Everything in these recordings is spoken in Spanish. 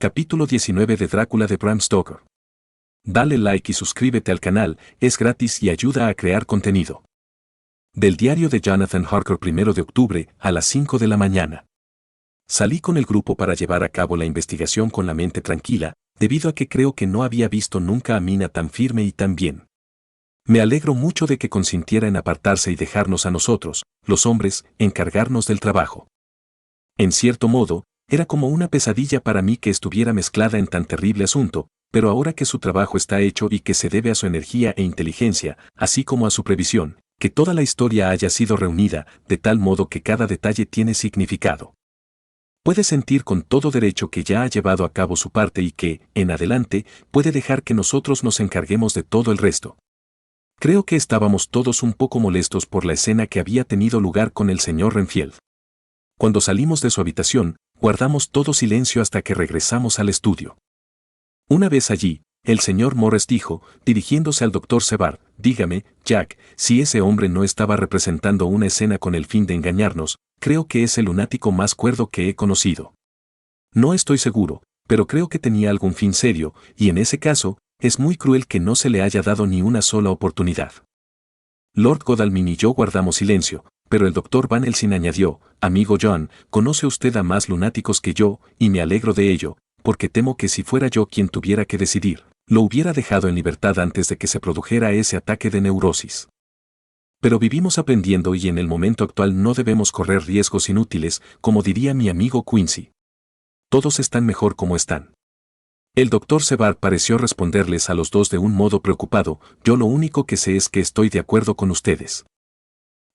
Capítulo 19 de Drácula de Bram Stoker. Dale like y suscríbete al canal, es gratis y ayuda a crear contenido. Del diario de Jonathan Harker, 1 de octubre, a las 5 de la mañana. Salí con el grupo para llevar a cabo la investigación con la mente tranquila, debido a que creo que no había visto nunca a Mina tan firme y tan bien. Me alegro mucho de que consintiera en apartarse y dejarnos a nosotros, los hombres, encargarnos del trabajo. En cierto modo, era como una pesadilla para mí que estuviera mezclada en tan terrible asunto, pero ahora que su trabajo está hecho y que se debe a su energía e inteligencia, así como a su previsión, que toda la historia haya sido reunida, de tal modo que cada detalle tiene significado. Puede sentir con todo derecho que ya ha llevado a cabo su parte y que, en adelante, puede dejar que nosotros nos encarguemos de todo el resto. Creo que estábamos todos un poco molestos por la escena que había tenido lugar con el señor Renfield. Cuando salimos de su habitación, guardamos todo silencio hasta que regresamos al estudio. Una vez allí, el señor Morris dijo, dirigiéndose al doctor Sevard, dígame, Jack, si ese hombre no estaba representando una escena con el fin de engañarnos, creo que es el lunático más cuerdo que he conocido. No estoy seguro, pero creo que tenía algún fin serio, y en ese caso, es muy cruel que no se le haya dado ni una sola oportunidad. Lord Godalming y yo guardamos silencio, pero el doctor Van Helsing añadió, amigo John, conoce usted a más lunáticos que yo, y me alegro de ello, porque temo que si fuera yo quien tuviera que decidir, lo hubiera dejado en libertad antes de que se produjera ese ataque de neurosis. Pero vivimos aprendiendo y en el momento actual no debemos correr riesgos inútiles, como diría mi amigo Quincy. Todos están mejor como están. El doctor Sevard pareció responderles a los dos de un modo preocupado, yo lo único que sé es que estoy de acuerdo con ustedes.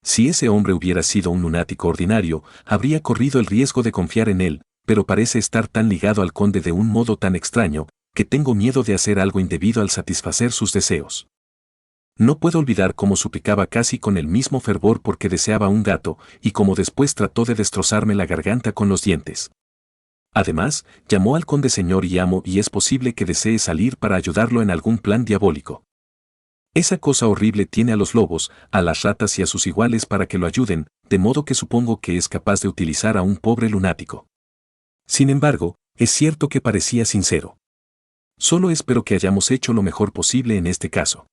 Si ese hombre hubiera sido un lunático ordinario, habría corrido el riesgo de confiar en él, pero parece estar tan ligado al conde de un modo tan extraño, que tengo miedo de hacer algo indebido al satisfacer sus deseos. No puedo olvidar cómo suplicaba casi con el mismo fervor porque deseaba un gato, y cómo después trató de destrozarme la garganta con los dientes. Además, llamó al conde señor y amo y es posible que desee salir para ayudarlo en algún plan diabólico. Esa cosa horrible tiene a los lobos, a las ratas y a sus iguales para que lo ayuden, de modo que supongo que es capaz de utilizar a un pobre lunático. Sin embargo, es cierto que parecía sincero. Solo espero que hayamos hecho lo mejor posible en este caso.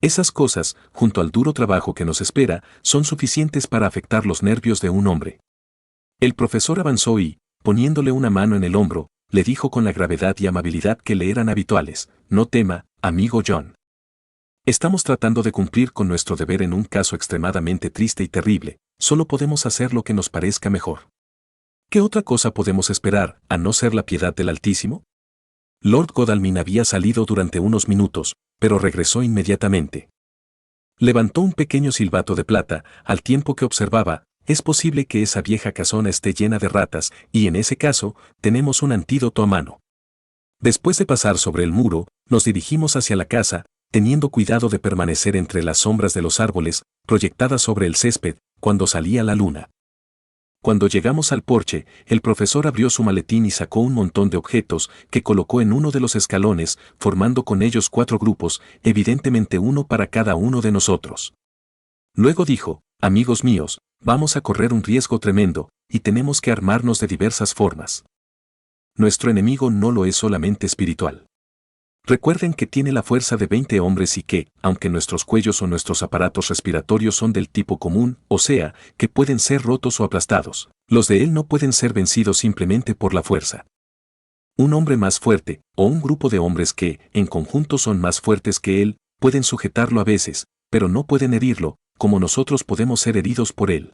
Esas cosas, junto al duro trabajo que nos espera, son suficientes para afectar los nervios de un hombre. El profesor avanzó y, poniéndole una mano en el hombro, le dijo con la gravedad y amabilidad que le eran habituales, no tema, amigo John. Estamos tratando de cumplir con nuestro deber en un caso extremadamente triste y terrible, solo podemos hacer lo que nos parezca mejor. ¿Qué otra cosa podemos esperar, a no ser la piedad del Altísimo? Lord Godalming había salido durante unos minutos, pero regresó inmediatamente. Levantó un pequeño silbato de plata, al tiempo que observaba, es posible que esa vieja casona esté llena de ratas, y en ese caso, tenemos un antídoto a mano. Después de pasar sobre el muro, nos dirigimos hacia la casa, teniendo cuidado de permanecer entre las sombras de los árboles, proyectadas sobre el césped, cuando salía la luna. Cuando llegamos al porche, el profesor abrió su maletín y sacó un montón de objetos que colocó en uno de los escalones, formando con ellos 4 grupos, evidentemente uno para cada uno de nosotros. Luego dijo, amigos míos, vamos a correr un riesgo tremendo, y tenemos que armarnos de diversas formas. Nuestro enemigo no lo es solamente espiritual. Recuerden que tiene la fuerza de 20 hombres y que, aunque nuestros cuellos o nuestros aparatos respiratorios son del tipo común, o sea, que pueden ser rotos o aplastados, los de él no pueden ser vencidos simplemente por la fuerza. Un hombre más fuerte, o un grupo de hombres que, en conjunto son más fuertes que él, pueden sujetarlo a veces, pero no pueden herirlo, como nosotros podemos ser heridos por él.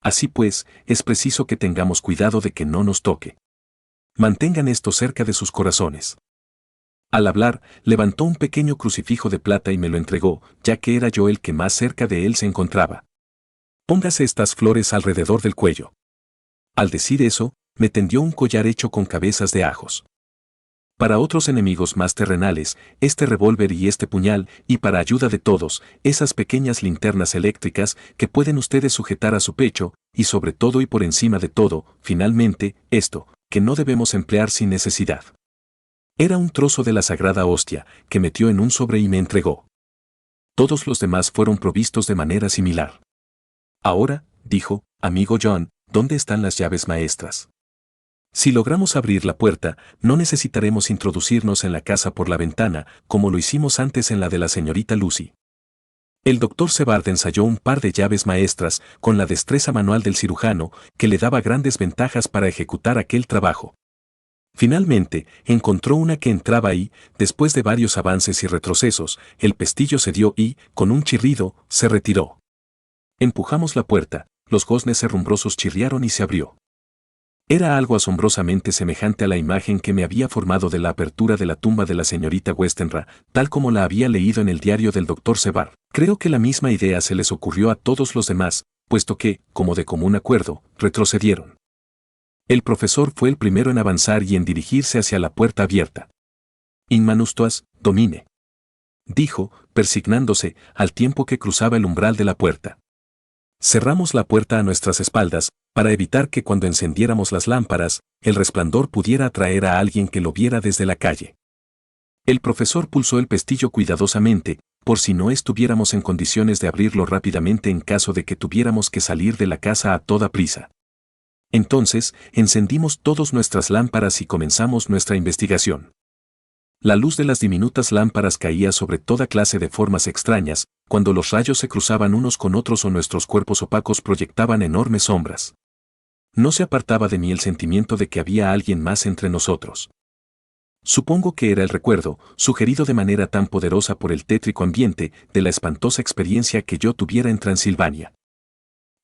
Así pues, es preciso que tengamos cuidado de que no nos toque. Mantengan esto cerca de sus corazones. Al hablar, levantó un pequeño crucifijo de plata y me lo entregó, ya que era yo el que más cerca de él se encontraba. Póngase estas flores alrededor del cuello. Al decir eso, me tendió un collar hecho con cabezas de ajos. Para otros enemigos más terrenales, este revólver y este puñal, y para ayuda de todos, esas pequeñas linternas eléctricas que pueden ustedes sujetar a su pecho, y sobre todo y por encima de todo, finalmente, esto, que no debemos emplear sin necesidad. Era un trozo de la sagrada hostia, que metió en un sobre y me entregó. Todos los demás fueron provistos de manera similar. Ahora, dijo, amigo John, ¿dónde están las llaves maestras? Si logramos abrir la puerta, no necesitaremos introducirnos en la casa por la ventana, como lo hicimos antes en la de la señorita Lucy. El doctor Sebard ensayó un par de llaves maestras con la destreza manual del cirujano que le daba grandes ventajas para ejecutar aquel trabajo. Finalmente, encontró una que entraba y, después de varios avances y retrocesos, el pestillo cedió y, con un chirrido, se retiró. Empujamos la puerta, los goznes herrumbrosos chirriaron y se abrió. Era algo asombrosamente semejante a la imagen que me había formado de la apertura de la tumba de la señorita Westenra, tal como la había leído en el diario del doctor Sebard. Creo que la misma idea se les ocurrió a todos los demás, puesto que, como de común acuerdo, retrocedieron. El profesor fue el primero en avanzar y en dirigirse hacia la puerta abierta. In manus tuas, domine, dijo, persignándose, al tiempo que cruzaba el umbral de la puerta. Cerramos la puerta a nuestras espaldas, para evitar que cuando encendiéramos las lámparas, el resplandor pudiera atraer a alguien que lo viera desde la calle. El profesor pulsó el pestillo cuidadosamente, por si no estuviéramos en condiciones de abrirlo rápidamente en caso de que tuviéramos que salir de la casa a toda prisa. Entonces, encendimos todas nuestras lámparas y comenzamos nuestra investigación. La luz de las diminutas lámparas caía sobre toda clase de formas extrañas, cuando los rayos se cruzaban unos con otros o nuestros cuerpos opacos proyectaban enormes sombras. No se apartaba de mí el sentimiento de que había alguien más entre nosotros. Supongo que era el recuerdo, sugerido de manera tan poderosa por el tétrico ambiente, de la espantosa experiencia que yo tuviera en Transilvania.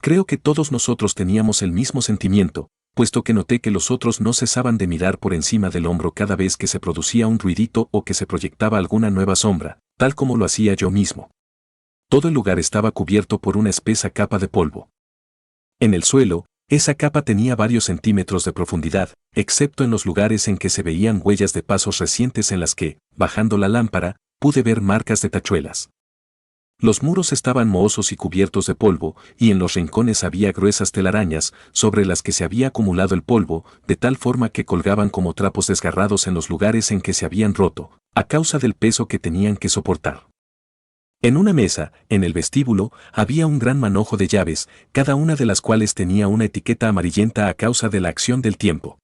Creo que todos nosotros teníamos el mismo sentimiento, puesto que noté que los otros no cesaban de mirar por encima del hombro cada vez que se producía un ruidito o que se proyectaba alguna nueva sombra, tal como lo hacía yo mismo. Todo el lugar estaba cubierto por una espesa capa de polvo. En el suelo, esa capa tenía varios centímetros de profundidad, excepto en los lugares en que se veían huellas de pasos recientes en las que, bajando la lámpara, pude ver marcas de tachuelas. Los muros estaban mohosos y cubiertos de polvo, y en los rincones había gruesas telarañas, sobre las que se había acumulado el polvo, de tal forma que colgaban como trapos desgarrados en los lugares en que se habían roto, a causa del peso que tenían que soportar. En una mesa, en el vestíbulo, había un gran manojo de llaves, cada una de las cuales tenía una etiqueta amarillenta a causa de la acción del tiempo.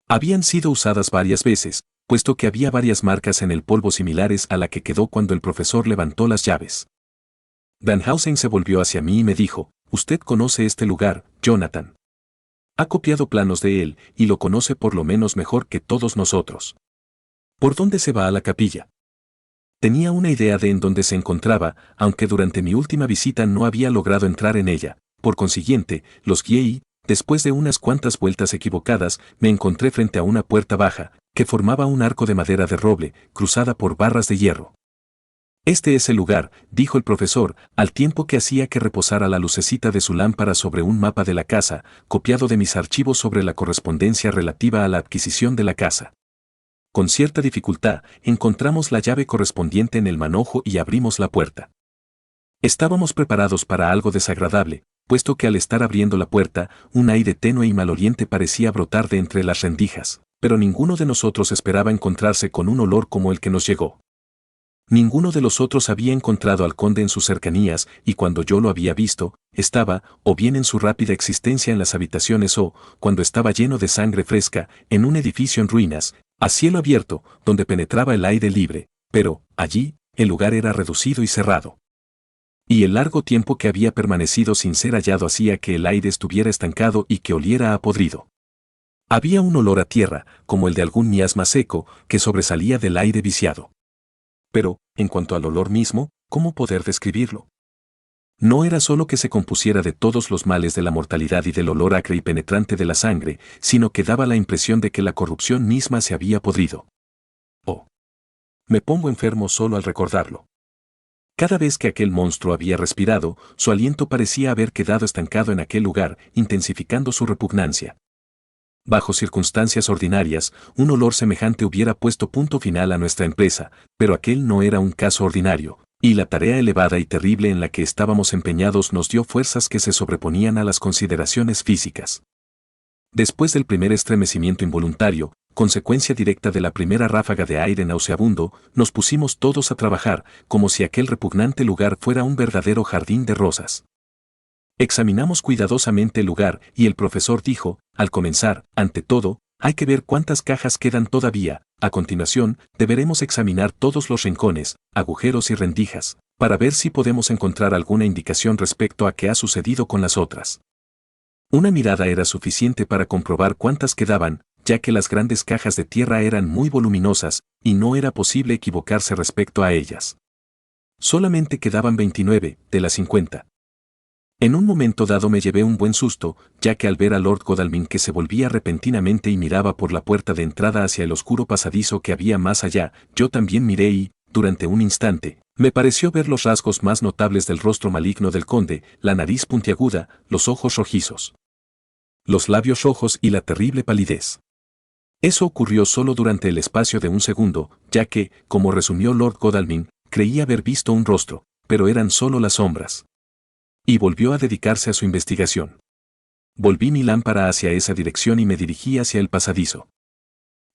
Habían sido usadas varias veces, puesto que había varias marcas en el polvo similares a la que quedó cuando el profesor levantó las llaves. Danhausen se volvió hacia mí y me dijo, «Usted conoce este lugar, Jonathan. Ha copiado planos de él, y lo conoce por lo menos mejor que todos nosotros. ¿Por dónde se va a la capilla?» Tenía una idea de en dónde se encontraba, aunque durante mi última visita no había logrado entrar en ella. Por consiguiente, los guié y, después de unas cuantas vueltas equivocadas, me encontré frente a una puerta baja, que formaba un arco de madera de roble, cruzada por barras de hierro. «Este es el lugar», dijo el profesor, al tiempo que hacía que reposara la lucecita de su lámpara sobre un mapa de la casa, copiado de mis archivos sobre la correspondencia relativa a la adquisición de la casa. Con cierta dificultad, encontramos la llave correspondiente en el manojo y abrimos la puerta. Estábamos preparados para algo desagradable, puesto que al estar abriendo la puerta, un aire tenue y maloliente parecía brotar de entre las rendijas, pero ninguno de nosotros esperaba encontrarse con un olor como el que nos llegó. Ninguno de los otros había encontrado al conde en sus cercanías, y cuando yo lo había visto, estaba, o bien en su rápida existencia en las habitaciones o, cuando estaba lleno de sangre fresca, en un edificio en ruinas, a cielo abierto, donde penetraba el aire libre, pero, allí, el lugar era reducido y cerrado. Y el largo tiempo que había permanecido sin ser hallado hacía que el aire estuviera estancado y que oliera a podrido. Había un olor a tierra, como el de algún miasma seco, que sobresalía del aire viciado. Pero, en cuanto al olor mismo, ¿cómo poder describirlo? No era solo que se compusiera de todos los males de la mortalidad y del olor acre y penetrante de la sangre, sino que daba la impresión de que la corrupción misma se había podrido. Oh. Me pongo enfermo solo al recordarlo. Cada vez que aquel monstruo había respirado, su aliento parecía haber quedado estancado en aquel lugar, intensificando su repugnancia. Bajo circunstancias ordinarias, un olor semejante hubiera puesto punto final a nuestra empresa, pero aquel no era un caso ordinario, y la tarea elevada y terrible en la que estábamos empeñados nos dio fuerzas que se sobreponían a las consideraciones físicas. Después del primer estremecimiento involuntario, consecuencia directa de la primera ráfaga de aire nauseabundo, nos pusimos todos a trabajar, como si aquel repugnante lugar fuera un verdadero jardín de rosas. Examinamos cuidadosamente el lugar y el profesor dijo, al comenzar, ante todo, Hay que ver cuántas cajas quedan todavía. A continuación, deberemos examinar todos los rincones, agujeros y rendijas, para ver si podemos encontrar alguna indicación respecto a qué ha sucedido con las otras. Una mirada era suficiente para comprobar cuántas quedaban, ya que las grandes cajas de tierra eran muy voluminosas, y no era posible equivocarse respecto a ellas. Solamente quedaban 29, de las 50. En un momento dado me llevé un buen susto, ya que al ver a Lord Godalming que se volvía repentinamente y miraba por la puerta de entrada hacia el oscuro pasadizo que había más allá, yo también miré y, durante un instante, me pareció ver los rasgos más notables del rostro maligno del conde, la nariz puntiaguda, los ojos rojizos, los labios rojos y la terrible palidez. Eso ocurrió solo durante el espacio de un segundo, ya que, como resumió Lord Godalming, creía haber visto un rostro, pero eran solo las sombras. Y volvió a dedicarse a su investigación. Volví mi lámpara hacia esa dirección y me dirigí hacia el pasadizo.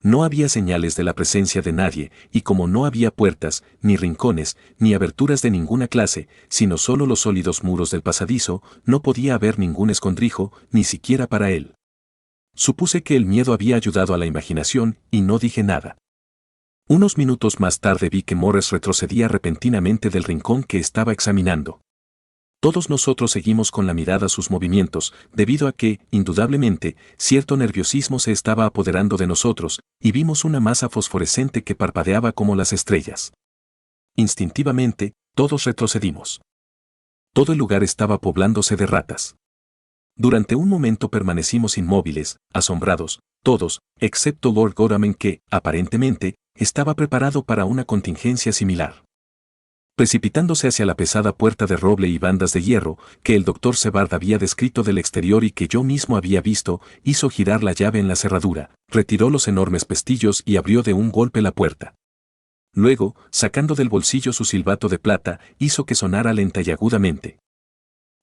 No había señales de la presencia de nadie, y como no había puertas, ni rincones, ni aberturas de ninguna clase, sino solo los sólidos muros del pasadizo, no podía haber ningún escondrijo, ni siquiera para él. Supuse que el miedo había ayudado a la imaginación, y no dije nada. Unos minutos más tarde vi que Morris retrocedía repentinamente del rincón que estaba examinando. Todos nosotros seguimos con la mirada sus movimientos, debido a que, indudablemente, cierto nerviosismo se estaba apoderando de nosotros, y vimos una masa fosforescente que parpadeaba como las estrellas. Instintivamente, todos retrocedimos. Todo el lugar estaba poblándose de ratas. Durante un momento permanecimos inmóviles, asombrados, todos, excepto Lord Godalming que, aparentemente, estaba preparado para una contingencia similar. Precipitándose hacia la pesada puerta de roble y bandas de hierro, que el doctor Sebald había descrito del exterior y que yo mismo había visto, hizo girar la llave en la cerradura, retiró los enormes pestillos y abrió de un golpe la puerta. Luego, sacando del bolsillo su silbato de plata, hizo que sonara lenta y agudamente.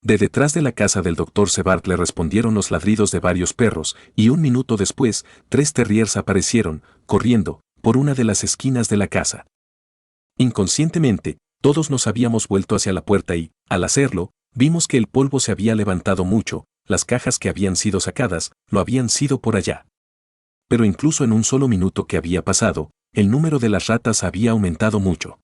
De detrás de la casa del doctor Sebald le respondieron los ladridos de varios perros, y un minuto después, 3 terriers aparecieron, corriendo, por una de las esquinas de la casa. Inconscientemente, todos nos habíamos vuelto hacia la puerta y, al hacerlo, vimos que el polvo se había levantado mucho, las cajas que habían sido sacadas, lo habían sido por allá. Pero incluso en un solo minuto que había pasado, el número de las ratas había aumentado mucho.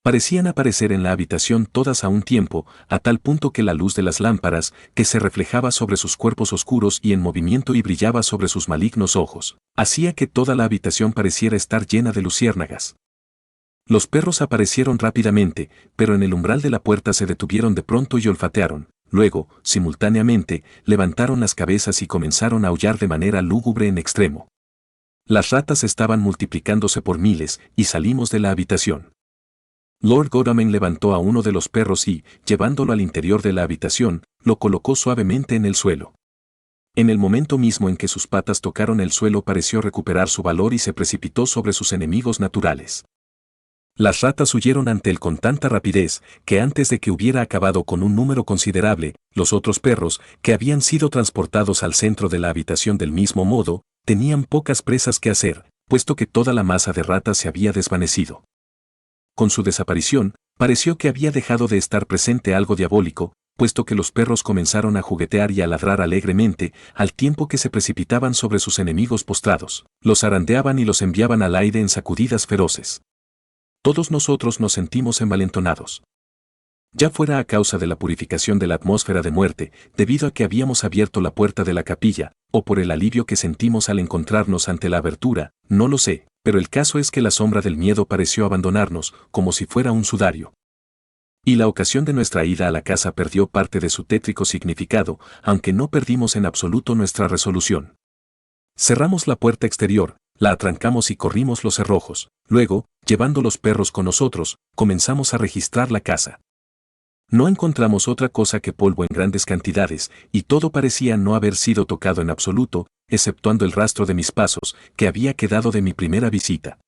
Parecían aparecer en la habitación todas a un tiempo, a tal punto que la luz de las lámparas, que se reflejaba sobre sus cuerpos oscuros y en movimiento y brillaba sobre sus malignos ojos, hacía que toda la habitación pareciera estar llena de luciérnagas. Los perros aparecieron rápidamente, pero en el umbral de la puerta se detuvieron de pronto y olfatearon. Luego, simultáneamente, levantaron las cabezas y comenzaron a aullar de manera lúgubre en extremo. Las ratas estaban multiplicándose por miles, y salimos de la habitación. Lord Godalming levantó a uno de los perros y, llevándolo al interior de la habitación, lo colocó suavemente en el suelo. En el momento mismo en que sus patas tocaron el suelo pareció recuperar su valor y se precipitó sobre sus enemigos naturales. Las ratas huyeron ante él con tanta rapidez que antes de que hubiera acabado con un número considerable, los otros perros, que habían sido transportados al centro de la habitación del mismo modo, tenían pocas presas que hacer, puesto que toda la masa de ratas se había desvanecido. Con su desaparición, pareció que había dejado de estar presente algo diabólico, puesto que los perros comenzaron a juguetear y a ladrar alegremente, al tiempo que se precipitaban sobre sus enemigos postrados, los zarandeaban y los enviaban al aire en sacudidas feroces. Todos nosotros nos sentimos envalentonados. Ya fuera a causa de la purificación de la atmósfera de muerte, debido a que habíamos abierto la puerta de la capilla, o por el alivio que sentimos al encontrarnos ante la abertura, no lo sé, pero el caso es que la sombra del miedo pareció abandonarnos, como si fuera un sudario. Y la ocasión de nuestra ida a la casa perdió parte de su tétrico significado, aunque no perdimos en absoluto nuestra resolución. Cerramos la puerta exterior, la atrancamos y corrimos los cerrojos. Luego, llevando los perros con nosotros, comenzamos a registrar la casa. No encontramos otra cosa que polvo en grandes cantidades, y todo parecía no haber sido tocado en absoluto, exceptuando el rastro de mis pasos, que había quedado de mi primera visita.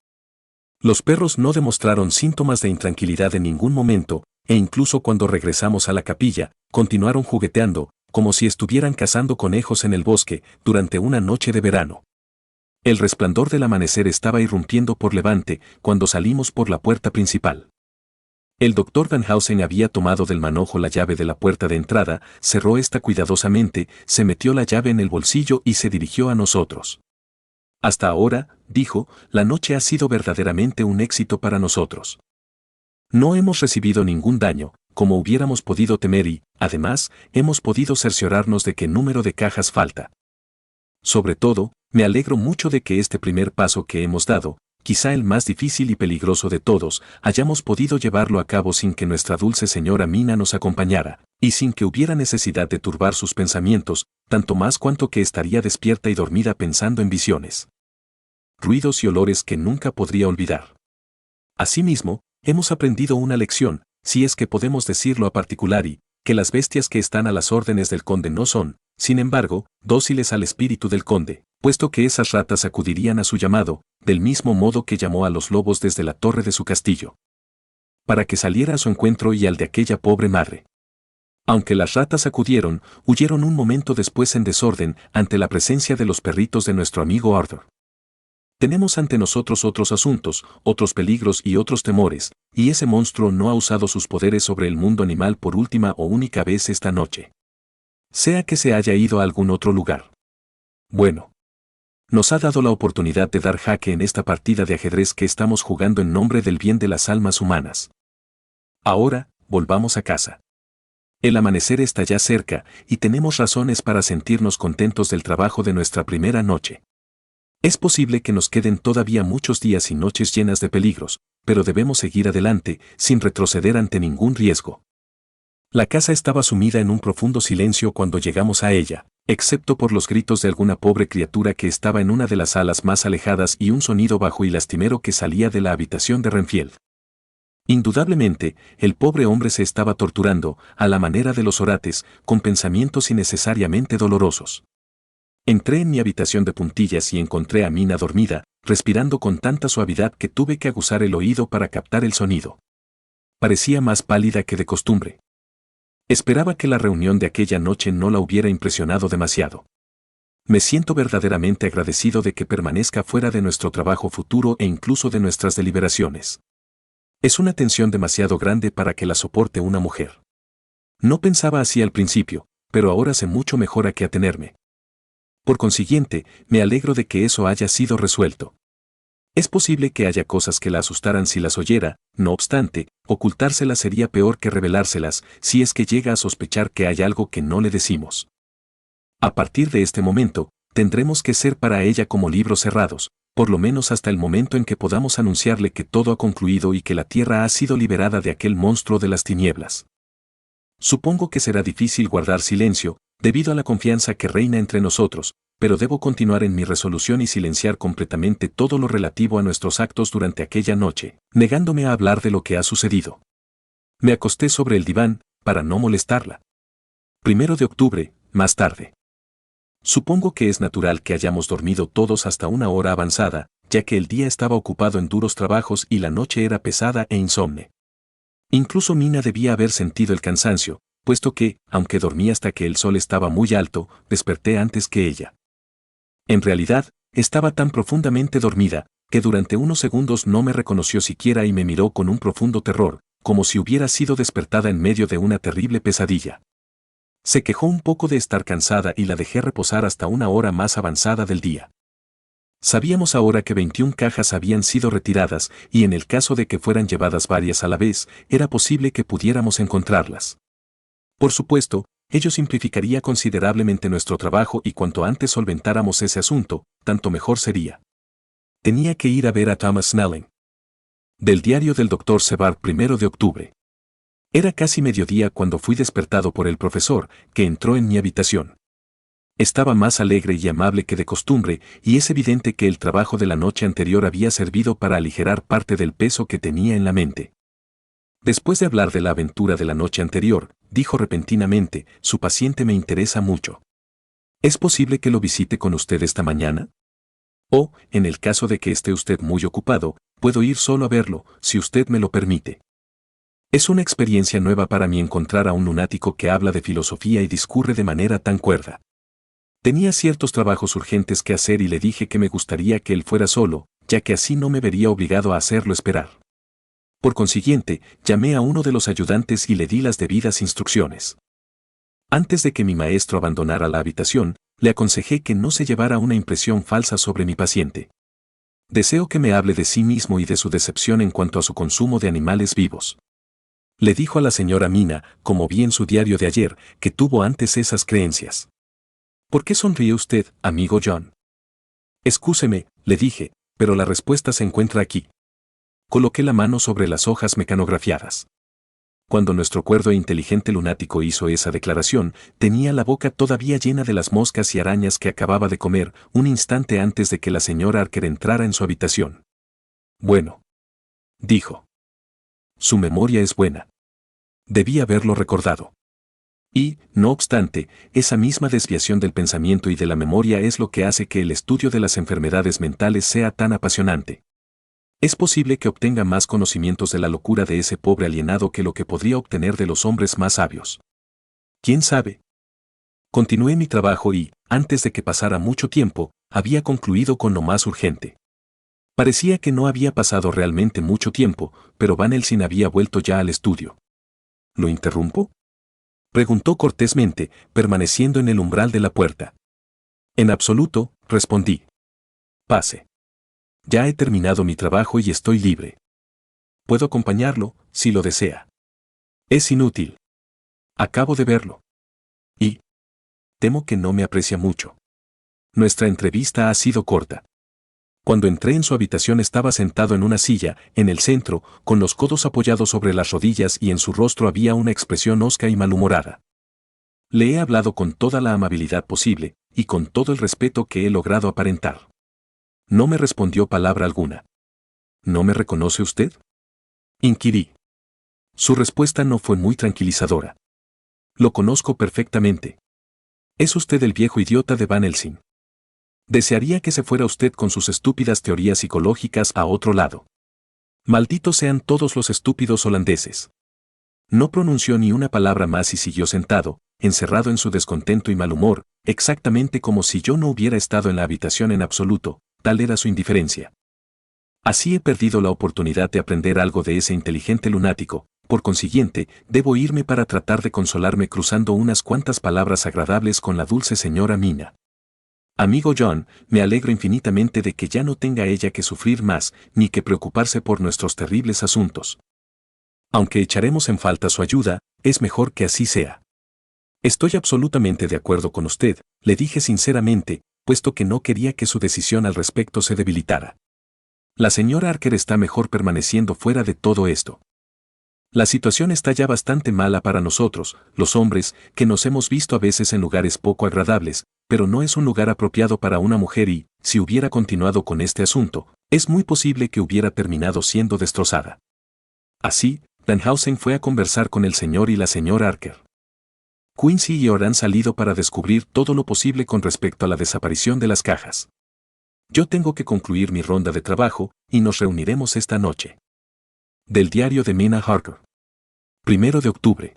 Los perros no demostraron síntomas de intranquilidad en ningún momento, e incluso cuando regresamos a la capilla, continuaron jugueteando, como si estuvieran cazando conejos en el bosque, durante una noche de verano. El resplandor del amanecer estaba irrumpiendo por levante cuando salimos por la puerta principal. El doctor Van Housen había tomado del manojo la llave de la puerta de entrada, cerró esta cuidadosamente, se metió la llave en el bolsillo y se dirigió a nosotros. Hasta ahora, dijo, la noche ha sido verdaderamente un éxito para nosotros. No hemos recibido ningún daño, como hubiéramos podido temer y, además, hemos podido cerciorarnos de qué número de cajas falta. Sobre todo, me alegro mucho de que este primer paso que hemos dado, quizá el más difícil y peligroso de todos, hayamos podido llevarlo a cabo sin que nuestra dulce señora Mina nos acompañara, y sin que hubiera necesidad de turbar sus pensamientos, tanto más cuanto que estaría despierta y dormida pensando en visiones, ruidos y olores que nunca podría olvidar. Asimismo, hemos aprendido una lección, si es que podemos decirlo a particular y, que las bestias que están a las órdenes del conde no son, sin embargo, dóciles al espíritu del conde, puesto que esas ratas acudirían a su llamado, del mismo modo que llamó a los lobos desde la torre de su castillo, para que saliera a su encuentro y al de aquella pobre madre. Aunque las ratas acudieron, huyeron un momento después en desorden ante la presencia de los perritos de nuestro amigo Arthur. Tenemos ante nosotros otros asuntos, otros peligros y otros temores, y ese monstruo no ha usado sus poderes sobre el mundo animal por última o única vez esta noche. Sea que se haya ido a algún otro lugar. Bueno. Nos ha dado la oportunidad de dar jaque en esta partida de ajedrez que estamos jugando en nombre del bien de las almas humanas. Ahora, volvamos a casa. El amanecer está ya cerca, y tenemos razones para sentirnos contentos del trabajo de nuestra primera noche. Es posible que nos queden todavía muchos días y noches llenas de peligros, pero debemos seguir adelante, sin retroceder ante ningún riesgo. La casa estaba sumida en un profundo silencio cuando llegamos a ella, excepto por los gritos de alguna pobre criatura que estaba en una de las salas más alejadas y un sonido bajo y lastimero que salía de la habitación de Renfield. Indudablemente, el pobre hombre se estaba torturando, a la manera de los orates, con pensamientos innecesariamente dolorosos. Entré en mi habitación de puntillas y encontré a Mina dormida, respirando con tanta suavidad que tuve que aguzar el oído para captar el sonido. Parecía más pálida que de costumbre. Esperaba que la reunión de aquella noche no la hubiera impresionado demasiado. Me siento verdaderamente agradecido de que permanezca fuera de nuestro trabajo futuro e incluso de nuestras deliberaciones. Es una tensión demasiado grande para que la soporte una mujer. No pensaba así al principio, pero ahora sé mucho mejor a qué atenerme. Por consiguiente, me alegro de que eso haya sido resuelto. Es posible que haya cosas que la asustaran si las oyera, no obstante, ocultárselas sería peor que revelárselas si es que llega a sospechar que hay algo que no le decimos. A partir de este momento, tendremos que ser para ella como libros cerrados, por lo menos hasta el momento en que podamos anunciarle que todo ha concluido y que la tierra ha sido liberada de aquel monstruo de las tinieblas. Supongo que será difícil guardar silencio, debido a la confianza que reina entre nosotros, pero debo continuar en mi resolución y silenciar completamente todo lo relativo a nuestros actos durante aquella noche, negándome a hablar de lo que ha sucedido. Me acosté sobre el diván, para no molestarla. 1 de octubre, más tarde. Supongo que es natural que hayamos dormido todos hasta una hora avanzada, ya que el día estaba ocupado en duros trabajos y la noche era pesada e insomne. Incluso Mina debía haber sentido el cansancio, puesto que, aunque dormí hasta que el sol estaba muy alto, desperté antes que ella. En realidad, estaba tan profundamente dormida, que durante unos segundos no me reconoció siquiera y me miró con un profundo terror, como si hubiera sido despertada en medio de una terrible pesadilla. Se quejó un poco de estar cansada y la dejé reposar hasta una hora más avanzada del día. Sabíamos ahora que 21 cajas habían sido retiradas y en el caso de que fueran llevadas varias a la vez, era posible que pudiéramos encontrarlas. Por supuesto, ello simplificaría considerablemente nuestro trabajo y cuanto antes solventáramos ese asunto, tanto mejor sería. Tenía que ir a ver a Thomas Snelling. Del diario del Dr. Sebard, 1 de octubre. Era casi mediodía cuando fui despertado por el profesor, que entró en mi habitación. Estaba más alegre y amable que de costumbre, y es evidente que el trabajo de la noche anterior había servido para aligerar parte del peso que tenía en la mente. Después de hablar de la aventura de la noche anterior, dijo repentinamente, su paciente me interesa mucho. ¿Es posible que lo visite con usted esta mañana? O, en el caso de que esté usted muy ocupado, puedo ir solo a verlo, si usted me lo permite. Es una experiencia nueva para mí encontrar a un lunático que habla de filosofía y discurre de manera tan cuerda. Tenía ciertos trabajos urgentes que hacer y le dije que me gustaría que él fuera solo, ya que así no me vería obligado a hacerlo esperar. Por consiguiente, llamé a uno de los ayudantes y le di las debidas instrucciones. Antes de que mi maestro abandonara la habitación, Le aconsejé que no se llevara una impresión falsa sobre mi paciente. Deseo que me hable de sí mismo y de su decepción en cuanto a su consumo de animales vivos. Le dijo a la señora Mina, como vi en su diario de ayer, que tuvo antes esas creencias. ¿Por qué sonríe usted, amigo John? Excúseme, le dije, pero la respuesta se encuentra aquí. Coloqué la mano sobre las hojas mecanografiadas. Cuando nuestro cuerdo e inteligente lunático hizo esa declaración, tenía la boca todavía llena de las moscas y arañas que acababa de comer un instante antes de que la señora Archer entrara en su habitación. Bueno, dijo. Su memoria es buena. Debí haberlo recordado. Y, no obstante, esa misma desviación del pensamiento y de la memoria es lo que hace que el estudio de las enfermedades mentales sea tan apasionante. Es posible que obtenga más conocimientos de la locura de ese pobre alienado que lo que podría obtener de los hombres más sabios. ¿Quién sabe? Continué mi trabajo y, antes de que pasara mucho tiempo, había concluido con lo más urgente. Parecía que no había pasado realmente mucho tiempo, pero Van Helsing había vuelto ya al estudio. ¿Lo interrumpo?, preguntó cortésmente, permaneciendo en el umbral de la puerta. En absoluto, respondí. Pase. Ya he terminado mi trabajo y estoy libre. Puedo acompañarlo, si lo desea. Es inútil. Acabo de verlo. Y temo que no me aprecia mucho. Nuestra entrevista ha sido corta. Cuando entré en su habitación estaba sentado en una silla, en el centro, con los codos apoyados sobre las rodillas y en su rostro había una expresión hosca y malhumorada. Le he hablado con toda la amabilidad posible, y con todo el respeto que he logrado aparentar. No me respondió palabra alguna. ¿No me reconoce usted?, inquirí. Su respuesta no fue muy tranquilizadora. Lo conozco perfectamente. Es usted el viejo idiota de Van Helsing. Desearía que se fuera usted con sus estúpidas teorías psicológicas a otro lado. Malditos sean todos los estúpidos holandeses. No pronunció ni una palabra más y siguió sentado, encerrado en su descontento y mal humor, exactamente como si yo no hubiera estado en la habitación en absoluto, tal era su indiferencia. Así he perdido la oportunidad de aprender algo de ese inteligente lunático, por consiguiente, debo irme para tratar de consolarme cruzando unas cuantas palabras agradables con la dulce señora Mina. Amigo John, me alegro infinitamente de que ya no tenga ella que sufrir más, ni que preocuparse por nuestros terribles asuntos. Aunque echaremos en falta su ayuda, es mejor que así sea. Estoy absolutamente de acuerdo con usted, le dije sinceramente, puesto que no quería que su decisión al respecto se debilitara. La señora Archer está mejor permaneciendo fuera de todo esto. La situación está ya bastante mala para nosotros, los hombres, que nos hemos visto a veces en lugares poco agradables, pero no es un lugar apropiado para una mujer y, si hubiera continuado con este asunto, es muy posible que hubiera terminado siendo destrozada. Así, Van Helsing fue a conversar con el señor y la señora Archer. Quincy y Orr han salido para descubrir todo lo posible con respecto a la desaparición de las cajas. Yo tengo que concluir mi ronda de trabajo, y nos reuniremos esta noche. Del diario de Mina Harker. 1 de octubre.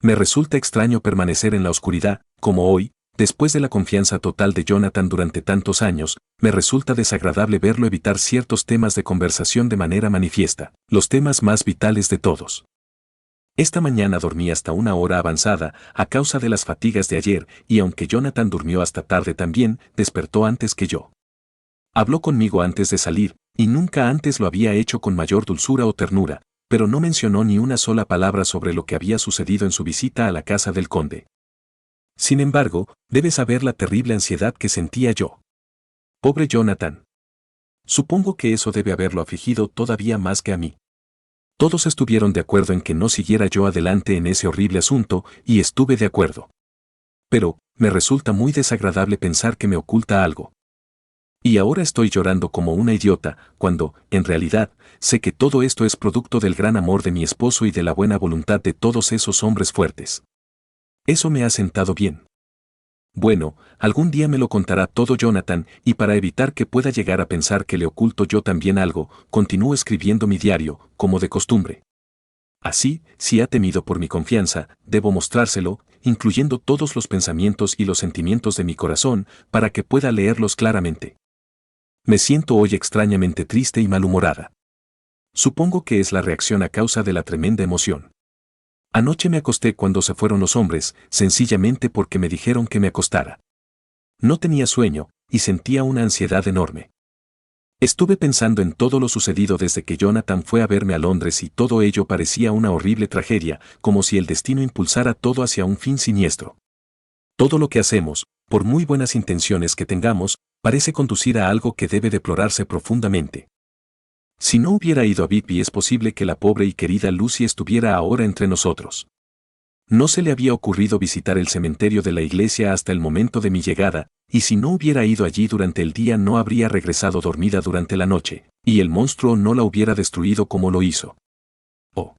Me resulta extraño permanecer en la oscuridad, como hoy, después de la confianza total de Jonathan durante tantos años, me resulta desagradable verlo evitar ciertos temas de conversación de manera manifiesta, los temas más vitales de todos. Esta mañana dormí hasta una hora avanzada, a causa de las fatigas de ayer, y aunque Jonathan durmió hasta tarde también, despertó antes que yo. Habló conmigo antes de salir, y nunca antes lo había hecho con mayor dulzura o ternura, pero no mencionó ni una sola palabra sobre lo que había sucedido en su visita a la casa del conde. Sin embargo, debe saber la terrible ansiedad que sentía yo. Pobre Jonathan. Supongo que eso debe haberlo afligido todavía más que a mí. Todos estuvieron de acuerdo en que no siguiera yo adelante en ese horrible asunto, y estuve de acuerdo. Pero, me resulta muy desagradable pensar que me oculta algo. Y ahora estoy llorando como una idiota, cuando, en realidad, sé que todo esto es producto del gran amor de mi esposo y de la buena voluntad de todos esos hombres fuertes. Eso me ha sentado bien. Bueno, algún día me lo contará todo Jonathan, y para evitar que pueda llegar a pensar que le oculto yo también algo, continúo escribiendo mi diario, como de costumbre. Así, si ha temido por mi confianza, debo mostrárselo, incluyendo todos los pensamientos y los sentimientos de mi corazón, para que pueda leerlos claramente. Me siento hoy extrañamente triste y malhumorada. Supongo que es la reacción a causa de la tremenda emoción. Anoche me acosté cuando se fueron los hombres, sencillamente porque me dijeron que me acostara. No tenía sueño, y sentía una ansiedad enorme. Estuve pensando en todo lo sucedido desde que Jonathan fue a verme a Londres y todo ello parecía una horrible tragedia, como si el destino impulsara todo hacia un fin siniestro. Todo lo que hacemos, por muy buenas intenciones que tengamos, parece conducir a algo que debe deplorarse profundamente. Si no hubiera ido a Whitby es posible que la pobre y querida Lucy estuviera ahora entre nosotros. No se le había ocurrido visitar el cementerio de la iglesia hasta el momento de mi llegada, y si no hubiera ido allí durante el día no habría regresado dormida durante la noche, y el monstruo no la hubiera destruido como lo hizo. Oh.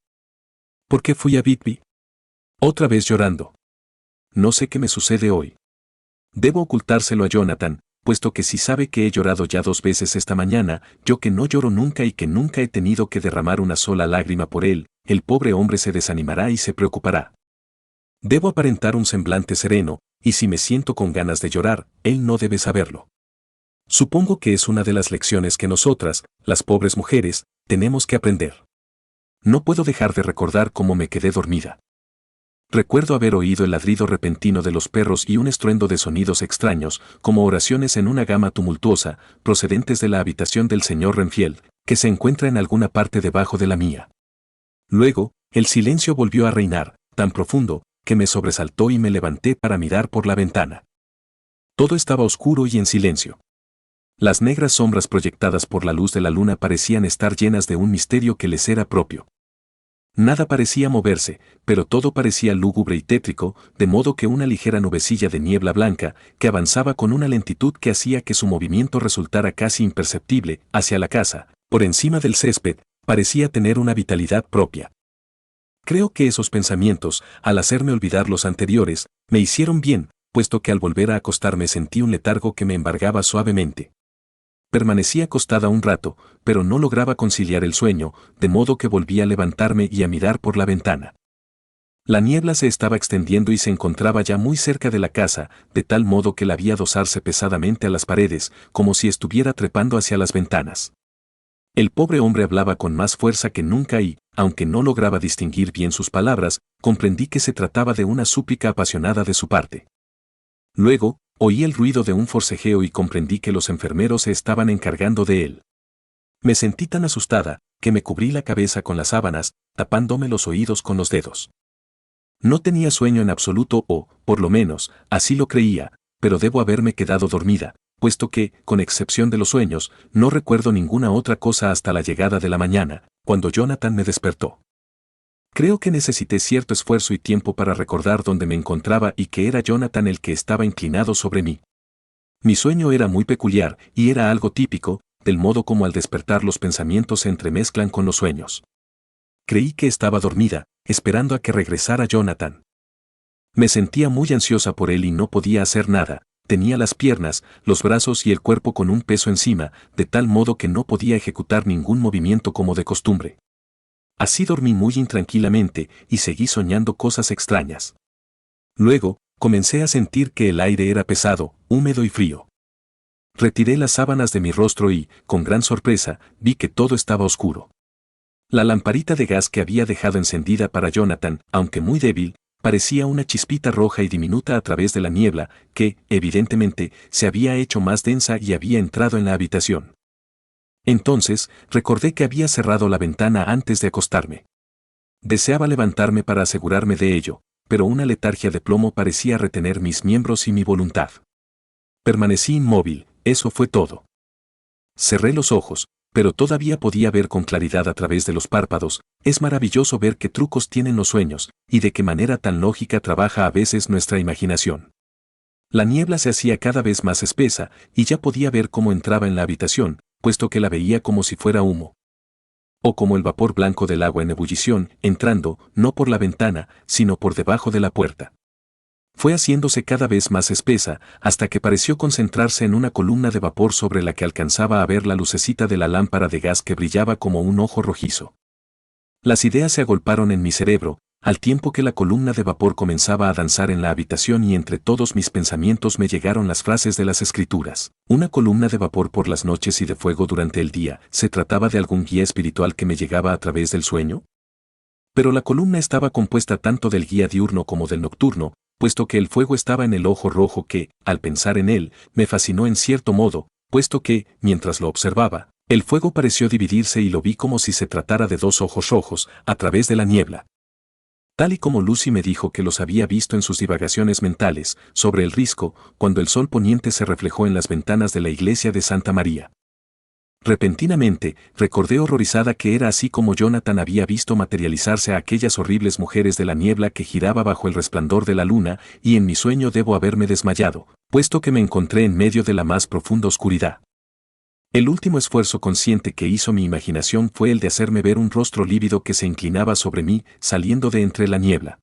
¿Por qué fui a Whitby? Otra vez llorando. No sé qué me sucede hoy. Debo ocultárselo a Jonathan, puesto que si sabe que he llorado ya 2 veces esta mañana, yo que no lloro nunca y que nunca he tenido que derramar una sola lágrima por él, el pobre hombre se desanimará y se preocupará. Debo aparentar un semblante sereno, y si me siento con ganas de llorar, él no debe saberlo. Supongo que es una de las lecciones que nosotras, las pobres mujeres, tenemos que aprender. No puedo dejar de recordar cómo me quedé dormida. Recuerdo haber oído el ladrido repentino de los perros y un estruendo de sonidos extraños, como oraciones en una gama tumultuosa, procedentes de la habitación del señor Renfield, que se encuentra en alguna parte debajo de la mía. Luego, el silencio volvió a reinar, tan profundo, que me sobresaltó y me levanté para mirar por la ventana. Todo estaba oscuro y en silencio. Las negras sombras proyectadas por la luz de la luna parecían estar llenas de un misterio que les era propio. Nada parecía moverse, pero todo parecía lúgubre y tétrico, de modo que una ligera nubecilla de niebla blanca, que avanzaba con una lentitud que hacía que su movimiento resultara casi imperceptible, hacia la casa, por encima del césped, parecía tener una vitalidad propia. Creo que esos pensamientos, al hacerme olvidar los anteriores, me hicieron bien, puesto que al volver a acostarme sentí un letargo que me embargaba suavemente. Permanecí acostada un rato, pero no lograba conciliar el sueño, de modo que volví a levantarme y a mirar por la ventana. La niebla se estaba extendiendo y se encontraba ya muy cerca de la casa, de tal modo que la vi adosarse pesadamente a las paredes, como si estuviera trepando hacia las ventanas. El pobre hombre hablaba con más fuerza que nunca y, aunque no lograba distinguir bien sus palabras, comprendí que se trataba de una súplica apasionada de su parte. Luego, oí el ruido de un forcejeo y comprendí que los enfermeros se estaban encargando de él. Me sentí tan asustada, que me cubrí la cabeza con las sábanas, tapándome los oídos con los dedos. No tenía sueño en absoluto o, por lo menos, así lo creía, pero debo haberme quedado dormida, puesto que, con excepción de los sueños, no recuerdo ninguna otra cosa hasta la llegada de la mañana, cuando Jonathan me despertó. Creo que necesité cierto esfuerzo y tiempo para recordar dónde me encontraba y que era Jonathan el que estaba inclinado sobre mí. Mi sueño era muy peculiar y era algo típico, del modo como al despertar los pensamientos se entremezclan con los sueños. Creí que estaba dormida, esperando a que regresara Jonathan. Me sentía muy ansiosa por él y no podía hacer nada. Tenía las piernas, los brazos y el cuerpo con un peso encima, de tal modo que no podía ejecutar ningún movimiento como de costumbre. Así dormí muy intranquilamente y seguí soñando cosas extrañas. Luego, comencé a sentir que el aire era pesado, húmedo y frío. Retiré las sábanas de mi rostro y, con gran sorpresa, vi que todo estaba oscuro. La lamparita de gas que había dejado encendida para Jonathan, aunque muy débil, parecía una chispita roja y diminuta a través de la niebla, que, evidentemente, se había hecho más densa y había entrado en la habitación. Entonces, recordé que había cerrado la ventana antes de acostarme. Deseaba levantarme para asegurarme de ello, pero una letargia de plomo parecía retener mis miembros y mi voluntad. Permanecí inmóvil, eso fue todo. Cerré los ojos, pero todavía podía ver con claridad a través de los párpados. Es maravilloso ver qué trucos tienen los sueños, y de qué manera tan lógica trabaja a veces nuestra imaginación. La niebla se hacía cada vez más espesa, y ya podía ver cómo entraba en la habitación, puesto que la veía como si fuera humo. O como el vapor blanco del agua en ebullición, entrando, no por la ventana, sino por debajo de la puerta. Fue haciéndose cada vez más espesa, hasta que pareció concentrarse en una columna de vapor sobre la que alcanzaba a ver la lucecita de la lámpara de gas que brillaba como un ojo rojizo. Las ideas se agolparon en mi cerebro, al tiempo que la columna de vapor comenzaba a danzar en la habitación y entre todos mis pensamientos me llegaron las frases de las Escrituras. Una columna de vapor por las noches y de fuego durante el día, ¿se trataba de algún guía espiritual que me llegaba a través del sueño? Pero la columna estaba compuesta tanto del guía diurno como del nocturno, puesto que el fuego estaba en el ojo rojo que, al pensar en él, me fascinó en cierto modo, puesto que, mientras lo observaba, el fuego pareció dividirse y lo vi como si se tratara de dos ojos rojos, a través de la niebla. Tal y como Lucy me dijo que los había visto en sus divagaciones mentales, sobre el risco, cuando el sol poniente se reflejó en las ventanas de la iglesia de Santa María. Repentinamente, recordé horrorizada que era así como Jonathan había visto materializarse a aquellas horribles mujeres de la niebla que giraba bajo el resplandor de la luna, y en mi sueño debo haberme desmayado, puesto que me encontré en medio de la más profunda oscuridad. El último esfuerzo consciente que hizo mi imaginación fue el de hacerme ver un rostro lívido que se inclinaba sobre mí, saliendo de entre la niebla.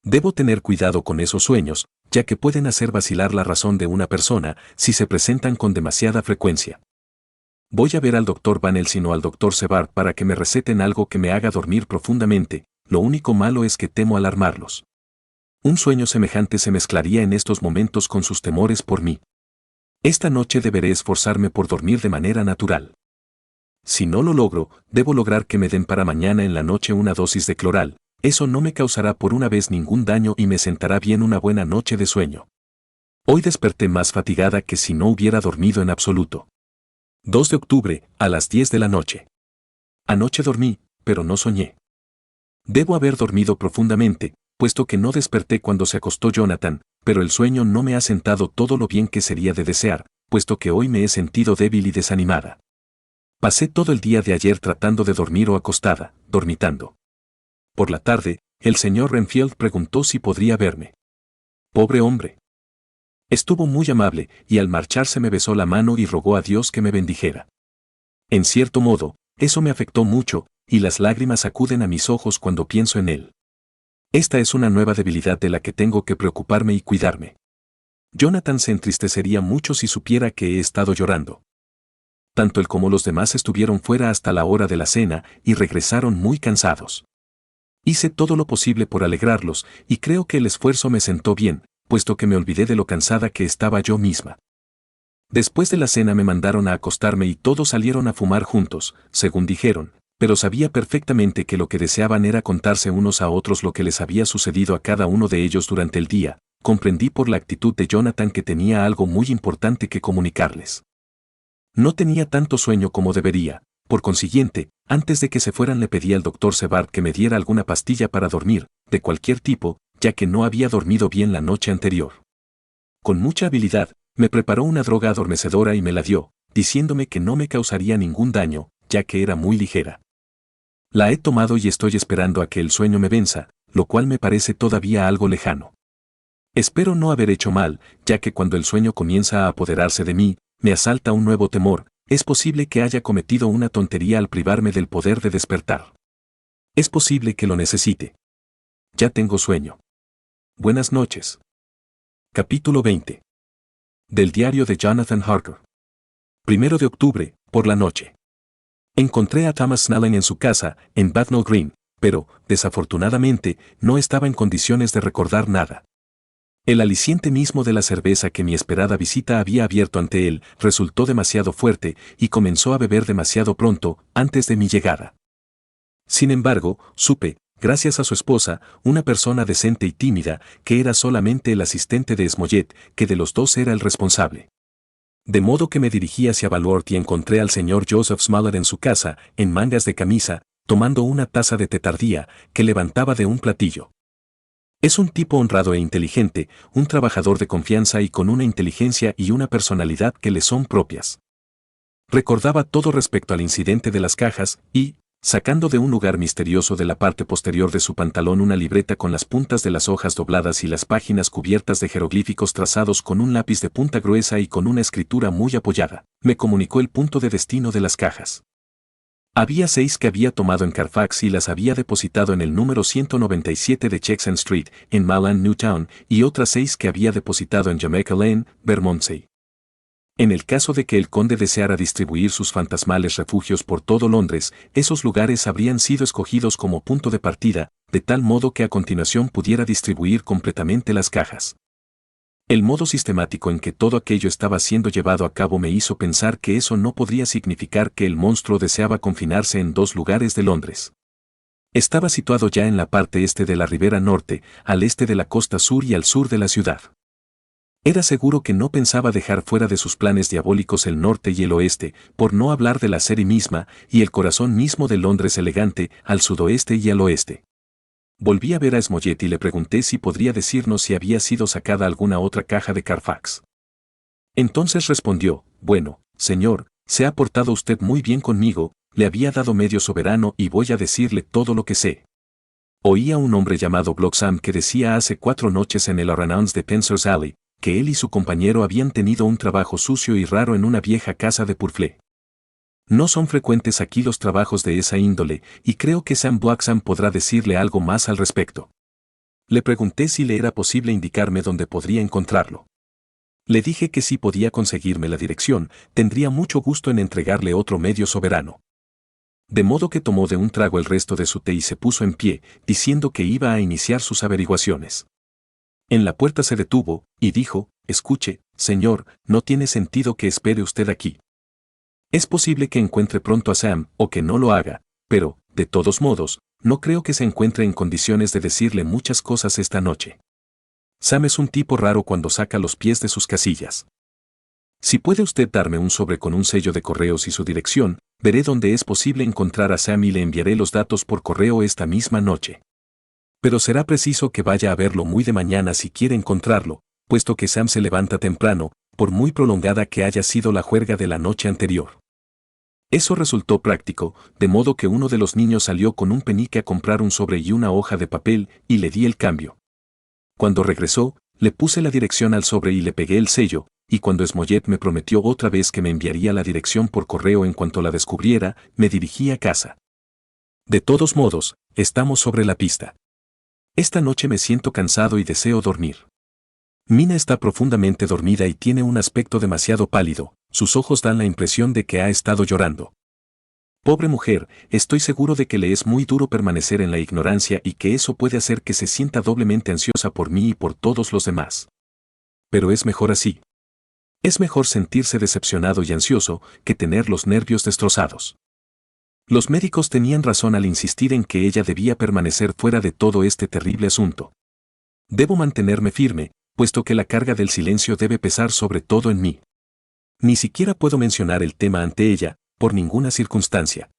Debo tener cuidado con esos sueños, ya que pueden hacer vacilar la razón de una persona si se presentan con demasiada frecuencia. Voy a ver al doctor Van Helsing o al doctor Sevard para que me receten algo que me haga dormir profundamente, lo único malo es que temo alarmarlos. Un sueño semejante se mezclaría en estos momentos con sus temores por mí. Esta noche deberé esforzarme por dormir de manera natural. Si no lo logro, debo lograr que me den para mañana en la noche una dosis de cloral, eso no me causará por una vez ningún daño y me sentará bien una buena noche de sueño. Hoy desperté más fatigada que si no hubiera dormido en absoluto. 2 de octubre, a las 10 de la noche. Anoche dormí, pero no soñé. Debo haber dormido profundamente, puesto que no desperté cuando se acostó Jonathan, pero el sueño no me ha sentado todo lo bien que sería de desear, puesto que hoy me he sentido débil y desanimada. Pasé todo el día de ayer tratando de dormir o acostada, dormitando. Por la tarde, el señor Renfield preguntó si podría verme. Pobre hombre. Estuvo muy amable, y al marcharse me besó la mano y rogó a Dios que me bendijera. En cierto modo, eso me afectó mucho, y las lágrimas acuden a mis ojos cuando pienso en él. Esta es una nueva debilidad de la que tengo que preocuparme y cuidarme. Jonathan se entristecería mucho si supiera que he estado llorando. Tanto él como los demás estuvieron fuera hasta la hora de la cena y regresaron muy cansados. Hice todo lo posible por alegrarlos, y creo que el esfuerzo me sentó bien, puesto que me olvidé de lo cansada que estaba yo misma. Después de la cena me mandaron a acostarme y todos salieron a fumar juntos, según dijeron, pero sabía perfectamente que lo que deseaban era contarse unos a otros lo que les había sucedido a cada uno de ellos durante el día. Comprendí por la actitud de Jonathan que tenía algo muy importante que comunicarles. No tenía tanto sueño como debería, por consiguiente, antes de que se fueran le pedí al doctor Sevard que me diera alguna pastilla para dormir, de cualquier tipo, ya que no había dormido bien la noche anterior. Con mucha habilidad, me preparó una droga adormecedora y me la dio, diciéndome que no me causaría ningún daño, ya que era muy ligera. La he tomado y estoy esperando a que el sueño me venza, lo cual me parece todavía algo lejano. Espero no haber hecho mal, ya que cuando el sueño comienza a apoderarse de mí, me asalta un nuevo temor, es posible que haya cometido una tontería al privarme del poder de despertar. Es posible que lo necesite. Ya tengo sueño. Buenas noches. Capítulo 20. Del diario de Jonathan Harker. 1 de octubre, por la noche. Encontré a Thomas Snelling en su casa, en Bethnal Green, pero, desafortunadamente, no estaba en condiciones de recordar nada. El aliciente mismo de la cerveza que mi esperada visita había abierto ante él resultó demasiado fuerte y comenzó a beber demasiado pronto, antes de mi llegada. Sin embargo, supe, gracias a su esposa, una persona decente y tímida, que era solamente el asistente de Smollett, que de los dos era el responsable. De modo que me dirigí hacia Balworth y encontré al señor Joseph Smollett en su casa, en mangas de camisa, tomando una taza de té tardía, que levantaba de un platillo. Es un tipo honrado e inteligente, un trabajador de confianza y con una inteligencia y una personalidad que le son propias. Recordaba todo respecto al incidente de las cajas y, sacando de un lugar misterioso de la parte posterior de su pantalón una libreta con las puntas de las hojas dobladas y las páginas cubiertas de jeroglíficos trazados con un lápiz de punta gruesa y con una escritura muy apoyada, me comunicó el punto de destino de las cajas. Había 6 que había tomado en Carfax y las había depositado en el número 197 de Checksand Street, en Malland, Newtown, y otras 6 que había depositado en Jamaica Lane, Bermondsey. En el caso de que el conde deseara distribuir sus fantasmales refugios por todo Londres, esos lugares habrían sido escogidos como punto de partida, de tal modo que a continuación pudiera distribuir completamente las cajas. El modo sistemático en que todo aquello estaba siendo llevado a cabo me hizo pensar que eso no podría significar que el monstruo deseaba confinarse en 2 lugares de Londres. Estaba situado ya en la parte este de la ribera norte, al este de la costa sur y al sur de la ciudad. Era seguro que no pensaba dejar fuera de sus planes diabólicos el norte y el oeste, por no hablar de la serie misma y el corazón mismo de Londres elegante, al sudoeste y al oeste. Volví a ver a Smollett y le pregunté si podría decirnos si había sido sacada alguna otra caja de Carfax. Entonces respondió, bueno, señor, se ha portado usted muy bien conmigo, le había dado medio soberano y voy a decirle todo lo que sé. Oí a un hombre llamado Bloxham que decía hace 4 noches en el Aranaunds de Spencer's Alley, que él y su compañero habían tenido un trabajo sucio y raro en una vieja casa de Purfleet. No son frecuentes aquí los trabajos de esa índole, y creo que Sam Bloxham podrá decirle algo más al respecto. Le pregunté si le era posible indicarme dónde podría encontrarlo. Le dije que si podía conseguirme la dirección, tendría mucho gusto en entregarle otro medio soberano. De modo que tomó de un trago el resto de su té y se puso en pie, diciendo que iba a iniciar sus averiguaciones. En la puerta se detuvo, y dijo, escuche, señor, no tiene sentido que espere usted aquí. Es posible que encuentre pronto a Sam, o que no lo haga, pero, de todos modos, no creo que se encuentre en condiciones de decirle muchas cosas esta noche. Sam es un tipo raro cuando saca los pies de sus casillas. Si puede usted darme un sobre con un sello de correos y su dirección, veré dónde es posible encontrar a Sam y le enviaré los datos por correo esta misma noche. Pero será preciso que vaya a verlo muy de mañana si quiere encontrarlo, puesto que Sam se levanta temprano, por muy prolongada que haya sido la juerga de la noche anterior. Eso resultó práctico, de modo que uno de los niños salió con un penique a comprar un sobre y una hoja de papel, y le di el cambio. Cuando regresó, le puse la dirección al sobre y le pegué el sello, y cuando Smollett me prometió otra vez que me enviaría la dirección por correo en cuanto la descubriera, me dirigí a casa. De todos modos, estamos sobre la pista. Esta noche me siento cansado y deseo dormir. Mina está profundamente dormida y tiene un aspecto demasiado pálido, sus ojos dan la impresión de que ha estado llorando. Pobre mujer, estoy seguro de que le es muy duro permanecer en la ignorancia y que eso puede hacer que se sienta doblemente ansiosa por mí y por todos los demás. Pero es mejor así. Es mejor sentirse decepcionado y ansioso que tener los nervios destrozados. Los médicos tenían razón al insistir en que ella debía permanecer fuera de todo este terrible asunto. Debo mantenerme firme, puesto que la carga del silencio debe pesar sobre todo en mí. Ni siquiera puedo mencionar el tema ante ella, por ninguna circunstancia.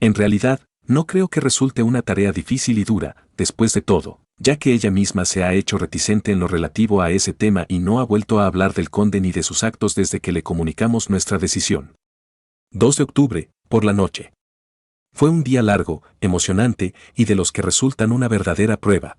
En realidad, no creo que resulte una tarea difícil y dura, después de todo, ya que ella misma se ha hecho reticente en lo relativo a ese tema y no ha vuelto a hablar del conde ni de sus actos desde que le comunicamos nuestra decisión. 2 de octubre, por la noche. Fue un día largo, emocionante, y de los que resultan una verdadera prueba.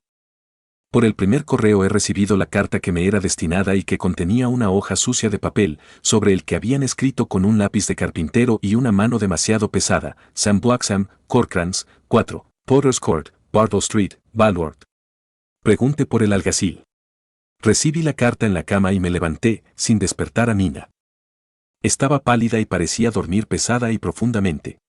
Por el primer correo he recibido la carta que me era destinada y que contenía una hoja sucia de papel, sobre el que habían escrito con un lápiz de carpintero y una mano demasiado pesada, Sam Bloxham, Corcrans, 4, Potter's Court, Bartle Street, Walworth. Pregunte por el alguacil. Recibí la carta en la cama y me levanté, sin despertar a Mina. Estaba pálida y parecía dormir pesada y profundamente.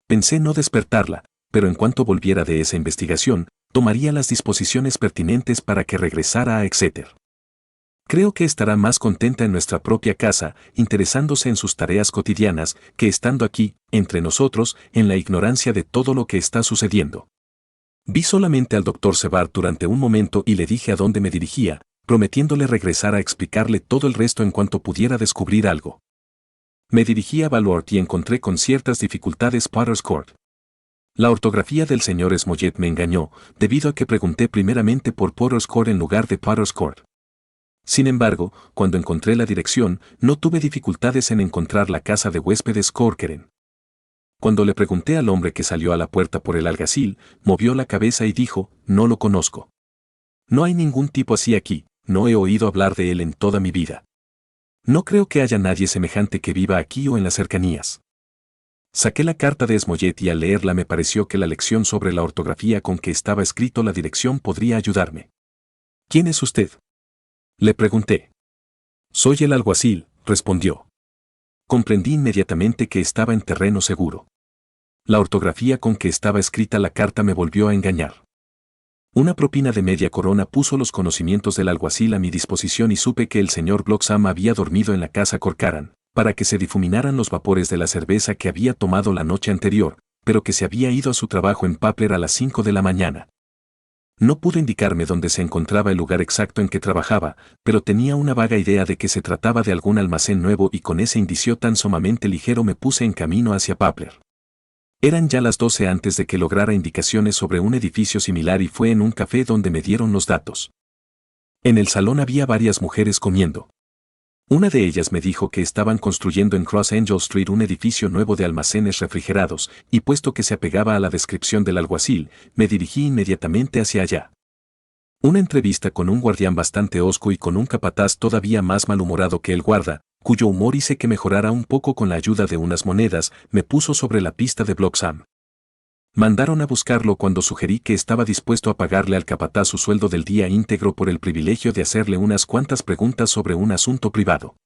Pensé no despertarla, pero en cuanto volviera de esa investigación, tomaría las disposiciones pertinentes para que regresara a Exeter. Creo que estará más contenta en nuestra propia casa, interesándose en sus tareas cotidianas, que estando aquí, entre nosotros, en la ignorancia de todo lo que está sucediendo. Vi solamente al doctor Sebart durante un momento y le dije a dónde me dirigía, prometiéndole regresar a explicarle todo el resto en cuanto pudiera descubrir algo. Me dirigí a Walworth y encontré con ciertas dificultades Potter's Court. La ortografía del señor Smollett me engañó, debido a que pregunté primeramente por Potter's Court en lugar de Potter's Court. Sin embargo, cuando encontré la dirección, no tuve dificultades en encontrar la casa de huéspedes Corkeren. Cuando le pregunté al hombre que salió a la puerta por el alguacil, movió la cabeza y dijo, no lo conozco. No hay ningún tipo así aquí, no he oído hablar de él en toda mi vida. No creo que haya nadie semejante que viva aquí o en las cercanías. Saqué la carta de Smollett y al leerla me pareció que la lección sobre la ortografía con que estaba escrito la dirección podría ayudarme. ¿Quién es usted?, le pregunté. Soy el alguacil, respondió. Comprendí inmediatamente que estaba en terreno seguro. La ortografía con que estaba escrita la carta me volvió a engañar. Una propina de media corona puso los conocimientos del alguacil a mi disposición y supe que el señor Bloxham había dormido en la casa Corcaran, para que se difuminaran los vapores de la cerveza que había tomado la noche anterior, pero que se había ido a su trabajo en Papler a las 5 de la mañana. No pudo indicarme dónde se encontraba el lugar exacto en que trabajaba, pero tenía una vaga idea de que se trataba de algún almacén nuevo y con ese indicio tan sumamente ligero me puse en camino hacia Papler. Eran ya las 12 antes de que lograra indicaciones sobre un edificio similar y fue en un café donde me dieron los datos. En el salón había varias mujeres comiendo. Una de ellas me dijo que estaban construyendo en Cross Angel Street un edificio nuevo de almacenes refrigerados, y puesto que se apegaba a la descripción del alguacil, me dirigí inmediatamente hacia allá. Una entrevista con un guardián bastante hosco y con un capataz todavía más malhumorado que el guarda, cuyo humor hice que mejorara un poco con la ayuda de unas monedas, me puso sobre la pista de Bloxham. Mandaron a buscarlo cuando sugerí que estaba dispuesto a pagarle al capataz su sueldo del día íntegro por el privilegio de hacerle unas cuantas preguntas sobre un asunto privado.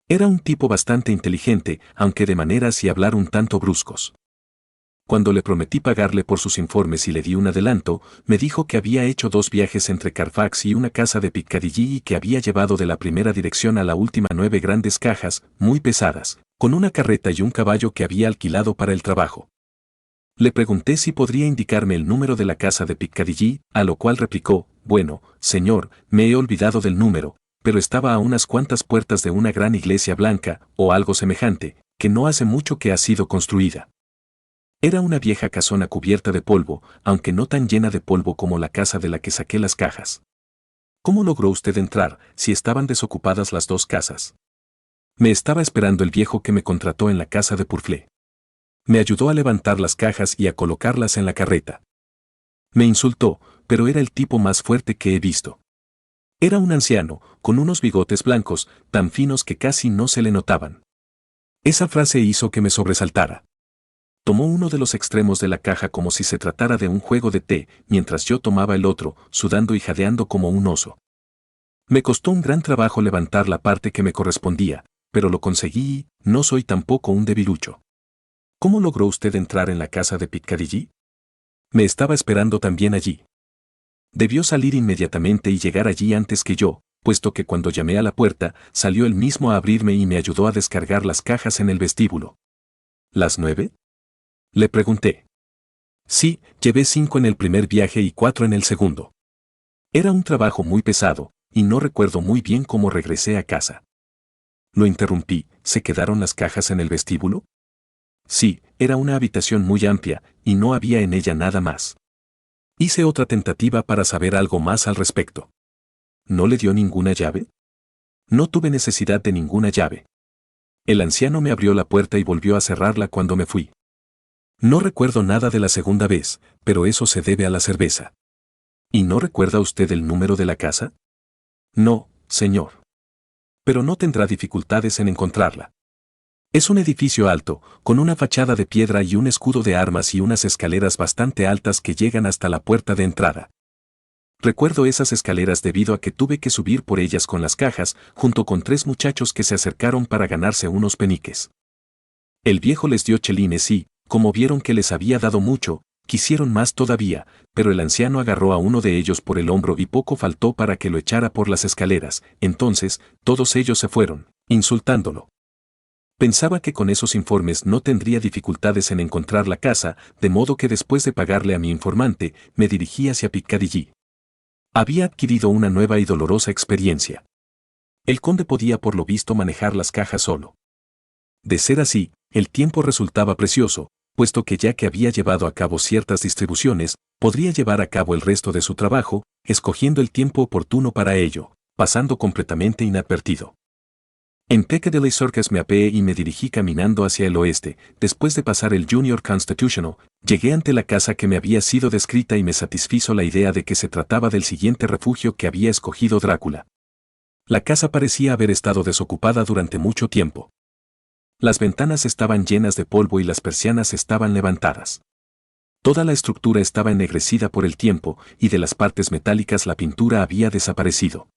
Era un tipo bastante inteligente, aunque de maneras y hablar un tanto bruscos. Cuando le prometí pagarle por sus informes y le di un adelanto, me dijo que había hecho 2 viajes entre Carfax y una casa de Piccadilly y que había llevado de la primera dirección a la última 9 grandes cajas, muy pesadas, con una carreta y un caballo que había alquilado para el trabajo. Le pregunté si podría indicarme el número de la casa de Piccadilly, a lo cual replicó, bueno, señor, me he olvidado del número, pero estaba a unas cuantas puertas de una gran iglesia blanca, o algo semejante, que no hace mucho que ha sido construida. Era una vieja casona cubierta de polvo, aunque no tan llena de polvo como la casa de la que saqué las cajas. ¿Cómo logró usted entrar, si estaban desocupadas las 2 casas? Me estaba esperando el viejo que me contrató en la casa de Purflé. Me ayudó a levantar las cajas y a colocarlas en la carreta. Me insultó, pero era el tipo más fuerte que he visto. Era un anciano, con unos bigotes blancos, tan finos que casi no se le notaban. Esa frase hizo que me sobresaltara. Tomó uno de los extremos de la caja como si se tratara de un juego de té, mientras yo tomaba el otro, sudando y jadeando como un oso. Me costó un gran trabajo levantar la parte que me correspondía, pero lo conseguí y no soy tampoco un debilucho. ¿Cómo logró usted entrar en la casa de Piccadilly? Me estaba esperando también allí. Debió salir inmediatamente y llegar allí antes que yo, puesto que cuando llamé a la puerta, salió él mismo a abrirme y me ayudó a descargar las cajas en el vestíbulo. ¿Las 9? Le pregunté. Sí, llevé 5 en el primer viaje y 4 en el segundo. Era un trabajo muy pesado, y no recuerdo muy bien cómo regresé a casa. Lo interrumpí, ¿se quedaron las cajas en el vestíbulo? Sí, era una habitación muy amplia, y no había en ella nada más. Hice otra tentativa para saber algo más al respecto. ¿No le dio ninguna llave? No tuve necesidad de ninguna llave. El anciano me abrió la puerta y volvió a cerrarla cuando me fui. No recuerdo nada de la segunda vez, pero eso se debe a la cerveza. ¿Y no recuerda usted el número de la casa? No, señor. Pero no tendrá dificultades en encontrarla. Es un edificio alto, con una fachada de piedra y un escudo de armas y unas escaleras bastante altas que llegan hasta la puerta de entrada. Recuerdo esas escaleras debido a que tuve que subir por ellas con las cajas, junto con 3 muchachos que se acercaron para ganarse unos peniques. El viejo les dio chelines y, como vieron que les había dado mucho, quisieron más todavía, pero el anciano agarró a uno de ellos por el hombro y poco faltó para que lo echara por las escaleras. Entonces, todos ellos se fueron, insultándolo. Pensaba que con esos informes no tendría dificultades en encontrar la casa, de modo que después de pagarle a mi informante, me dirigí hacia Piccadilly. Había adquirido una nueva y dolorosa experiencia. El conde podía por lo visto manejar las cajas solo. De ser así, el tiempo resultaba precioso, puesto que ya que había llevado a cabo ciertas distribuciones, podría llevar a cabo el resto de su trabajo, escogiendo el tiempo oportuno para ello, pasando completamente inadvertido. En Piccadilly Circus me apeé y me dirigí caminando hacia el oeste. Después de pasar el Junior Constitutional, llegué ante la casa que me había sido descrita y me satisfizo la idea de que se trataba del siguiente refugio que había escogido Drácula. La casa parecía haber estado desocupada durante mucho tiempo. Las ventanas estaban llenas de polvo y las persianas estaban levantadas. Toda la estructura estaba ennegrecida por el tiempo y de las partes metálicas la pintura había desaparecido.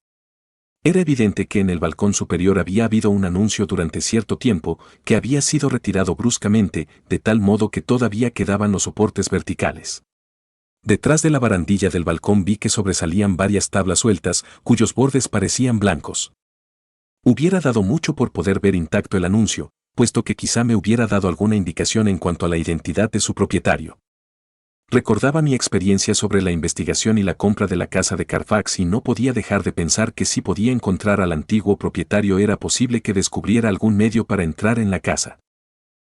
Era evidente que en el balcón superior había habido un anuncio durante cierto tiempo que había sido retirado bruscamente, de tal modo que todavía quedaban los soportes verticales. Detrás de la barandilla del balcón vi que sobresalían varias tablas sueltas, cuyos bordes parecían blancos. Hubiera dado mucho por poder ver intacto el anuncio, puesto que quizá me hubiera dado alguna indicación en cuanto a la identidad de su propietario. Recordaba mi experiencia sobre la investigación y la compra de la casa de Carfax y no podía dejar de pensar que si podía encontrar al antiguo propietario era posible que descubriera algún medio para entrar en la casa.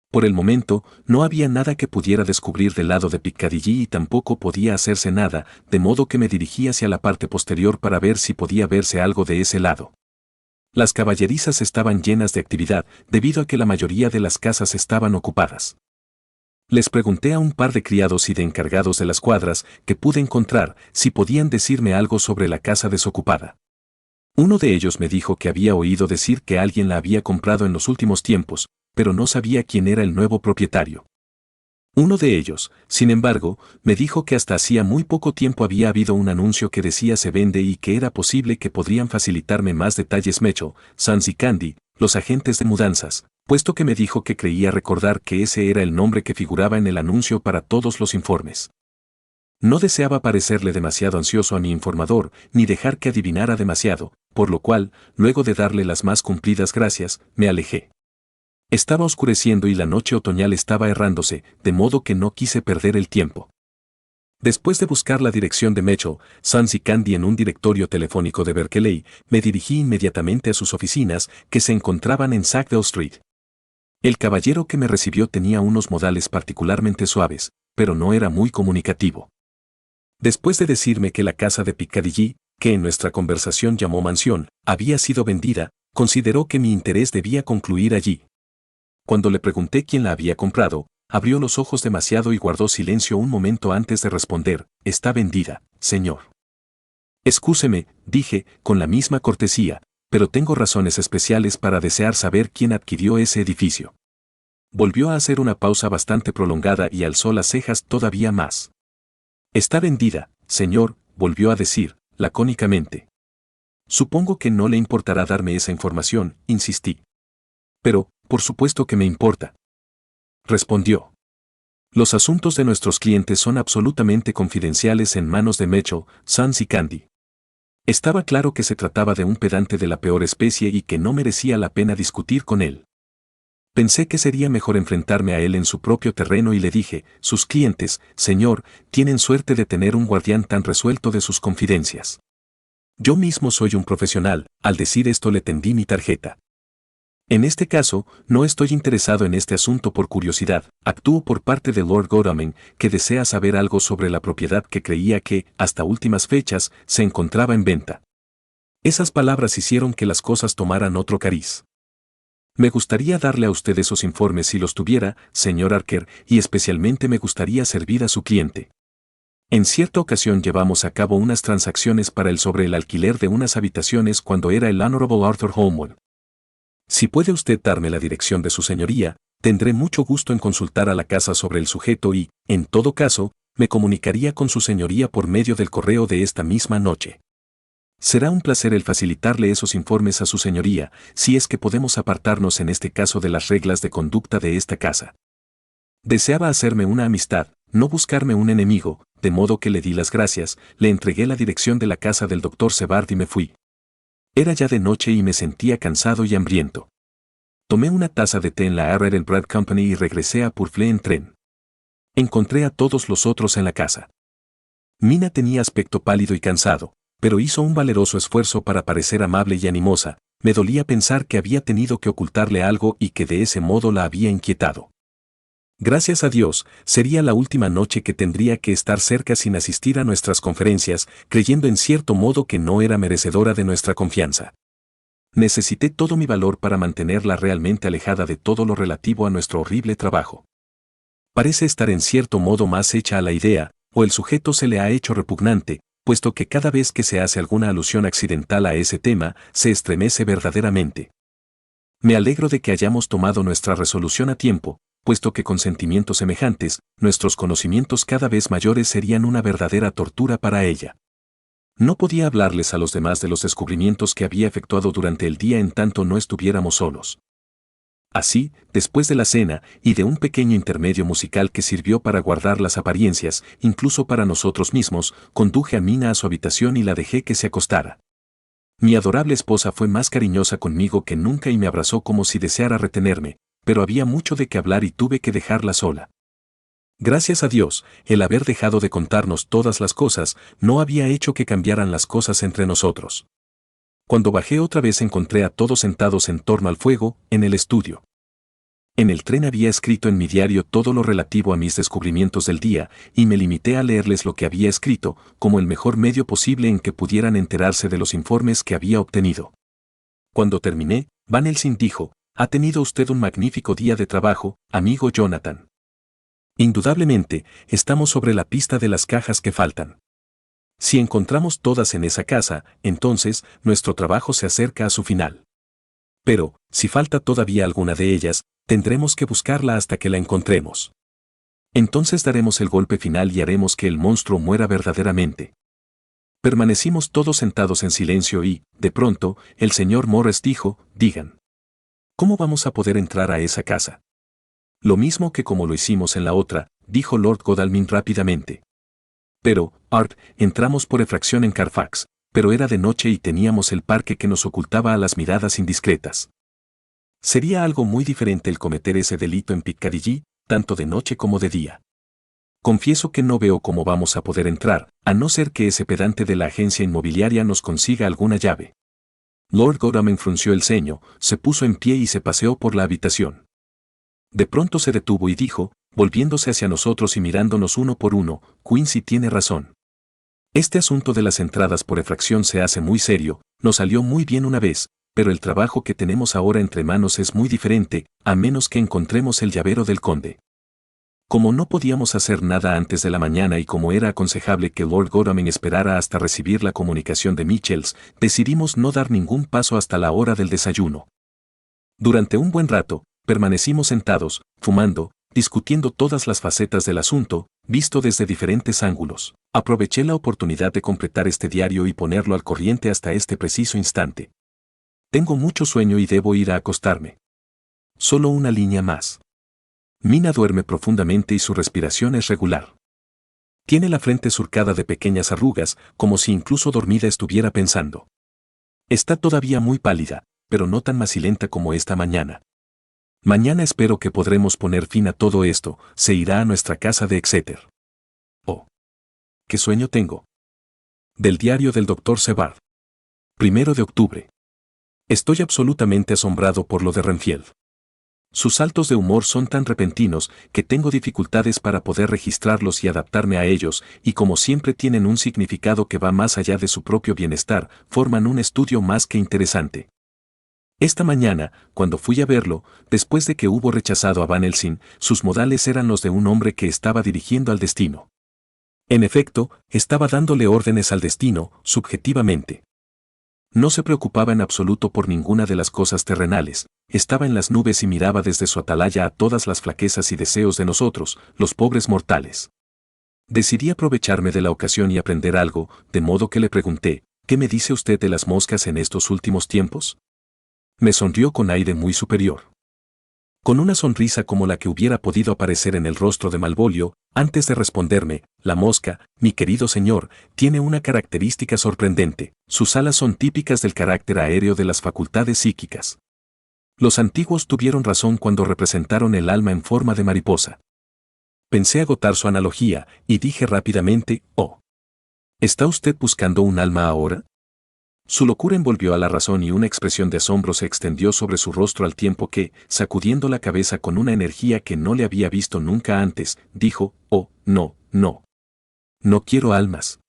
Por el momento, no había nada que pudiera descubrir del lado de Piccadilly y tampoco podía hacerse nada, de modo que me dirigí hacia la parte posterior para ver si podía verse algo de ese lado. Las caballerizas estaban llenas de actividad, debido a que la mayoría de las casas estaban ocupadas. Les pregunté a un par de criados y de encargados de las cuadras que pude encontrar si podían decirme algo sobre la casa desocupada. Uno de ellos me dijo que había oído decir que alguien la había comprado en los últimos tiempos, pero no sabía quién era el nuevo propietario. Uno de ellos, sin embargo, me dijo que hasta hacía muy poco tiempo había habido un anuncio que decía se vende y que era posible que podrían facilitarme más detalles Mecho, Sands y Candy, los agentes de mudanzas, puesto que me dijo que creía recordar que ese era el nombre que figuraba en el anuncio para todos los informes. No deseaba parecerle demasiado ansioso a mi informador, ni dejar que adivinara demasiado, por lo cual, luego de darle las más cumplidas gracias, me alejé. Estaba oscureciendo y la noche otoñal estaba errándose, de modo que no quise perder el tiempo. Después de buscar la dirección de Mecho, Sands y Candy en un directorio telefónico de Berkeley, me dirigí inmediatamente a sus oficinas, que se encontraban en Sackville Street. El caballero que me recibió tenía unos modales particularmente suaves, pero no era muy comunicativo. Después de decirme que la casa de Piccadilly, que en nuestra conversación llamó mansión, había sido vendida, consideró que mi interés debía concluir allí. Cuando le pregunté quién la había comprado, abrió los ojos demasiado y guardó silencio un momento antes de responder: «Está vendida, señor». «Excúseme», dije, con la misma cortesía, «pero tengo razones especiales para desear saber quién adquirió ese edificio». Volvió a hacer una pausa bastante prolongada y alzó las cejas todavía más. «Está vendida, señor», volvió a decir, lacónicamente. «Supongo que no le importará darme esa información», insistí. «Pero, por supuesto que me importa», respondió. «Los asuntos de nuestros clientes son absolutamente confidenciales en manos de Mecho, Sands y Candy». Estaba claro que se trataba de un pedante de la peor especie y que no merecía la pena discutir con él. Pensé que sería mejor enfrentarme a él en su propio terreno y le dije: «Sus clientes, señor, tienen suerte de tener un guardián tan resuelto de sus confidencias. Yo mismo soy un profesional». Al decir esto le tendí mi tarjeta. «En este caso, no estoy interesado en este asunto por curiosidad, actúo por parte de Lord Godalming, que desea saber algo sobre la propiedad que creía que, hasta últimas fechas, se encontraba en venta». Esas palabras hicieron que las cosas tomaran otro cariz. «Me gustaría darle a usted esos informes si los tuviera, señor Archer, y especialmente me gustaría servir a su cliente. En cierta ocasión llevamos a cabo unas transacciones para él sobre el alquiler de unas habitaciones cuando era el Honorable Arthur Holmwood. Si puede usted darme la dirección de su señoría, tendré mucho gusto en consultar a la casa sobre el sujeto y, en todo caso, me comunicaría con su señoría por medio del correo de esta misma noche. Será un placer el facilitarle esos informes a su señoría, si es que podemos apartarnos en este caso de las reglas de conducta de esta casa». Deseaba hacerme una amistad, no buscarme un enemigo, de modo que le di las gracias, le entregué la dirección de la casa del Dr. Sebard y me fui. Era ya de noche y me sentía cansado y hambriento. Tomé una taza de té en la Arrowhead Bread Company y regresé a Purfleet en tren. Encontré a todos los otros en la casa. Mina tenía aspecto pálido y cansado, pero hizo un valeroso esfuerzo para parecer amable y animosa. Me dolía pensar que había tenido que ocultarle algo y que de ese modo la había inquietado. Gracias a Dios, sería la última noche que tendría que estar cerca sin asistir a nuestras conferencias, creyendo en cierto modo que no era merecedora de nuestra confianza. Necesité todo mi valor para mantenerla realmente alejada de todo lo relativo a nuestro horrible trabajo. Parece estar en cierto modo más hecha a la idea, o el sujeto se le ha hecho repugnante, puesto que cada vez que se hace alguna alusión accidental a ese tema, se estremece verdaderamente. Me alegro de que hayamos tomado nuestra resolución a tiempo, puesto que con sentimientos semejantes, nuestros conocimientos cada vez mayores serían una verdadera tortura para ella. No podía hablarles a los demás de los descubrimientos que había efectuado durante el día en tanto no estuviéramos solos. Así, después de la cena y de un pequeño intermedio musical que sirvió para guardar las apariencias, incluso para nosotros mismos, conduje a Mina a su habitación y la dejé que se acostara. Mi adorable esposa fue más cariñosa conmigo que nunca y me abrazó como si deseara retenerme, pero había mucho de qué hablar y tuve que dejarla sola. Gracias a Dios, el haber dejado de contarnos todas las cosas no había hecho que cambiaran las cosas entre nosotros. Cuando bajé otra vez encontré a todos sentados en torno al fuego, en el estudio. En el tren había escrito en mi diario todo lo relativo a mis descubrimientos del día, y me limité a leerles lo que había escrito, como el mejor medio posible en que pudieran enterarse de los informes que había obtenido. Cuando terminé, Van Helsing dijo: «Ha tenido usted un magnífico día de trabajo, amigo Jonathan. Indudablemente, estamos sobre la pista de las cajas que faltan. Si encontramos todas en esa casa, entonces, nuestro trabajo se acerca a su final. Pero, si falta todavía alguna de ellas, tendremos que buscarla hasta que la encontremos. Entonces daremos el golpe final y haremos que el monstruo muera verdaderamente». Permanecimos todos sentados en silencio y, de pronto, el señor Morris dijo: «Digan, ¿cómo vamos a poder entrar a esa casa?». «Lo mismo que como lo hicimos en la otra», dijo Lord Godalming rápidamente. «Pero, Art, entramos por efracción en Carfax, pero era de noche y teníamos el parque que nos ocultaba a las miradas indiscretas. Sería algo muy diferente el cometer ese delito en Piccadilly, tanto de noche como de día. Confieso que no veo cómo vamos a poder entrar, a no ser que ese pedante de la agencia inmobiliaria nos consiga alguna llave». Lord Godalming frunció el ceño, se puso en pie y se paseó por la habitación. De pronto se detuvo y dijo, volviéndose hacia nosotros y mirándonos uno por uno: «Quincy tiene razón. Este asunto de las entradas por efracción se hace muy serio, nos salió muy bien una vez, pero el trabajo que tenemos ahora entre manos es muy diferente, a menos que encontremos el llavero del conde». Como no podíamos hacer nada antes de la mañana y como era aconsejable que Lord Godalming esperara hasta recibir la comunicación de Mitchells, decidimos no dar ningún paso hasta la hora del desayuno. Durante un buen rato, permanecimos sentados, fumando, discutiendo todas las facetas del asunto, visto desde diferentes ángulos. Aproveché la oportunidad de completar este diario y ponerlo al corriente hasta este preciso instante. Tengo mucho sueño y debo ir a acostarme. Solo una línea más. Mina duerme profundamente y su respiración es regular. Tiene la frente surcada de pequeñas arrugas, como si incluso dormida estuviera pensando. Está todavía muy pálida, pero no tan macilenta como esta mañana. Mañana espero que podremos poner fin a todo esto, se irá a nuestra casa de Exeter. Oh, qué sueño tengo. Del diario del Dr. Sebard. 1 de octubre. Estoy absolutamente asombrado por lo de Renfield. Sus saltos de humor son tan repentinos que tengo dificultades para poder registrarlos y adaptarme a ellos, y como siempre tienen un significado que va más allá de su propio bienestar, forman un estudio más que interesante. Esta mañana, cuando fui a verlo, después de que hubo rechazado a Van Helsing, sus modales eran los de un hombre que estaba dirigiendo al destino. En efecto, estaba dándole órdenes al destino, subjetivamente. No se preocupaba en absoluto por ninguna de las cosas terrenales, estaba en las nubes y miraba desde su atalaya a todas las flaquezas y deseos de nosotros, los pobres mortales. Decidí aprovecharme de la ocasión y aprender algo, de modo que le pregunté: «¿Qué me dice usted de las moscas en estos últimos tiempos?». Me sonrió con aire muy superior. Con una sonrisa como la que hubiera podido aparecer en el rostro de Malvolio, antes de responderme: «La mosca, mi querido señor, tiene una característica sorprendente, sus alas son típicas del carácter aéreo de las facultades psíquicas. Los antiguos tuvieron razón cuando representaron el alma en forma de mariposa». Pensé agotar su analogía, y dije rápidamente: «Oh, ¿está usted buscando un alma ahora?». Su locura envolvió a la razón y una expresión de asombro se extendió sobre su rostro al tiempo que, sacudiendo la cabeza con una energía que no le había visto nunca antes, dijo: «Oh, no, no. No quiero almas.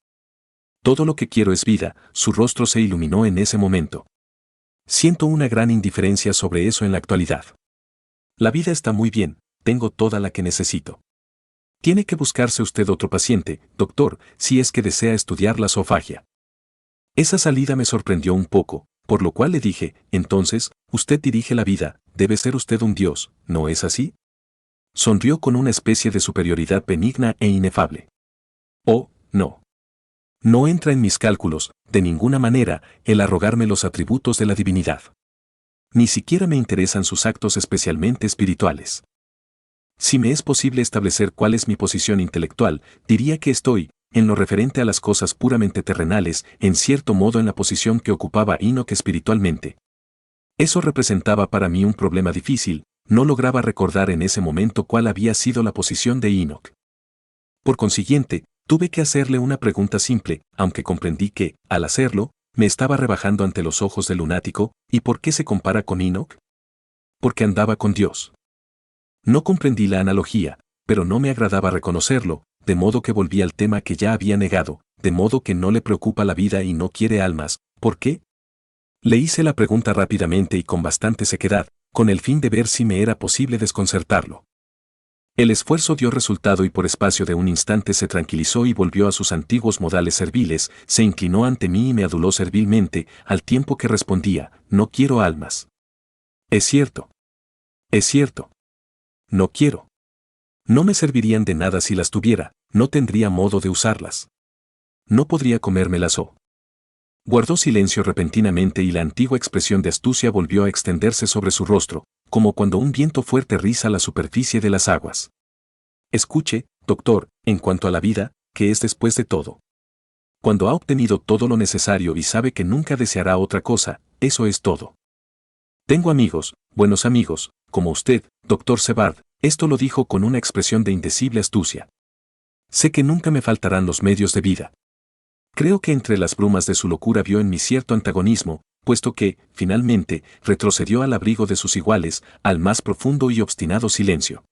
Todo lo que quiero es vida». Su rostro se iluminó en ese momento. Siento una gran indiferencia sobre eso en la actualidad. La vida está muy bien, tengo toda la que necesito. Tiene que buscarse usted otro paciente, doctor, si es que desea estudiar la zoofagia. Esa salida me sorprendió un poco, por lo cual le dije: «Entonces, usted dirige la vida, debe ser usted un dios, ¿no es así?». Sonrió con una especie de superioridad benigna e inefable. «Oh, no. No entra en mis cálculos, de ninguna manera, el arrogarme los atributos de la divinidad. Ni siquiera me interesan sus actos especialmente espirituales. Si me es posible establecer cuál es mi posición intelectual, diría que estoy, en lo referente a las cosas puramente terrenales, en cierto modo en la posición que ocupaba Enoch espiritualmente. Eso representaba para mí un problema difícil, no lograba recordar en ese momento cuál había sido la posición de Enoch. Por consiguiente, tuve que hacerle una pregunta simple, aunque comprendí que, al hacerlo, me estaba rebajando ante los ojos del lunático. ¿Y por qué se compara con Enoch? Porque andaba con Dios. No comprendí la analogía, pero no me agradaba reconocerlo, de modo que volví al tema que ya había negado, de modo que no le preocupa la vida y no quiere almas. ¿Por qué? Le hice la pregunta rápidamente y con bastante sequedad, con el fin de ver si me era posible desconcertarlo. El esfuerzo dio resultado y por espacio de un instante se tranquilizó y volvió a sus antiguos modales serviles, se inclinó ante mí y me aduló servilmente, al tiempo que respondía, no quiero almas. Es cierto. Es cierto. No quiero. No me servirían de nada si las tuviera, no tendría modo de usarlas. No podría comérmelas o. Guardó silencio repentinamente y la antigua expresión de astucia volvió a extenderse sobre su rostro, como cuando un viento fuerte riza la superficie de las aguas. Escuche, doctor, en cuanto a la vida, ¿qué es después de todo? Cuando ha obtenido todo lo necesario y sabe que nunca deseará otra cosa, eso es todo. Tengo amigos, buenos amigos, como usted, doctor Sebard, esto lo dijo con una expresión de indecible astucia. Sé que nunca me faltarán los medios de vida. Creo que entre las brumas de su locura vio en mí cierto antagonismo, puesto que, finalmente, retrocedió al abrigo de sus iguales, al más profundo y obstinado silencio.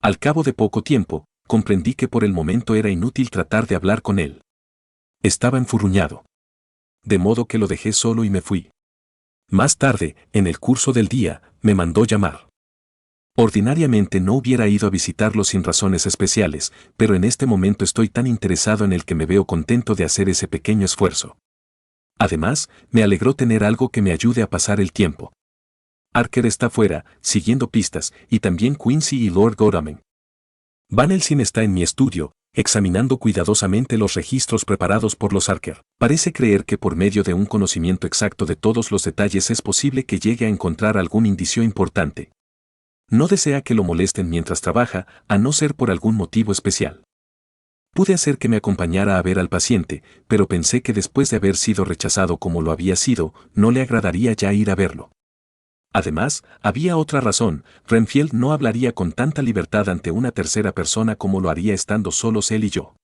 Al cabo de poco tiempo, comprendí que por el momento era inútil tratar de hablar con él. Estaba enfurruñado. De modo que lo dejé solo y me fui. Más tarde, en el curso del día, me mandó llamar. Ordinariamente no hubiera ido a visitarlo sin razones especiales, pero en este momento estoy tan interesado en él que me veo contento de hacer ese pequeño esfuerzo. Además, me alegró tener algo que me ayude a pasar el tiempo. Archer está fuera, siguiendo pistas, y también Quincy y Lord Godalming. Van Helsing está en mi estudio, examinando cuidadosamente los registros preparados por los Archer. Parece creer que por medio de un conocimiento exacto de todos los detalles es posible que llegue a encontrar algún indicio importante. No desea que lo molesten mientras trabaja, a no ser por algún motivo especial. Pude hacer que me acompañara a ver al paciente, pero pensé que después de haber sido rechazado como lo había sido, no le agradaría ya ir a verlo. Además, había otra razón, Renfield no hablaría con tanta libertad ante una tercera persona como lo haría estando solos él y yo.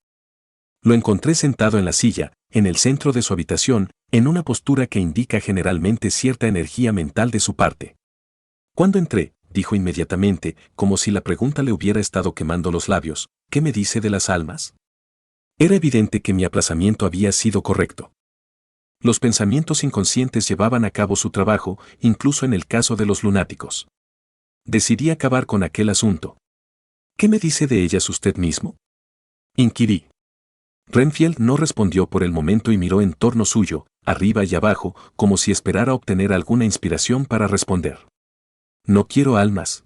Lo encontré sentado en la silla, en el centro de su habitación, en una postura que indica generalmente cierta energía mental de su parte. Cuando entré, dijo inmediatamente, como si la pregunta le hubiera estado quemando los labios, ¿qué me dice de las almas? Era evidente que mi aplazamiento había sido correcto. Los pensamientos inconscientes llevaban a cabo su trabajo, incluso en el caso de los lunáticos. Decidí acabar con aquel asunto. ¿Qué me dice de ellas usted mismo? Inquirí. Renfield no respondió por el momento y miró en torno suyo, arriba y abajo, como si esperara obtener alguna inspiración para responder. No quiero almas.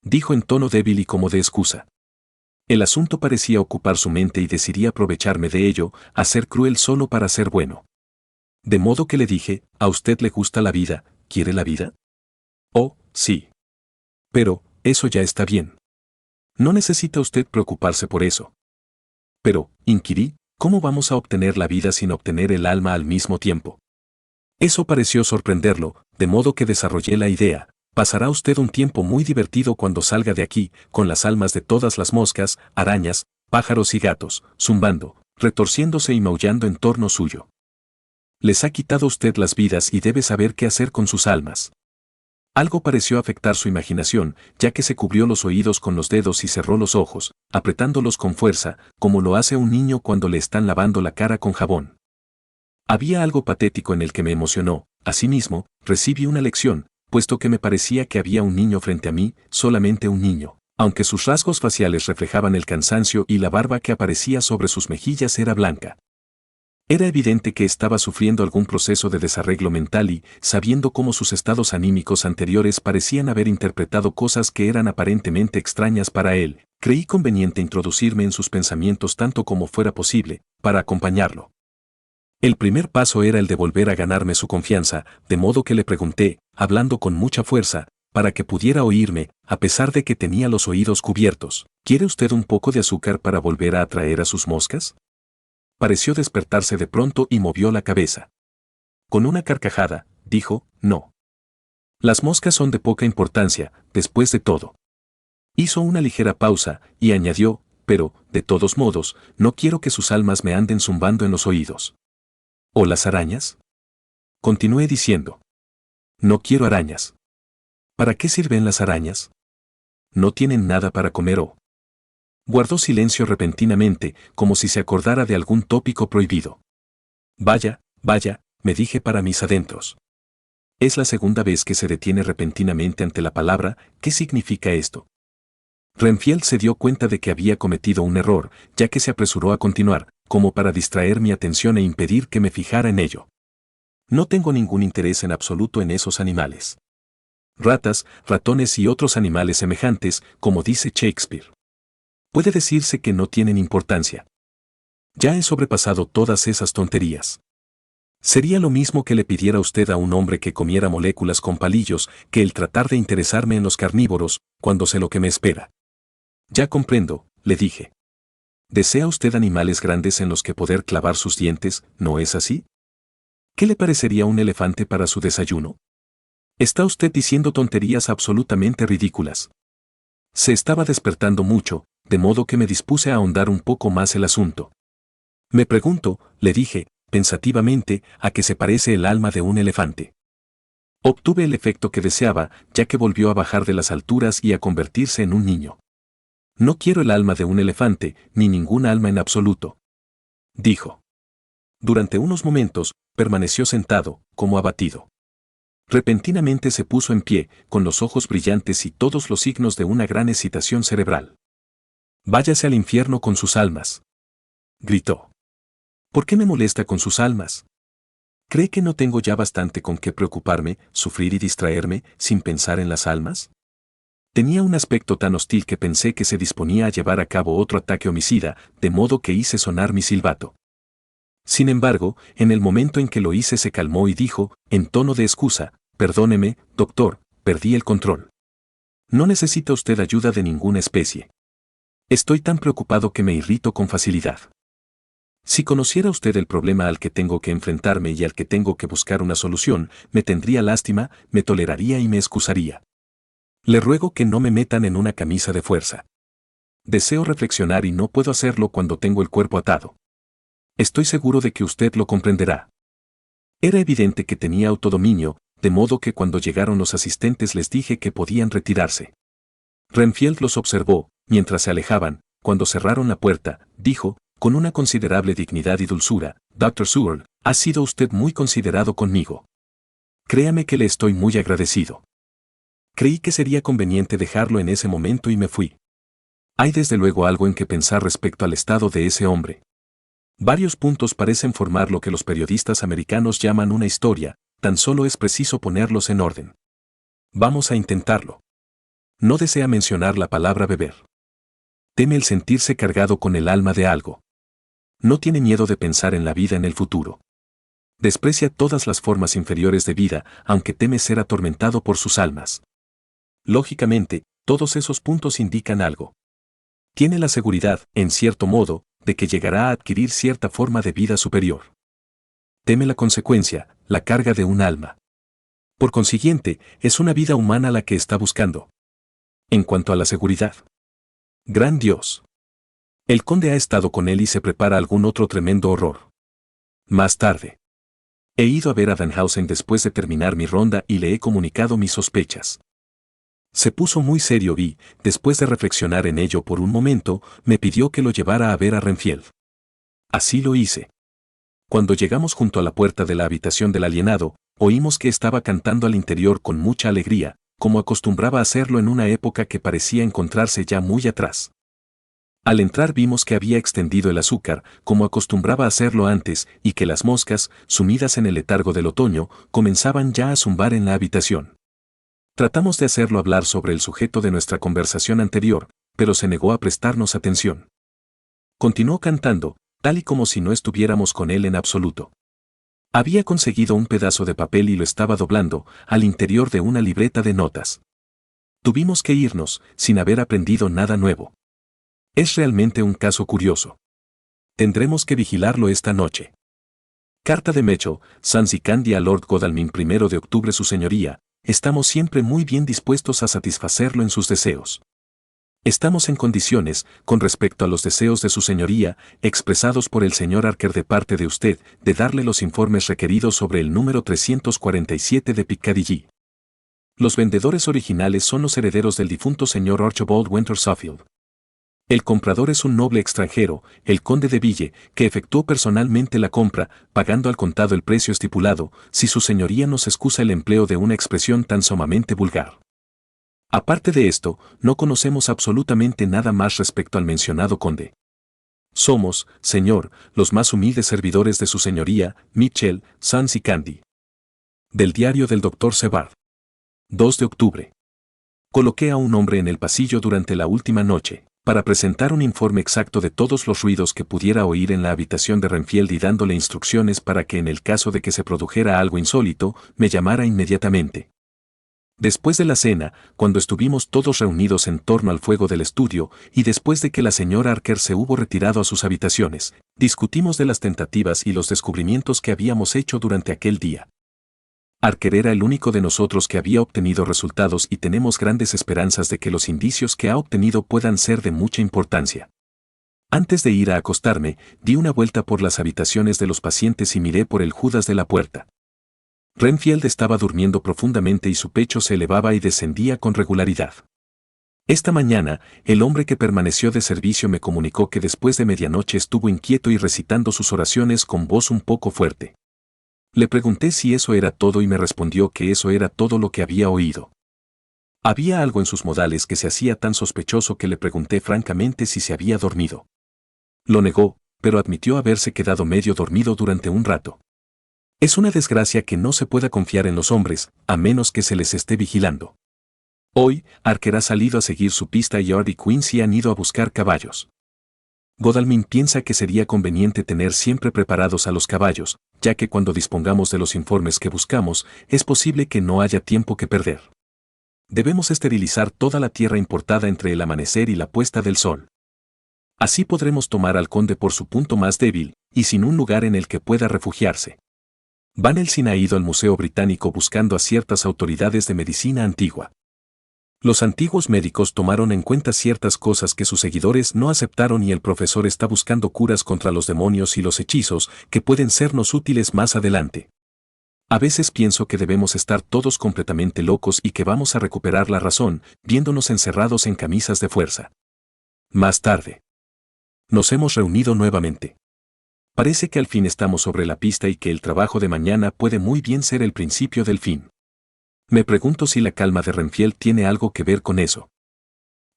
Dijo en tono débil y como de excusa. El asunto parecía ocupar su mente y decidí aprovecharme de ello, a ser cruel solo para ser bueno. De modo que le dije, ¿a usted le gusta la vida? ¿Quiere la vida? Oh, sí. Pero, eso ya está bien. No necesita usted preocuparse por eso. Pero, inquirí, ¿cómo vamos a obtener la vida sin obtener el alma al mismo tiempo? Eso pareció sorprenderlo, de modo que desarrollé la idea. Pasará usted un tiempo muy divertido cuando salga de aquí, con las almas de todas las moscas, arañas, pájaros y gatos, zumbando, retorciéndose y maullando en torno suyo. Les ha quitado usted las vidas y debe saber qué hacer con sus almas. Algo pareció afectar su imaginación, ya que se cubrió los oídos con los dedos y cerró los ojos, apretándolos con fuerza, como lo hace un niño cuando le están lavando la cara con jabón. Había algo patético en el que me emocionó. Asimismo, recibí una lección, puesto que me parecía que había un niño frente a mí, solamente un niño, aunque sus rasgos faciales reflejaban el cansancio y la barba que aparecía sobre sus mejillas era blanca. Era evidente que estaba sufriendo algún proceso de desarreglo mental y, sabiendo cómo sus estados anímicos anteriores parecían haber interpretado cosas que eran aparentemente extrañas para él, creí conveniente introducirme en sus pensamientos tanto como fuera posible, para acompañarlo. El primer paso era el de volver a ganarme su confianza, de modo que le pregunté, hablando con mucha fuerza, para que pudiera oírme, a pesar de que tenía los oídos cubiertos, ¿quiere usted un poco de azúcar para volver a atraer a sus moscas? Pareció despertarse de pronto y movió la cabeza. Con una carcajada, dijo, no. Las moscas son de poca importancia, después de todo. Hizo una ligera pausa y añadió, pero, de todos modos, no quiero que sus almas me anden zumbando en los oídos. ¿O las arañas? Continué diciendo. No quiero arañas. ¿Para qué sirven las arañas? No tienen nada para comer o... Guardó silencio repentinamente, como si se acordara de algún tópico prohibido. Vaya, me dije para mis adentros. Es la segunda vez que se detiene repentinamente ante la palabra, ¿qué significa esto? Renfield se dio cuenta de que había cometido un error, ya que se apresuró a continuar, como para distraer mi atención e impedir que me fijara en ello. No tengo ningún interés en absoluto en esos animales. Ratas, ratones y otros animales semejantes, como dice Shakespeare. Puede decirse que no tienen importancia. Ya he sobrepasado todas esas tonterías. Sería lo mismo que le pidiera usted a un hombre que comiera moléculas con palillos que el tratar de interesarme en los carnívoros, cuando sé lo que me espera. Ya comprendo, le dije. ¿Desea usted animales grandes en los que poder clavar sus dientes, no es así? ¿Qué le parecería un elefante para su desayuno? Está usted diciendo tonterías absolutamente ridículas. Se estaba despertando mucho, de modo que me dispuse a ahondar un poco más el asunto. Me pregunto, le dije, pensativamente, a qué se parece el alma de un elefante. Obtuve el efecto que deseaba, ya que volvió a bajar de las alturas y a convertirse en un niño. No quiero el alma de un elefante, ni ningún alma en absoluto. Dijo. Durante unos momentos, permaneció sentado, como abatido. Repentinamente se puso en pie, con los ojos brillantes y todos los signos de una gran excitación cerebral. «Váyase al infierno con sus almas», gritó. «¿Por qué me molesta con sus almas? ¿Cree que no tengo ya bastante con qué preocuparme, sufrir y distraerme, sin pensar en las almas?» Tenía un aspecto tan hostil que pensé que se disponía a llevar a cabo otro ataque homicida, de modo que hice sonar mi silbato. Sin embargo, en el momento en que lo hice se calmó y dijo, en tono de excusa, «Perdóneme, doctor, perdí el control. No necesita usted ayuda de ninguna especie. Estoy tan preocupado que me irrito con facilidad. Si conociera usted el problema al que tengo que enfrentarme y al que tengo que buscar una solución, me tendría lástima, me toleraría y me excusaría. Le ruego que no me metan en una camisa de fuerza. Deseo reflexionar y no puedo hacerlo cuando tengo el cuerpo atado. Estoy seguro de que usted lo comprenderá». Era evidente que tenía autodominio, de modo que cuando llegaron los asistentes les dije que podían retirarse. Renfield los observó, mientras se alejaban. Cuando cerraron la puerta, dijo, con una considerable dignidad y dulzura, «Dr. Sewell, ha sido usted muy considerado conmigo. Créame que le estoy muy agradecido. Creí que sería conveniente dejarlo en ese momento y me fui. Hay desde luego algo en que pensar respecto al estado de ese hombre. Varios puntos parecen formar lo que los periodistas americanos llaman una historia, tan solo es preciso ponerlos en orden. Vamos a intentarlo. No desea mencionar la palabra beber. Teme el sentirse cargado con el alma de algo. No tiene miedo de pensar en la vida en el futuro. Desprecia todas las formas inferiores de vida, aunque teme ser atormentado por sus almas. Lógicamente, todos esos puntos indican algo. Tiene la seguridad, en cierto modo, de que llegará a adquirir cierta forma de vida superior. Teme la consecuencia, la carga de un alma. Por consiguiente, es una vida humana la que está buscando. En cuanto a la seguridad. Gran Dios. El conde ha estado con él y se prepara algún otro tremendo horror. Más tarde. He ido a ver a Danhausen después de terminar mi ronda y le he comunicado mis sospechas. Se puso muy serio y, después de reflexionar en ello por un momento, me pidió que lo llevara a ver a Renfield. Así lo hice. Cuando llegamos junto a la puerta de la habitación del alienado, oímos que estaba cantando al interior con mucha alegría, como acostumbraba a hacerlo en una época que parecía encontrarse ya muy atrás. Al entrar vimos que había extendido el azúcar, como acostumbraba a hacerlo antes, y que las moscas, sumidas en el letargo del otoño, comenzaban ya a zumbar en la habitación. Tratamos de hacerlo hablar sobre el sujeto de nuestra conversación anterior, pero se negó a prestarnos atención. Continuó cantando, tal y como si no estuviéramos con él en absoluto. Había conseguido un pedazo de papel y lo estaba doblando, al interior de una libreta de notas. Tuvimos que irnos, sin haber aprendido nada nuevo. Es realmente un caso curioso. Tendremos que vigilarlo esta noche. Carta de Mecho, Sans y Candy a Lord Godalming 1 de octubre. Su señoría, estamos siempre muy bien dispuestos a satisfacerlo en sus deseos. Estamos en condiciones, con respecto a los deseos de su señoría, expresados por el señor Archer de parte de usted, de darle los informes requeridos sobre el número 347 de Piccadilly. Los vendedores originales son los herederos del difunto señor Archibald Winter Suffield. El comprador es un noble extranjero, el conde de Ville, que efectuó personalmente la compra, pagando al contado el precio estipulado, si su señoría nos excusa el empleo de una expresión tan sumamente vulgar. Aparte de esto, no conocemos absolutamente nada más respecto al mencionado conde. Somos, señor, los más humildes servidores de su señoría, Mitchell, Sons y Candy. Del diario del Dr. Sebard. 2 de octubre. Coloqué a un hombre en el pasillo durante la última noche, para presentar un informe exacto de todos los ruidos que pudiera oír en la habitación de Renfield y dándole instrucciones para que en el caso de que se produjera algo insólito, me llamara inmediatamente. Después de la cena, cuando estuvimos todos reunidos en torno al fuego del estudio, y después de que la señora Archer se hubo retirado a sus habitaciones, discutimos de las tentativas y los descubrimientos que habíamos hecho durante aquel día. Archer era el único de nosotros que había obtenido resultados y tenemos grandes esperanzas de que los indicios que ha obtenido puedan ser de mucha importancia. Antes de ir a acostarme, di una vuelta por las habitaciones de los pacientes y miré por el Judas de la puerta. Renfield estaba durmiendo profundamente y su pecho se elevaba y descendía con regularidad. Esta mañana, el hombre que permaneció de servicio me comunicó que después de medianoche estuvo inquieto y recitando sus oraciones con voz un poco fuerte. Le pregunté si eso era todo y me respondió que eso era todo lo que había oído. Había algo en sus modales que se hacía tan sospechoso que le pregunté francamente si se había dormido. Lo negó, pero admitió haberse quedado medio dormido durante un rato. Es una desgracia que no se pueda confiar en los hombres, a menos que se les esté vigilando. Hoy, Archer ha salido a seguir su pista y Yard y Quincy han ido a buscar caballos. Godalming piensa que sería conveniente tener siempre preparados a los caballos, ya que cuando dispongamos de los informes que buscamos, es posible que no haya tiempo que perder. Debemos esterilizar toda la tierra importada entre el amanecer y la puesta del sol. Así podremos tomar al conde por su punto más débil, y sin un lugar en el que pueda refugiarse. Van Helsing ha ido al Museo Británico buscando a ciertas autoridades de medicina antigua. Los antiguos médicos tomaron en cuenta ciertas cosas que sus seguidores no aceptaron y el profesor está buscando curas contra los demonios y los hechizos que pueden sernos útiles más adelante. A veces pienso que debemos estar todos completamente locos y que vamos a recuperar la razón, viéndonos encerrados en camisas de fuerza. Más tarde. Nos hemos reunido nuevamente. Parece que al fin estamos sobre la pista y que el trabajo de mañana puede muy bien ser el principio del fin. Me pregunto si la calma de Renfield tiene algo que ver con eso.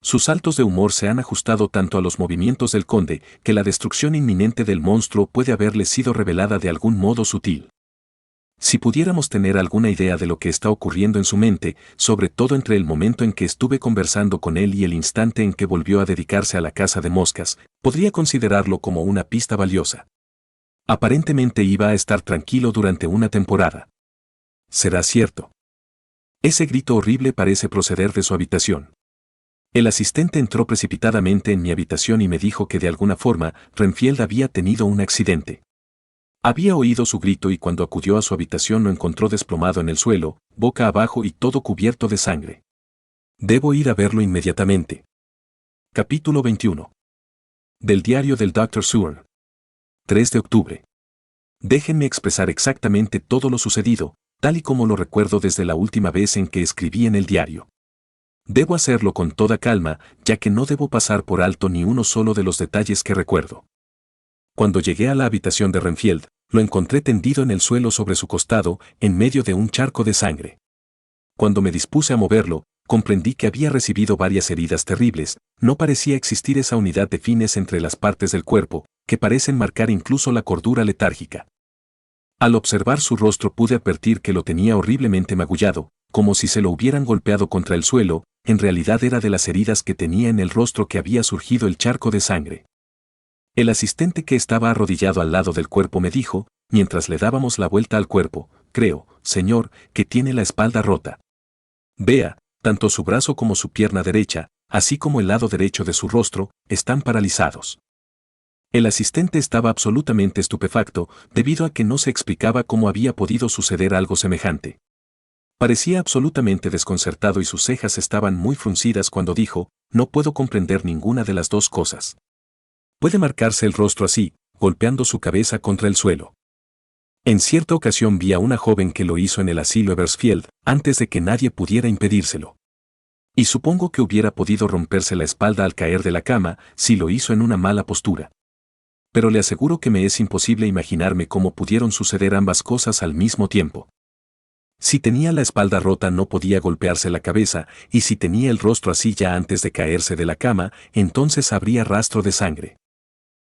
Sus saltos de humor se han ajustado tanto a los movimientos del conde que la destrucción inminente del monstruo puede haberle sido revelada de algún modo sutil. Si pudiéramos tener alguna idea de lo que está ocurriendo en su mente, sobre todo entre el momento en que estuve conversando con él y el instante en que volvió a dedicarse a la caza de moscas, podría considerarlo como una pista valiosa. Aparentemente iba a estar tranquilo durante una temporada. ¿Será cierto? Ese grito horrible parece proceder de su habitación. El asistente entró precipitadamente en mi habitación y me dijo que de alguna forma Renfield había tenido un accidente. Había oído su grito y cuando acudió a su habitación lo encontró desplomado en el suelo, boca abajo y todo cubierto de sangre. Debo ir a verlo inmediatamente. Capítulo 21. Del diario del Dr. Seward. 3 de octubre. Déjenme expresar exactamente todo lo sucedido, tal y como lo recuerdo desde la última vez en que escribí en el diario. Debo hacerlo con toda calma, ya que no debo pasar por alto ni uno solo de los detalles que recuerdo. Cuando llegué a la habitación de Renfield, lo encontré tendido en el suelo sobre su costado, en medio de un charco de sangre. Cuando me dispuse a moverlo, comprendí que había recibido varias heridas terribles, no parecía existir esa unidad de fines entre las partes del cuerpo, que parecen marcar incluso la cordura letárgica. Al observar su rostro pude advertir que lo tenía horriblemente magullado, como si se lo hubieran golpeado contra el suelo, en realidad era de las heridas que tenía en el rostro que había surgido el charco de sangre. El asistente que estaba arrodillado al lado del cuerpo me dijo, mientras le dábamos la vuelta al cuerpo, creo, señor, que tiene la espalda rota. Vea, tanto su brazo como su pierna derecha, así como el lado derecho de su rostro, están paralizados. El asistente estaba absolutamente estupefacto, debido a que no se explicaba cómo había podido suceder algo semejante. Parecía absolutamente desconcertado y sus cejas estaban muy fruncidas cuando dijo, no puedo comprender ninguna de las dos cosas. Puede marcarse el rostro así, golpeando su cabeza contra el suelo. En cierta ocasión vi a una joven que lo hizo en el asilo Eversfield, antes de que nadie pudiera impedírselo. Y supongo que hubiera podido romperse la espalda al caer de la cama, si lo hizo en una mala postura. Pero le aseguro que me es imposible imaginarme cómo pudieron suceder ambas cosas al mismo tiempo. Si tenía la espalda rota no podía golpearse la cabeza, y si tenía el rostro así ya antes de caerse de la cama, entonces habría rastro de sangre.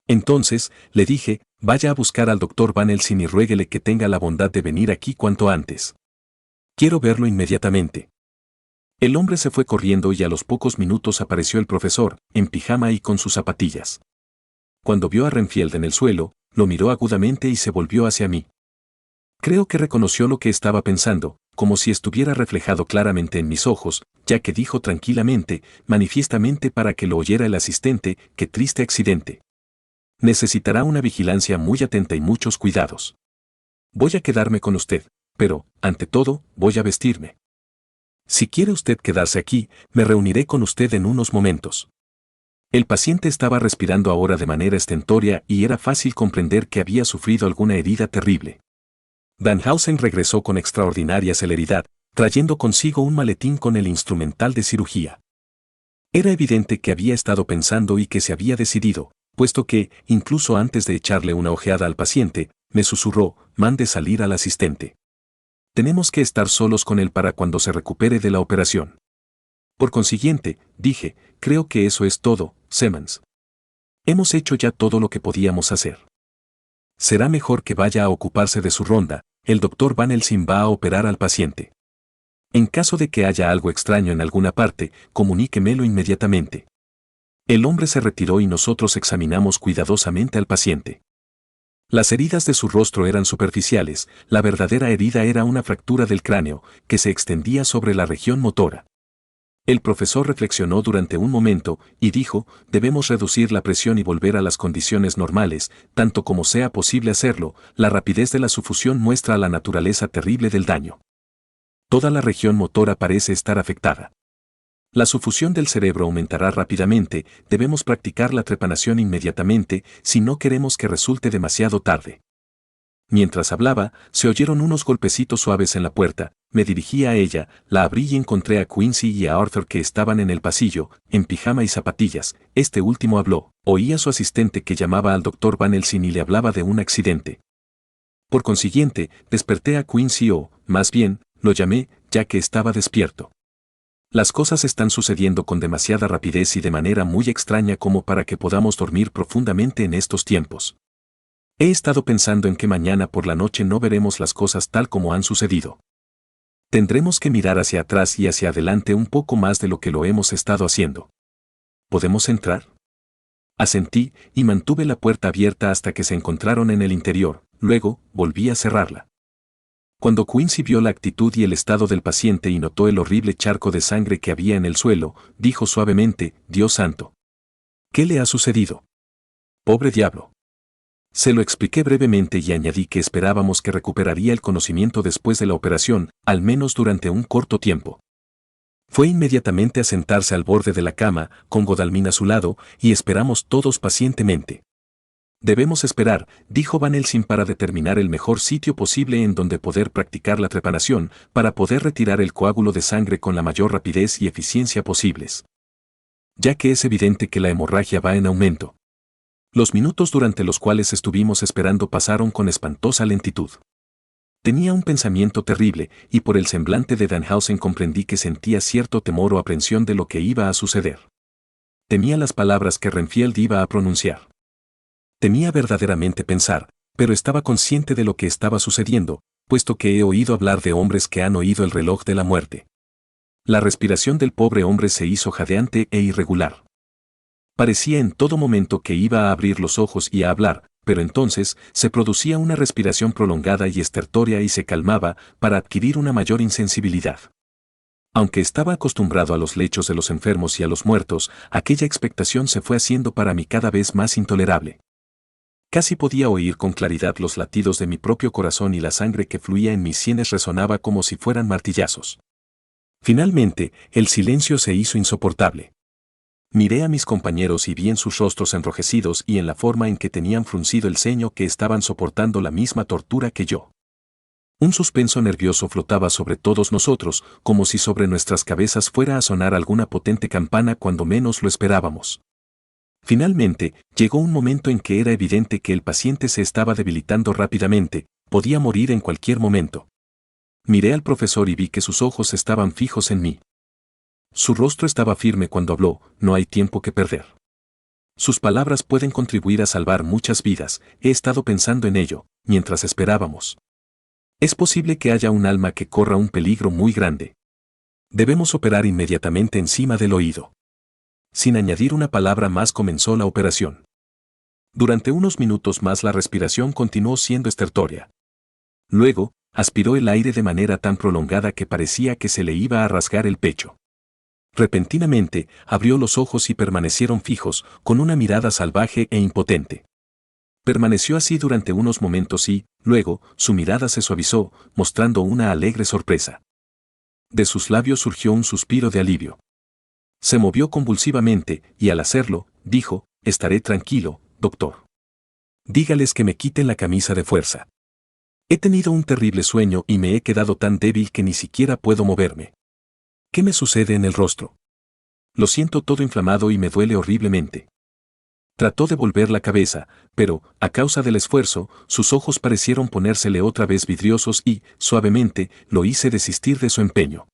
Entonces, le dije, vaya a buscar al doctor Van Helsing y ruéguele que tenga la bondad de venir aquí cuanto antes. Quiero verlo inmediatamente. El hombre se fue corriendo y a los pocos minutos apareció el profesor, en pijama y con sus zapatillas. Cuando vio a Renfield en el suelo, lo miró agudamente y se volvió hacia mí. Creo que reconoció lo que estaba pensando, como si estuviera reflejado claramente en mis ojos, ya que dijo tranquilamente, manifiestamente para que lo oyera el asistente, qué triste accidente. Necesitará una vigilancia muy atenta y muchos cuidados. Voy a quedarme con usted, pero, ante todo, voy a vestirme. Si quiere usted quedarse aquí, me reuniré con usted en unos momentos. El paciente estaba respirando ahora de manera estentórea y era fácil comprender que había sufrido alguna herida terrible. Danhausen regresó con extraordinaria celeridad, trayendo consigo un maletín con el instrumental de cirugía. Era evidente que había estado pensando y que se había decidido, puesto que, incluso antes de echarle una ojeada al paciente, me susurró, mande salir al asistente. Tenemos que estar solos con él para cuando se recupere de la operación. Por consiguiente, dije, creo que eso es todo, Simmons. Hemos hecho ya todo lo que podíamos hacer. Será mejor que vaya a ocuparse de su ronda, el doctor Van Helsing va a operar al paciente. En caso de que haya algo extraño en alguna parte, comuníquemelo inmediatamente. El hombre se retiró y nosotros examinamos cuidadosamente al paciente. Las heridas de su rostro eran superficiales, la verdadera herida era una fractura del cráneo, que se extendía sobre la región motora. El profesor reflexionó durante un momento y dijo, debemos reducir la presión y volver a las condiciones normales, tanto como sea posible hacerlo, la rapidez de la sufusión muestra la naturaleza terrible del daño. Toda la región motora parece estar afectada. La sufusión del cerebro aumentará rápidamente, debemos practicar la trepanación inmediatamente si no queremos que resulte demasiado tarde. Mientras hablaba, se oyeron unos golpecitos suaves en la puerta, me dirigí a ella, la abrí y encontré a Quincy y a Arthur que estaban en el pasillo, en pijama y zapatillas. Este último habló, oí a su asistente que llamaba al doctor Van Helsing y le hablaba de un accidente. Por consiguiente, desperté a Quincy o, más bien, lo llamé, ya que estaba despierto. Las cosas están sucediendo con demasiada rapidez y de manera muy extraña como para que podamos dormir profundamente en estos tiempos. He estado pensando en que mañana por la noche no veremos las cosas tal como han sucedido. Tendremos que mirar hacia atrás y hacia adelante un poco más de lo que lo hemos estado haciendo. ¿Podemos entrar? Asentí y mantuve la puerta abierta hasta que se encontraron en el interior, luego volví a cerrarla. Cuando Quincy vio la actitud y el estado del paciente y notó el horrible charco de sangre que había en el suelo, dijo suavemente, Dios santo. ¿Qué le ha sucedido? Pobre diablo. Se lo expliqué brevemente y añadí que esperábamos que recuperaría el conocimiento después de la operación, al menos durante un corto tiempo. Fue inmediatamente a sentarse al borde de la cama, con Godalming a su lado, y esperamos todos pacientemente. Debemos esperar, dijo Van Helsing, para determinar el mejor sitio posible en donde poder practicar la trepanación, para poder retirar el coágulo de sangre con la mayor rapidez y eficiencia posibles. Ya que es evidente que la hemorragia va en aumento. Los minutos durante los cuales estuvimos esperando pasaron con espantosa lentitud. Tenía un pensamiento terrible, y por el semblante de Danhausen comprendí que sentía cierto temor o aprensión de lo que iba a suceder. Temía las palabras que Renfield iba a pronunciar. Temía verdaderamente pensar, pero estaba consciente de lo que estaba sucediendo, puesto que he oído hablar de hombres que han oído el reloj de la muerte. La respiración del pobre hombre se hizo jadeante e irregular. Parecía en todo momento que iba a abrir los ojos y a hablar, pero entonces se producía una respiración prolongada y estertórea y se calmaba para adquirir una mayor insensibilidad. Aunque estaba acostumbrado a los lechos de los enfermos y a los muertos, aquella expectación se fue haciendo para mí cada vez más intolerable. Casi podía oír con claridad los latidos de mi propio corazón y la sangre que fluía en mis sienes resonaba como si fueran martillazos. Finalmente, el silencio se hizo insoportable. Miré a mis compañeros y vi en sus rostros enrojecidos y en la forma en que tenían fruncido el ceño que estaban soportando la misma tortura que yo. Un suspenso nervioso flotaba sobre todos nosotros, como si sobre nuestras cabezas fuera a sonar alguna potente campana cuando menos lo esperábamos. Finalmente, llegó un momento en que era evidente que el paciente se estaba debilitando rápidamente, podía morir en cualquier momento. Miré al profesor y vi que sus ojos estaban fijos en mí. Su rostro estaba firme cuando habló, no hay tiempo que perder. Sus palabras pueden contribuir a salvar muchas vidas, he estado pensando en ello, mientras esperábamos. Es posible que haya un alma que corra un peligro muy grande. Debemos operar inmediatamente encima del oído. Sin añadir una palabra más comenzó la operación. Durante unos minutos más la respiración continuó siendo estertórea. Luego, aspiró el aire de manera tan prolongada que parecía que se le iba a rasgar el pecho. Repentinamente, abrió los ojos y permanecieron fijos, con una mirada salvaje e impotente. Permaneció así durante unos momentos y, luego, su mirada se suavizó, mostrando una alegre sorpresa. De sus labios surgió un suspiro de alivio. Se movió convulsivamente, y al hacerlo, dijo, «Estaré tranquilo, doctor. Dígales que me quiten la camisa de fuerza. He tenido un terrible sueño y me he quedado tan débil que ni siquiera puedo moverme. ¿Qué me sucede en el rostro? Lo siento todo inflamado y me duele horriblemente». Trató de volver la cabeza, pero, a causa del esfuerzo, sus ojos parecieron ponérsele otra vez vidriosos y, suavemente, lo hice desistir de su empeño.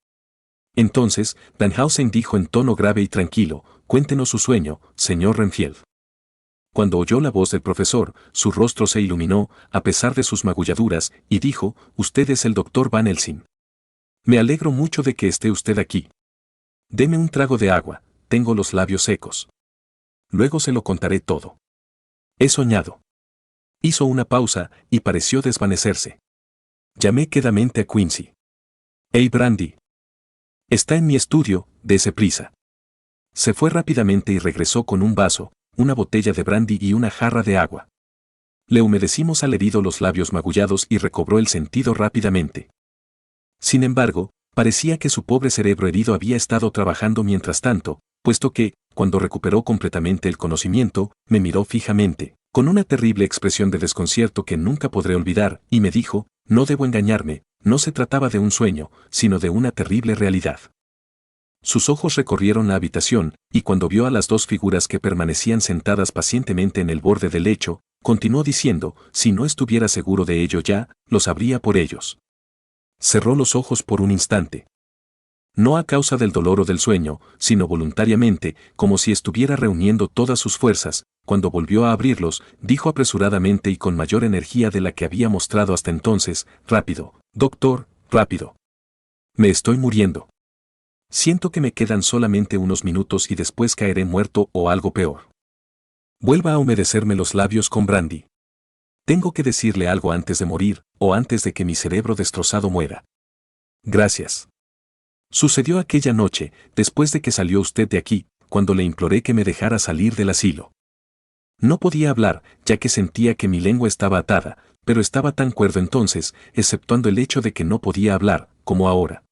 Entonces, Danhausen dijo en tono grave y tranquilo, «Cuéntenos su sueño, señor Renfield». Cuando oyó la voz del profesor, su rostro se iluminó, a pesar de sus magulladuras, y dijo, «Usted es el doctor Van Helsing. Me alegro mucho de que esté usted aquí. Deme un trago de agua, tengo los labios secos. Luego se lo contaré todo. He soñado». Hizo una pausa, y pareció desvanecerse. Llamé quedamente a Quincy. «Hey Brandy. Está en mi estudio, dese prisa». Se fue rápidamente y regresó con un vaso, una botella de brandy y una jarra de agua. Le humedecimos al herido los labios magullados y recobró el sentido rápidamente. Sin embargo, parecía que su pobre cerebro herido había estado trabajando mientras tanto, puesto que, cuando recuperó completamente el conocimiento, me miró fijamente, con una terrible expresión de desconcierto que nunca podré olvidar, y me dijo, «No debo engañarme, no se trataba de un sueño, sino de una terrible realidad». Sus ojos recorrieron la habitación, y cuando vio a las dos figuras que permanecían sentadas pacientemente en el borde del lecho, continuó diciendo, «Si no estuviera seguro de ello ya, lo sabría por ellos». Cerró los ojos por un instante. No a causa del dolor o del sueño, sino voluntariamente, como si estuviera reuniendo todas sus fuerzas. Cuando volvió a abrirlos, dijo apresuradamente y con mayor energía de la que había mostrado hasta entonces, «Rápido, doctor, rápido. Me estoy muriendo. Siento que me quedan solamente unos minutos y después caeré muerto o algo peor. Vuelva a humedecerme los labios con brandy. Tengo que decirle algo antes de morir, o antes de que mi cerebro destrozado muera. Gracias». Sucedió aquella noche, después de que salió usted de aquí, cuando le imploré que me dejara salir del asilo. No podía hablar, ya que sentía que mi lengua estaba atada, pero estaba tan cuerdo entonces, exceptuando el hecho de que no podía hablar, como ahora.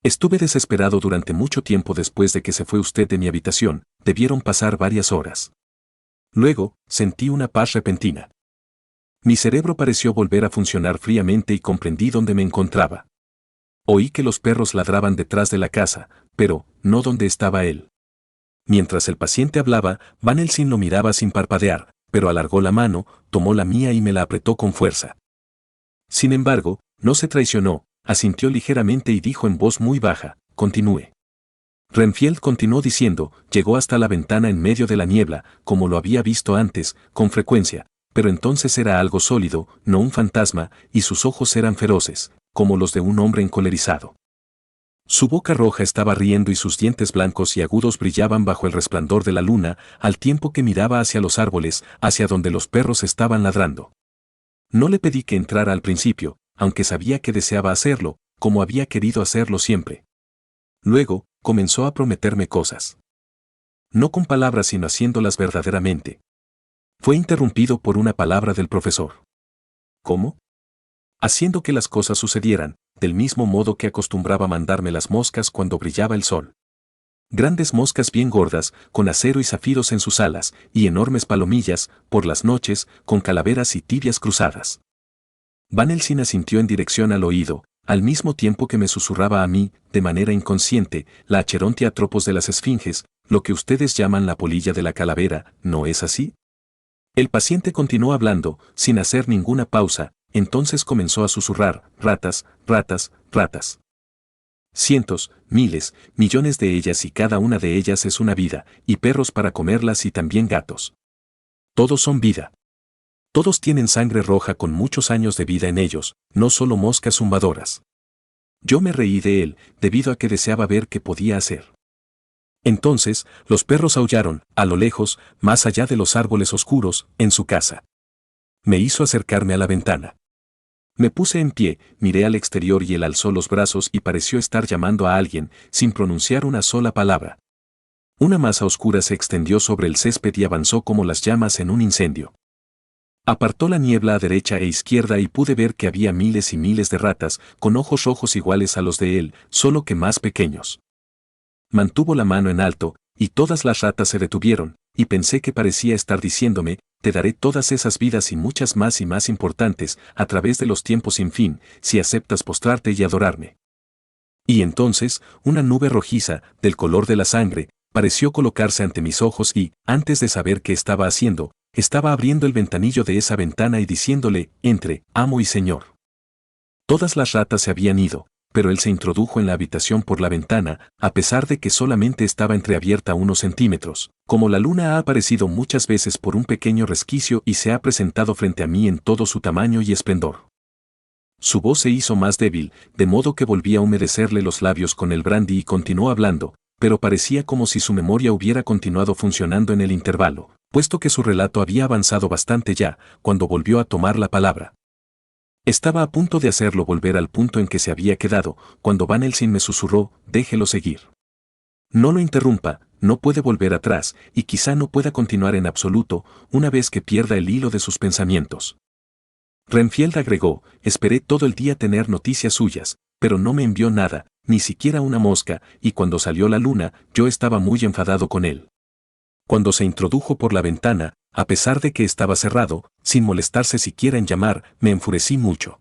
Estuve desesperado durante mucho tiempo después de que se fue usted de mi habitación, debieron pasar varias horas. Luego, sentí una paz repentina. Mi cerebro pareció volver a funcionar fríamente y comprendí dónde me encontraba. Oí que los perros ladraban detrás de la casa, pero no donde estaba él. Mientras el paciente hablaba, Van Helsing lo miraba sin parpadear, pero alargó la mano, tomó la mía y me la apretó con fuerza. Sin embargo, no se traicionó, asintió ligeramente y dijo en voz muy baja, «Continúe». Renfield continuó diciendo, «Llegó hasta la ventana en medio de la niebla, como lo había visto antes, con frecuencia, pero entonces era algo sólido, no un fantasma, y sus ojos eran feroces, como los de un hombre encolerizado. Su boca roja estaba riendo y sus dientes blancos y agudos brillaban bajo el resplandor de la luna, al tiempo que miraba hacia los árboles, hacia donde los perros estaban ladrando. No le pedí que entrara al principio, aunque sabía que deseaba hacerlo, como había querido hacerlo siempre. Luego, comenzó a prometerme cosas. No con palabras sino haciéndolas verdaderamente. Fue interrumpido por una palabra del profesor. ¿Cómo? Haciendo que las cosas sucedieran, del mismo modo que acostumbraba mandarme las moscas cuando brillaba el sol. Grandes moscas bien gordas, con acero y zafiros en sus alas, y enormes palomillas, por las noches, con calaveras y tibias cruzadas. Van Helsing asintió en dirección al oído, al mismo tiempo que me susurraba a mí, de manera inconsciente, la Acherontia atropos de las esfinges, lo que ustedes llaman la polilla de la calavera, ¿no es así? El paciente continuó hablando, sin hacer ninguna pausa, entonces comenzó a susurrar, ratas, ratas, ratas. Cientos, miles, millones de ellas y cada una de ellas es una vida, y perros para comerlas y también gatos. Todos son vida. Todos tienen sangre roja con muchos años de vida en ellos, no solo moscas zumbadoras. Yo me reí de él, debido a que deseaba ver qué podía hacer. Entonces, los perros aullaron, a lo lejos, más allá de los árboles oscuros, en su casa. Me hizo acercarme a la ventana. Me puse en pie, miré al exterior y él alzó los brazos y pareció estar llamando a alguien, sin pronunciar una sola palabra. Una masa oscura se extendió sobre el césped y avanzó como las llamas en un incendio. Apartó la niebla a derecha e izquierda y pude ver que había miles y miles de ratas, con ojos rojos iguales a los de él, solo que más pequeños. Mantuvo la mano en alto, y todas las ratas se detuvieron, y pensé que parecía estar diciéndome, te daré todas esas vidas y muchas más importantes, a través de los tiempos sin fin, si aceptas postrarte y adorarme. Y entonces, una nube rojiza, del color de la sangre, pareció colocarse ante mis ojos y, antes de saber qué estaba haciendo, estaba abriendo el ventanillo de esa ventana y diciéndole, entre, amo y señor. Todas las ratas se habían ido, pero él se introdujo en la habitación por la ventana, a pesar de que solamente estaba entreabierta unos centímetros, como la luna ha aparecido muchas veces por un pequeño resquicio y se ha presentado frente a mí en todo su tamaño y esplendor. Su voz se hizo más débil, de modo que volví a humedecerle los labios con el brandy y continuó hablando, pero parecía como si su memoria hubiera continuado funcionando en el intervalo, puesto que su relato había avanzado bastante ya, cuando volvió a tomar la palabra. Estaba a punto de hacerlo volver al punto en que se había quedado, cuando Van Helsing me susurró, déjelo seguir. No lo interrumpa, no puede volver atrás, y quizá no pueda continuar en absoluto, una vez que pierda el hilo de sus pensamientos. Renfield agregó, esperé todo el día tener noticias suyas, pero no me envió nada, ni siquiera una mosca, y cuando salió la luna, yo estaba muy enfadado con él. Cuando se introdujo por la ventana, a pesar de que estaba cerrado, sin molestarse siquiera en llamar, me enfurecí mucho.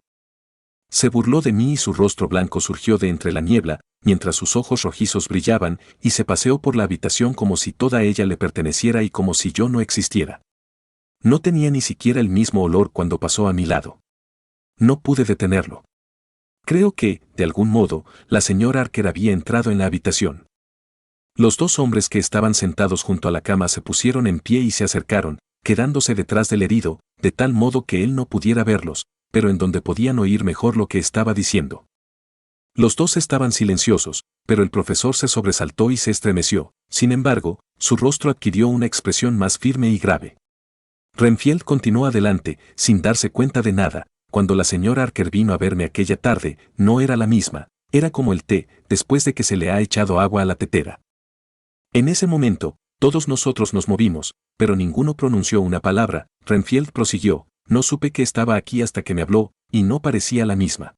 Se burló de mí y su rostro blanco surgió de entre la niebla, mientras sus ojos rojizos brillaban, y se paseó por la habitación como si toda ella le perteneciera y como si yo no existiera. No tenía ni siquiera el mismo olor cuando pasó a mi lado. No pude detenerlo. Creo que, de algún modo, la señora Archer había entrado en la habitación. Los dos hombres que estaban sentados junto a la cama se pusieron en pie y se acercaron, quedándose detrás del herido, de tal modo que él no pudiera verlos, pero en donde podían oír mejor lo que estaba diciendo. Los dos estaban silenciosos, pero el profesor se sobresaltó y se estremeció, sin embargo, su rostro adquirió una expresión más firme y grave. Renfield continuó adelante, sin darse cuenta de nada. Cuando la señora Archer vino a verme aquella tarde, no era la misma, era como el té, después de que se le ha echado agua a la tetera. En ese momento, todos nosotros nos movimos, pero ninguno pronunció una palabra. Renfield prosiguió, no supe que estaba aquí hasta que me habló, y no parecía la misma.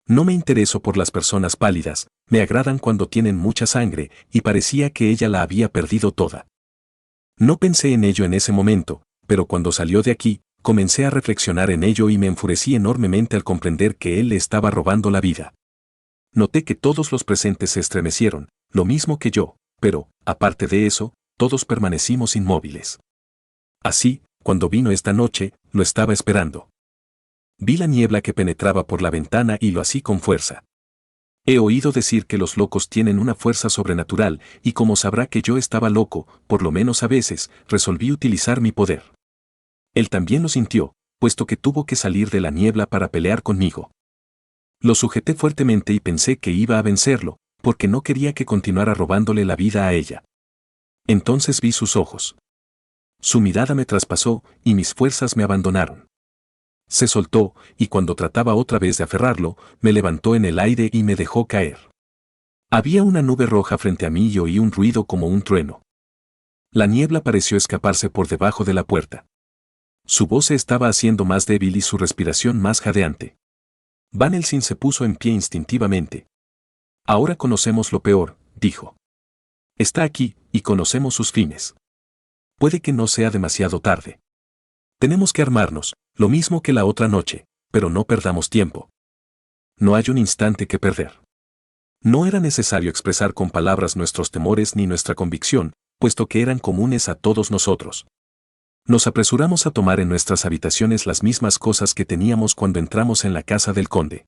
No me intereso por las personas pálidas, me agradan cuando tienen mucha sangre, y parecía que ella la había perdido toda. No pensé en ello en ese momento, pero cuando salió de aquí, comencé a reflexionar en ello y me enfurecí enormemente al comprender que él le estaba robando la vida. Noté que todos los presentes se estremecieron, lo mismo que yo, pero, aparte de eso, todos permanecimos inmóviles. Así, cuando vino esta noche, lo estaba esperando. Vi la niebla que penetraba por la ventana y lo así con fuerza. He oído decir que los locos tienen una fuerza sobrenatural, y como sabrá que yo estaba loco, por lo menos a veces, resolví utilizar mi poder. Él también lo sintió, puesto que tuvo que salir de la niebla para pelear conmigo. Lo sujeté fuertemente y pensé que iba a vencerlo, porque no quería que continuara robándole la vida a ella. Entonces vi sus ojos. Su mirada me traspasó, y mis fuerzas me abandonaron. Se soltó, y cuando trataba otra vez de aferrarlo, me levantó en el aire y me dejó caer. Había una nube roja frente a mí y oí un ruido como un trueno. La niebla pareció escaparse por debajo de la puerta. Su voz se estaba haciendo más débil y su respiración más jadeante. Van Helsing se puso en pie instintivamente. Ahora conocemos lo peor, dijo. Está aquí, y conocemos sus fines. Puede que no sea demasiado tarde. Tenemos que armarnos, lo mismo que la otra noche, pero no perdamos tiempo. No hay un instante que perder. No era necesario expresar con palabras nuestros temores ni nuestra convicción, puesto que eran comunes a todos nosotros. Nos apresuramos a tomar en nuestras habitaciones las mismas cosas que teníamos cuando entramos en la casa del conde.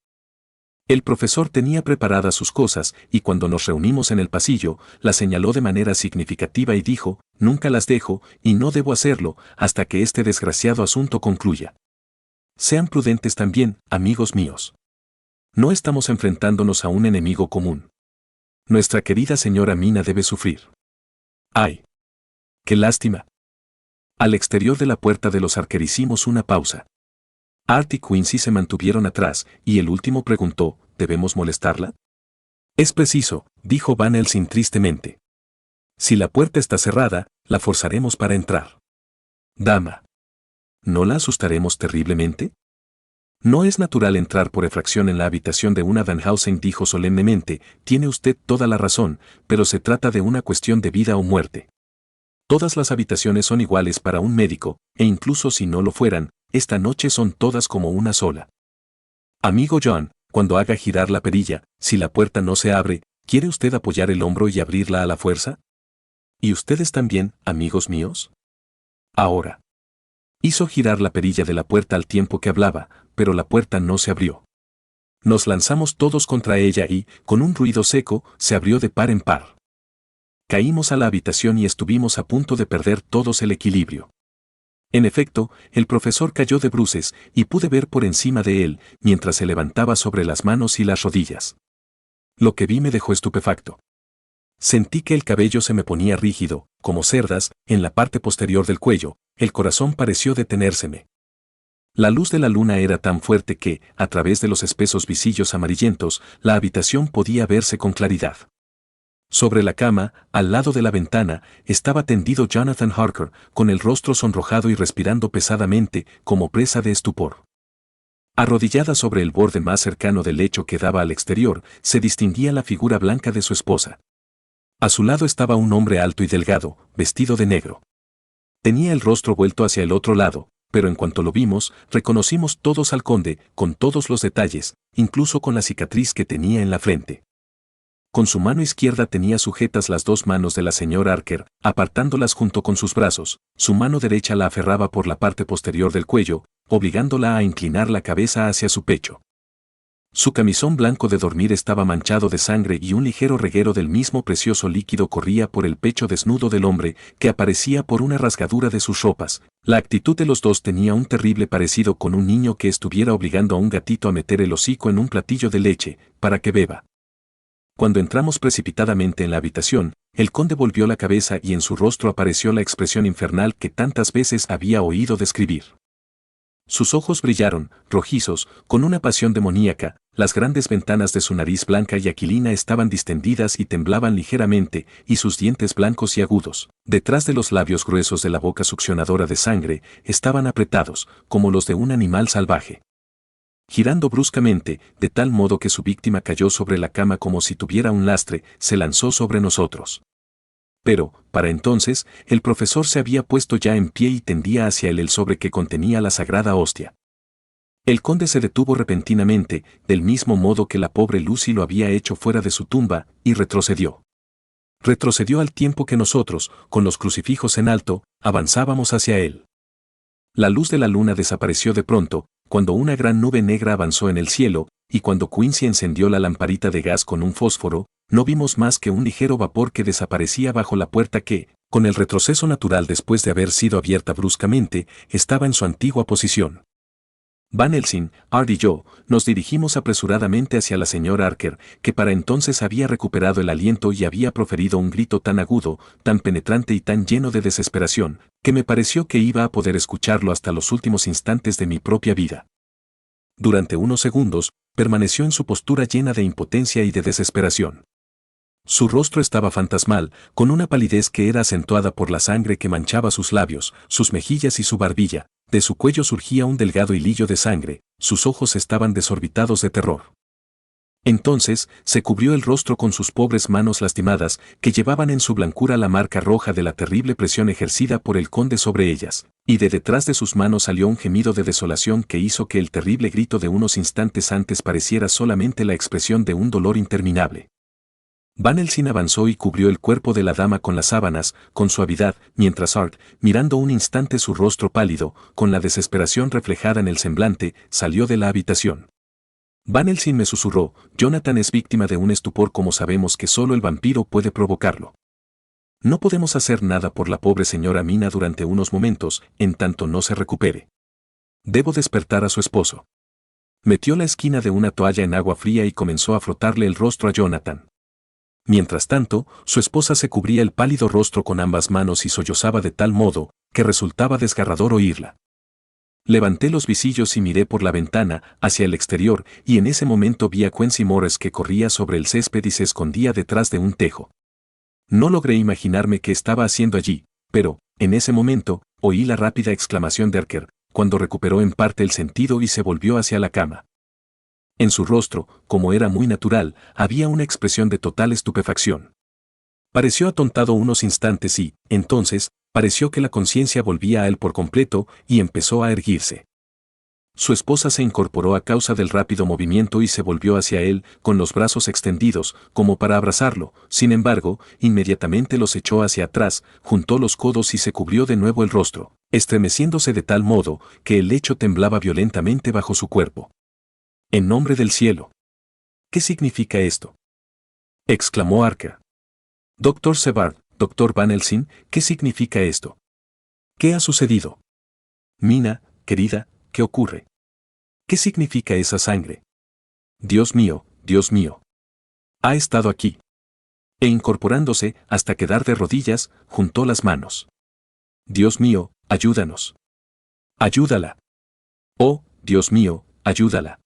El profesor tenía preparadas sus cosas y cuando nos reunimos en el pasillo, las señaló de manera significativa y dijo, nunca las dejo y no debo hacerlo hasta que este desgraciado asunto concluya. Sean prudentes también, amigos míos. No estamos enfrentándonos a un enemigo común. Nuestra querida señora Mina debe sufrir. ¡Ay! ¡Qué lástima! Al exterior de la puerta de los Harker hicimos una pausa. Art y Quincy se mantuvieron atrás, y el último preguntó, ¿debemos molestarla? Es preciso, dijo Van Helsing tristemente. Si la puerta está cerrada, la forzaremos para entrar. Dama. ¿No la asustaremos terriblemente? No es natural entrar por efracción en la habitación de una Danhausen, dijo solemnemente, tiene usted toda la razón, pero se trata de una cuestión de vida o muerte. Todas las habitaciones son iguales para un médico, e incluso si no lo fueran, esta noche son todas como una sola. Amigo John, cuando haga girar la perilla, si la puerta no se abre, ¿quiere usted apoyar el hombro y abrirla a la fuerza? ¿Y ustedes también, amigos míos? Ahora. Hizo girar la perilla de la puerta al tiempo que hablaba, pero la puerta no se abrió. Nos lanzamos todos contra ella y, con un ruido seco, se abrió de par en par. Caímos a la habitación y estuvimos a punto de perder todos el equilibrio. En efecto, el profesor cayó de bruces y pude ver por encima de él, mientras se levantaba sobre las manos y las rodillas. Lo que vi me dejó estupefacto. Sentí que el cabello se me ponía rígido, como cerdas, en la parte posterior del cuello, el corazón pareció detenérseme. La luz de la luna era tan fuerte que, a través de los espesos visillos amarillentos, la habitación podía verse con claridad. Sobre la cama, al lado de la ventana, estaba tendido Jonathan Harker, con el rostro sonrojado y respirando pesadamente, como presa de estupor. Arrodillada sobre el borde más cercano del lecho que daba al exterior, se distinguía la figura blanca de su esposa. A su lado estaba un hombre alto y delgado, vestido de negro. Tenía el rostro vuelto hacia el otro lado, pero en cuanto lo vimos, reconocimos todos al conde, con todos los detalles, incluso con la cicatriz que tenía en la frente. Con su mano izquierda tenía sujetas las dos manos de la señora Harker, apartándolas junto con sus brazos, su mano derecha la aferraba por la parte posterior del cuello, obligándola a inclinar la cabeza hacia su pecho. Su camisón blanco de dormir estaba manchado de sangre y un ligero reguero del mismo precioso líquido corría por el pecho desnudo del hombre, que aparecía por una rasgadura de sus ropas. La actitud de los dos tenía un terrible parecido con un niño que estuviera obligando a un gatito a meter el hocico en un platillo de leche, para que beba. Cuando entramos precipitadamente en la habitación, el conde volvió la cabeza y en su rostro apareció la expresión infernal que tantas veces había oído describir. Sus ojos brillaron, rojizos, con una pasión demoníaca, las grandes ventanas de su nariz blanca y aquilina estaban distendidas y temblaban ligeramente, y sus dientes blancos y agudos, detrás de los labios gruesos de la boca succionadora de sangre, estaban apretados, como los de un animal salvaje. Girando bruscamente, de tal modo que su víctima cayó sobre la cama como si tuviera un lastre, se lanzó sobre nosotros. Pero, para entonces, el profesor se había puesto ya en pie y tendía hacia él el sobre que contenía la sagrada hostia. El conde se detuvo repentinamente, del mismo modo que la pobre Lucy lo había hecho fuera de su tumba, y retrocedió. Retrocedió al tiempo que nosotros, con los crucifijos en alto, avanzábamos hacia él. La luz de la luna desapareció de pronto, cuando una gran nube negra avanzó en el cielo, y cuando Quincy encendió la lamparita de gas con un fósforo, no vimos más que un ligero vapor que desaparecía bajo la puerta que, con el retroceso natural después de haber sido abierta bruscamente, estaba en su antigua posición. Van Helsing, Art y yo, nos dirigimos apresuradamente hacia la señora Harker, que para entonces había recuperado el aliento y había proferido un grito tan agudo, tan penetrante y tan lleno de desesperación, que me pareció que iba a poder escucharlo hasta los últimos instantes de mi propia vida. Durante unos segundos, permaneció en su postura llena de impotencia y de desesperación. Su rostro estaba fantasmal, con una palidez que era acentuada por la sangre que manchaba sus labios, sus mejillas y su barbilla, De su cuello surgía un delgado hilillo de sangre, sus ojos estaban desorbitados de terror. Entonces, se cubrió el rostro con sus pobres manos lastimadas, que llevaban en su blancura la marca roja de la terrible presión ejercida por el conde sobre ellas, y de detrás de sus manos salió un gemido de desolación que hizo que el terrible grito de unos instantes antes pareciera solamente la expresión de un dolor interminable. Van Helsing avanzó y cubrió el cuerpo de la dama con las sábanas, con suavidad, mientras Art, mirando un instante su rostro pálido, con la desesperación reflejada en el semblante, salió de la habitación. Van Helsing me susurró: Jonathan es víctima de un estupor como sabemos que solo el vampiro puede provocarlo. No podemos hacer nada por la pobre señora Mina durante unos momentos, en tanto no se recupere. Debo despertar a su esposo. Metió la esquina de una toalla en agua fría y comenzó a frotarle el rostro a Jonathan. Mientras tanto, su esposa se cubría el pálido rostro con ambas manos y sollozaba de tal modo, que resultaba desgarrador oírla. Levanté los visillos y miré por la ventana, hacia el exterior, y en ese momento vi a Quincy Morris que corría sobre el césped y se escondía detrás de un tejo. No logré imaginarme qué estaba haciendo allí, pero, en ese momento, oí la rápida exclamación de Archer, cuando recuperó en parte el sentido y se volvió hacia la cama. En su rostro, como era muy natural, había una expresión de total estupefacción. Pareció atontado unos instantes y, entonces, pareció que la conciencia volvía a él por completo y empezó a erguirse. Su esposa se incorporó a causa del rápido movimiento y se volvió hacia él, con los brazos extendidos, como para abrazarlo. Sin embargo, inmediatamente los echó hacia atrás, juntó los codos y se cubrió de nuevo el rostro, estremeciéndose de tal modo que el lecho temblaba violentamente bajo su cuerpo. En nombre del cielo. ¿Qué significa esto?, exclamó Archer. Doctor Sebald, Doctor Van Helsing, ¿qué significa esto? ¿Qué ha sucedido? Mina, querida, ¿qué ocurre? ¿Qué significa esa sangre? Dios mío, Dios mío. Ha estado aquí. E incorporándose, hasta quedar de rodillas, juntó las manos. Dios mío, ayúdanos. Ayúdala. Oh, Dios mío, ayúdala.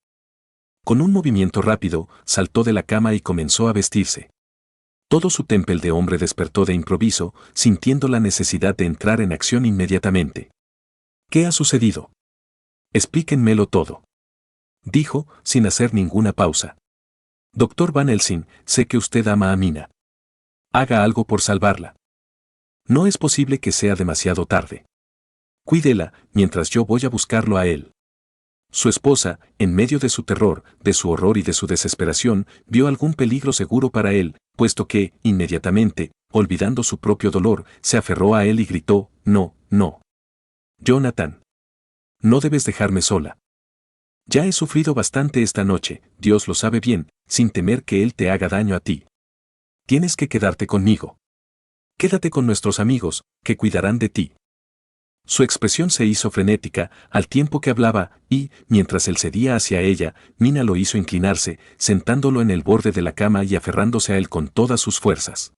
Con un movimiento rápido, saltó de la cama y comenzó a vestirse. Todo su temple de hombre despertó de improviso, sintiendo la necesidad de entrar en acción inmediatamente. ¿Qué ha sucedido? Explíquenmelo todo, dijo, sin hacer ninguna pausa. Doctor Van Helsing, sé que usted ama a Mina. Haga algo por salvarla. No es posible que sea demasiado tarde. Cuídela, mientras yo voy a buscarlo a él. Su esposa, en medio de su terror, de su horror y de su desesperación, vio algún peligro seguro para él, puesto que, inmediatamente, olvidando su propio dolor, se aferró a él y gritó: no, no. Jonathan. No debes dejarme sola. Ya he sufrido bastante esta noche, Dios lo sabe bien, sin temer que él te haga daño a ti. Tienes que quedarte conmigo. Quédate con nuestros amigos, que cuidarán de ti. Su expresión se hizo frenética, al tiempo que hablaba, y, mientras él cedía hacia ella, Mina lo hizo inclinarse, sentándolo en el borde de la cama y aferrándose a él con todas sus fuerzas.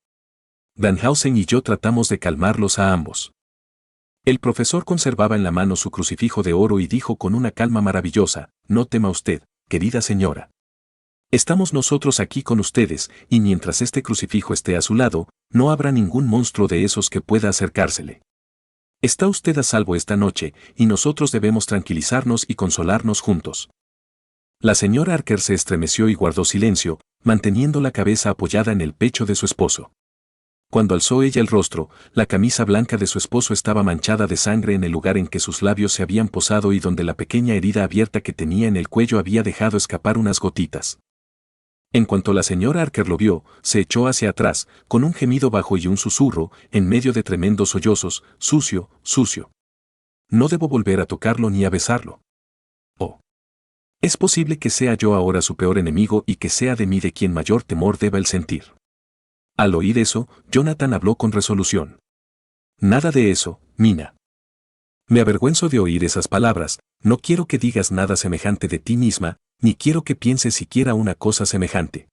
Van Helsing y yo tratamos de calmarlos a ambos. El profesor conservaba en la mano su crucifijo de oro y dijo con una calma maravillosa: no tema usted, querida señora. Estamos nosotros aquí con ustedes, y mientras este crucifijo esté a su lado, no habrá ningún monstruo de esos que pueda acercársele. Está usted a salvo esta noche, y nosotros debemos tranquilizarnos y consolarnos juntos. La señora Archer se estremeció y guardó silencio, manteniendo la cabeza apoyada en el pecho de su esposo. Cuando alzó ella el rostro, la camisa blanca de su esposo estaba manchada de sangre en el lugar en que sus labios se habían posado y donde la pequeña herida abierta que tenía en el cuello había dejado escapar unas gotitas. En cuanto la señora Archer lo vio, se echó hacia atrás, con un gemido bajo y un susurro, en medio de tremendos sollozos: sucio, sucio. No debo volver a tocarlo ni a besarlo. Oh. Es posible que sea yo ahora su peor enemigo y que sea de mí de quien mayor temor deba el sentir. Al oír eso, Jonathan habló con resolución. Nada de eso, Mina. Me avergüenzo de oír esas palabras, no quiero que digas nada semejante de ti misma, ni quiero que pienses siquiera una cosa semejante.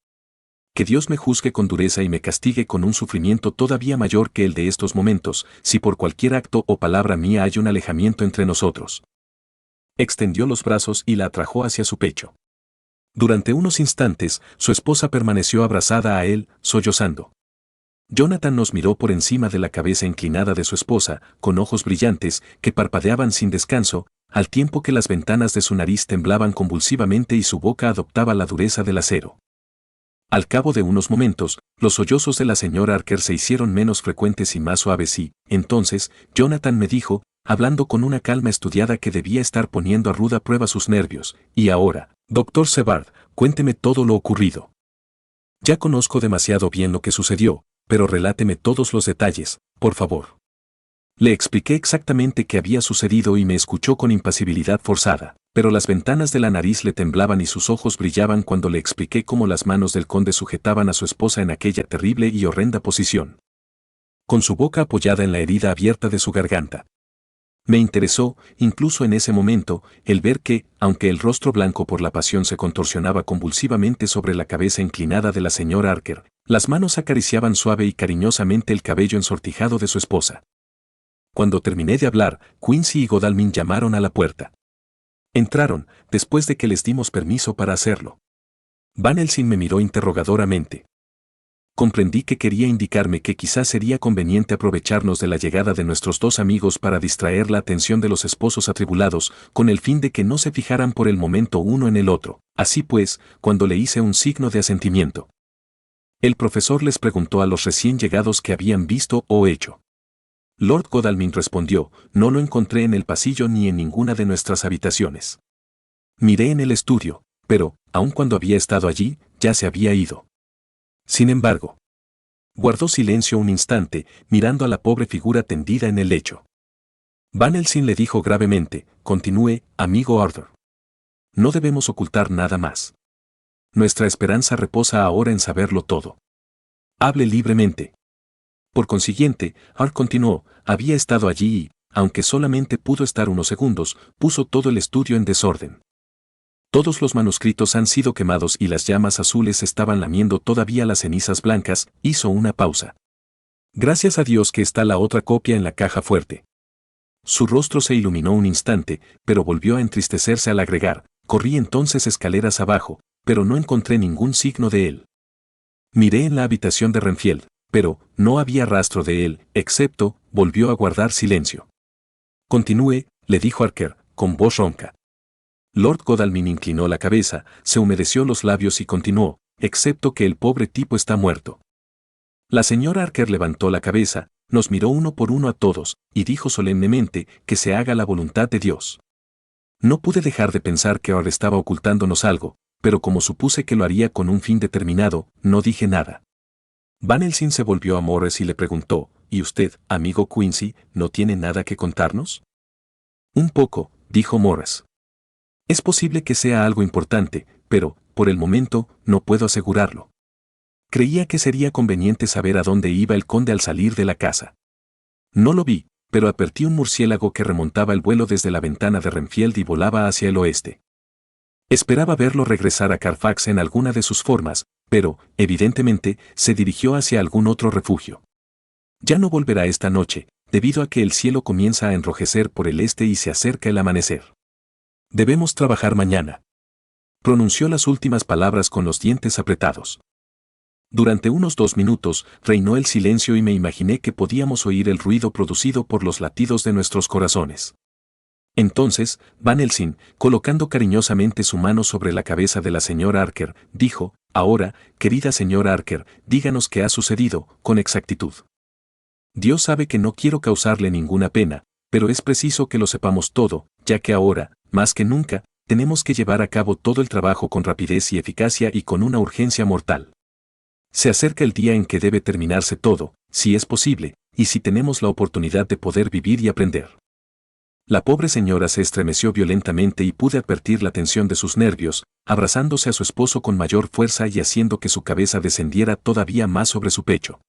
Que Dios me juzgue con dureza y me castigue con un sufrimiento todavía mayor que el de estos momentos, si por cualquier acto o palabra mía hay un alejamiento entre nosotros. Extendió los brazos y la atrajo hacia su pecho. Durante unos instantes, su esposa permaneció abrazada a él, sollozando. Jonathan nos miró por encima de la cabeza inclinada de su esposa, con ojos brillantes, que parpadeaban sin descanso, al tiempo que las ventanas de su nariz temblaban convulsivamente y su boca adoptaba la dureza del acero. Al cabo de unos momentos, los sollozos de la señora Archer se hicieron menos frecuentes y más suaves y, entonces, Jonathan me dijo, hablando con una calma estudiada que debía estar poniendo a ruda prueba sus nervios, y ahora, doctor Sebard, cuénteme todo lo ocurrido. Ya conozco demasiado bien lo que sucedió, pero reláteme todos los detalles, por favor. Le expliqué exactamente qué había sucedido y me escuchó con impasibilidad forzada, pero las ventanas de la nariz le temblaban y sus ojos brillaban cuando le expliqué cómo las manos del conde sujetaban a su esposa en aquella terrible y horrenda posición, con su boca apoyada en la herida abierta de su garganta. Me interesó, incluso en ese momento, el ver que, aunque el rostro blanco por la pasión se contorsionaba convulsivamente sobre la cabeza inclinada de la señora Archer, las manos acariciaban suave y cariñosamente el cabello ensortijado de su esposa. Cuando terminé de hablar, Quincy y Godalming llamaron a la puerta. Entraron, después de que les dimos permiso para hacerlo. Van Helsing me miró interrogadoramente. Comprendí que quería indicarme que quizás sería conveniente aprovecharnos de la llegada de nuestros dos amigos para distraer la atención de los esposos atribulados, con el fin de que no se fijaran por el momento uno en el otro. Así pues, cuando le hice un signo de asentimiento, el profesor les preguntó a los recién llegados qué habían visto o hecho. Lord Godalming respondió, no lo encontré en el pasillo ni en ninguna de nuestras habitaciones. Miré en el estudio, pero, aun cuando había estado allí, ya se había ido. Sin embargo, guardó silencio un instante, mirando a la pobre figura tendida en el lecho. Van Helsing le dijo gravemente, continúe, amigo Arthur. No debemos ocultar nada más. Nuestra esperanza reposa ahora en saberlo todo. Hable libremente. Por consiguiente, Arthur continuó, había estado allí y, aunque solamente pudo estar unos segundos, puso todo el estudio en desorden. Todos los manuscritos han sido quemados y las llamas azules estaban lamiendo todavía las cenizas blancas, hizo una pausa. Gracias a Dios que está la otra copia en la caja fuerte. Su rostro se iluminó un instante, pero volvió a entristecerse al agregar, corrí entonces escaleras abajo, pero no encontré ningún signo de él. Miré en la habitación de Renfield, pero no había rastro de él, excepto, volvió a guardar silencio. Continúe, le dijo Archer, con voz ronca. Lord Godalming inclinó la cabeza, se humedeció los labios y continuó, excepto que el pobre tipo está muerto. La señora Archer levantó la cabeza, nos miró uno por uno a todos, y dijo solemnemente que se haga la voluntad de Dios. No pude dejar de pensar que ahora estaba ocultándonos algo, pero como supuse que lo haría con un fin determinado, no dije nada. Van Helsing se volvió a Morris y le preguntó, ¿y usted, amigo Quincy, no tiene nada que contarnos? Un poco, dijo Morris. Es posible que sea algo importante, pero, por el momento, no puedo asegurarlo. Creía que sería conveniente saber a dónde iba el conde al salir de la casa. No lo vi, pero advertí un murciélago que remontaba el vuelo desde la ventana de Renfield y volaba hacia el oeste. Esperaba verlo regresar a Carfax en alguna de sus formas, pero, evidentemente, se dirigió hacia algún otro refugio. Ya no volverá esta noche, debido a que el cielo comienza a enrojecer por el este y se acerca el amanecer. Debemos trabajar mañana. Pronunció las últimas palabras con los dientes apretados. Durante unos 2 minutos reinó el silencio y me imaginé que podíamos oír el ruido producido por los latidos de nuestros corazones. Entonces, Van Helsing, colocando cariñosamente su mano sobre la cabeza de la señora Archer, dijo, ahora, querida señora Archer, díganos qué ha sucedido, con exactitud. Dios sabe que no quiero causarle ninguna pena, pero es preciso que lo sepamos todo, ya que ahora, más que nunca, tenemos que llevar a cabo todo el trabajo con rapidez y eficacia y con una urgencia mortal. Se acerca el día en que debe terminarse todo, si es posible, y si tenemos la oportunidad de poder vivir y aprender. La pobre señora se estremeció violentamente y pude advertir la tensión de sus nervios, abrazándose a su esposo con mayor fuerza y haciendo que su cabeza descendiera todavía más sobre su pecho.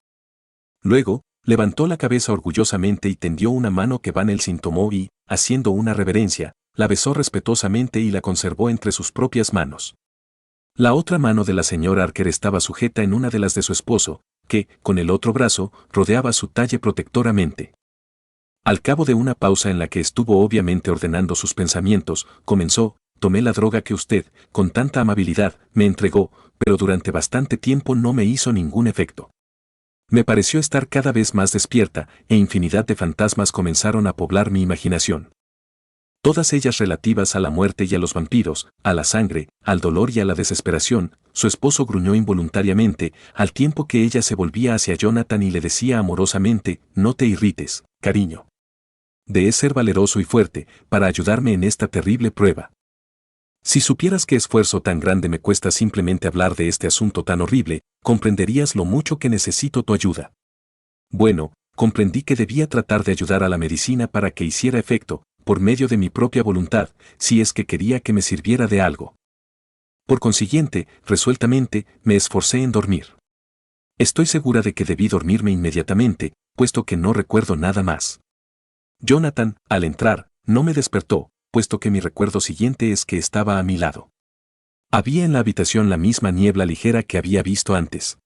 Luego, levantó la cabeza orgullosamente y tendió una mano que Van Helsing tomó y, haciendo una reverencia, la besó respetuosamente y la conservó entre sus propias manos. La otra mano de la señora Archer estaba sujeta en una de las de su esposo, que, con el otro brazo, rodeaba su talle protectoramente. Al cabo de una pausa en la que estuvo obviamente ordenando sus pensamientos, comenzó, tomé la droga que usted, con tanta amabilidad, me entregó, pero durante bastante tiempo no me hizo ningún efecto. Me pareció estar cada vez más despierta, e infinidad de fantasmas comenzaron a poblar mi imaginación. Todas ellas relativas a la muerte y a los vampiros, a la sangre, al dolor y a la desesperación. Su esposo gruñó involuntariamente, al tiempo que ella se volvía hacia Jonathan y le decía amorosamente: no te irrites, cariño. Debes ser valeroso y fuerte, para ayudarme en esta terrible prueba. Si supieras qué esfuerzo tan grande me cuesta simplemente hablar de este asunto tan horrible, comprenderías lo mucho que necesito tu ayuda. Bueno, comprendí que debía tratar de ayudar a la medicina para que hiciera efecto, por medio de mi propia voluntad, si es que quería que me sirviera de algo. Por consiguiente, resueltamente, me esforcé en dormir. Estoy segura de que debí dormirme inmediatamente, puesto que no recuerdo nada más. Jonathan, al entrar, no me despertó, puesto que mi recuerdo siguiente es que estaba a mi lado. Había en la habitación la misma niebla ligera que había visto antes.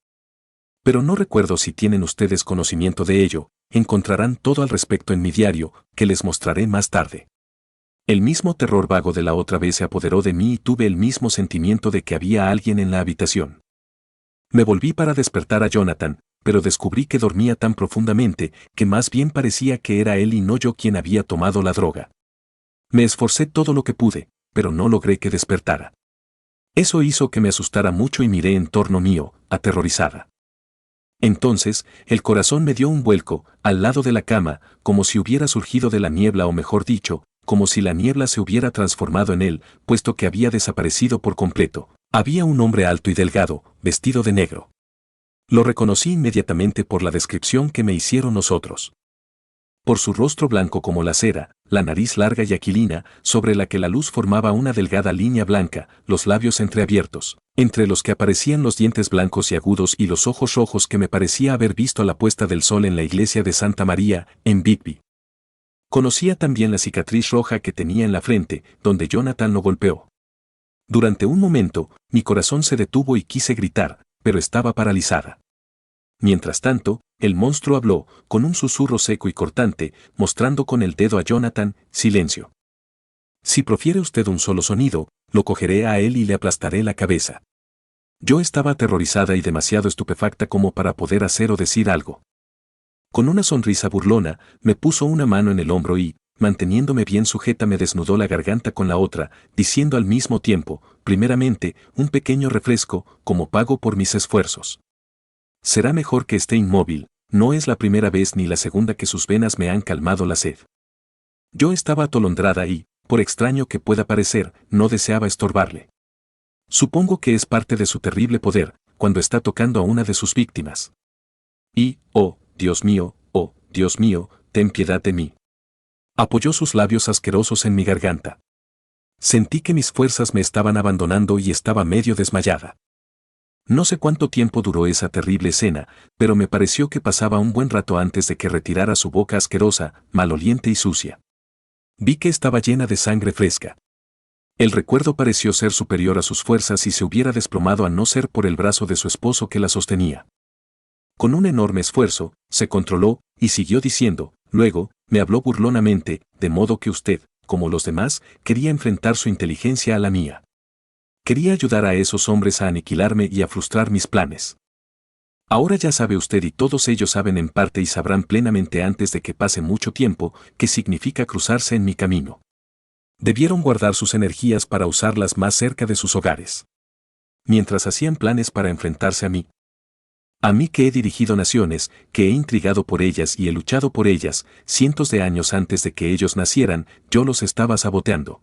Pero no recuerdo si tienen ustedes conocimiento de ello. Encontrarán todo al respecto en mi diario, que les mostraré más tarde. El mismo terror vago de la otra vez se apoderó de mí y tuve el mismo sentimiento de que había alguien en la habitación. Me volví para despertar a Jonathan, pero descubrí que dormía tan profundamente que más bien parecía que era él y no yo quien había tomado la droga. Me esforcé todo lo que pude, pero no logré que despertara. Eso hizo que me asustara mucho y miré en torno mío, aterrorizada. Entonces, el corazón me dio un vuelco, al lado de la cama, como si hubiera surgido de la niebla o mejor dicho, como si la niebla se hubiera transformado en él, puesto que había desaparecido por completo. Había un hombre alto y delgado, vestido de negro. Lo reconocí inmediatamente por la descripción que me hicieron los otros. Por su rostro blanco como la cera, la nariz larga y aquilina, sobre la que la luz formaba una delgada línea blanca, los labios entreabiertos, entre los que aparecían los dientes blancos y agudos y los ojos rojos que me parecía haber visto a la puesta del sol en la iglesia de Santa María, en Bigby. Conocía también la cicatriz roja que tenía en la frente, donde Jonathan lo golpeó. Durante un momento, mi corazón se detuvo y quise gritar, pero estaba paralizada. Mientras tanto, el monstruo habló, con un susurro seco y cortante, mostrando con el dedo a Jonathan: silencio. Si profiere usted un solo sonido, lo cogeré a él y le aplastaré la cabeza. Yo estaba aterrorizada y demasiado estupefacta como para poder hacer o decir algo. Con una sonrisa burlona, me puso una mano en el hombro y, manteniéndome bien sujeta, me desnudó la garganta con la otra, diciendo al mismo tiempo: primeramente, un pequeño refresco, como pago por mis esfuerzos. Será mejor que esté inmóvil, no es la primera vez ni la segunda que sus venas me han calmado la sed. Yo estaba atolondrada y, por extraño que pueda parecer, no deseaba estorbarle. Supongo que es parte de su terrible poder, cuando está tocando a una de sus víctimas. Y, oh, Dios mío, ten piedad de mí. Apoyó sus labios asquerosos en mi garganta. Sentí que mis fuerzas me estaban abandonando y estaba medio desmayada. No sé cuánto tiempo duró esa terrible escena, pero me pareció que pasaba un buen rato antes de que retirara su boca asquerosa, maloliente y sucia. Vi que estaba llena de sangre fresca. El recuerdo pareció ser superior a sus fuerzas y se hubiera desplomado a no ser por el brazo de su esposo que la sostenía. Con un enorme esfuerzo, se controló, y siguió diciendo, luego, me habló burlonamente, de modo que usted, como los demás, quería enfrentar su inteligencia a la mía. Quería ayudar a esos hombres a aniquilarme y a frustrar mis planes. Ahora ya sabe usted y todos ellos saben en parte y sabrán plenamente antes de que pase mucho tiempo qué significa cruzarse en mi camino. Debieron guardar sus energías para usarlas más cerca de sus hogares. Mientras hacían planes para enfrentarse a mí. A mí que he dirigido naciones, que he intrigado por ellas y he luchado por ellas, cientos de años antes de que ellos nacieran, yo los estaba saboteando.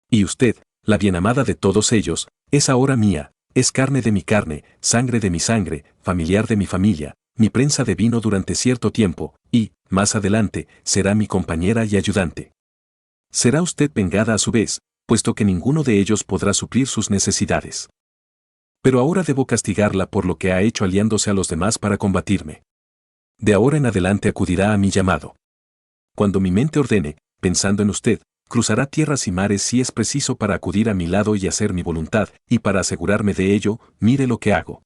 Y usted, la bienamada de todos ellos, es ahora mía, es carne de mi carne, sangre de mi sangre, familiar de mi familia, mi prensa de vino durante cierto tiempo, y, más adelante, será mi compañera y ayudante. Será usted vengada a su vez, puesto que ninguno de ellos podrá suplir sus necesidades. Pero ahora debo castigarla por lo que ha hecho aliándose a los demás para combatirme. De ahora en adelante acudirá a mi llamado. Cuando mi mente ordene, pensando en usted, cruzará tierras y mares si es preciso para acudir a mi lado y hacer mi voluntad, y para asegurarme de ello, mire lo que hago.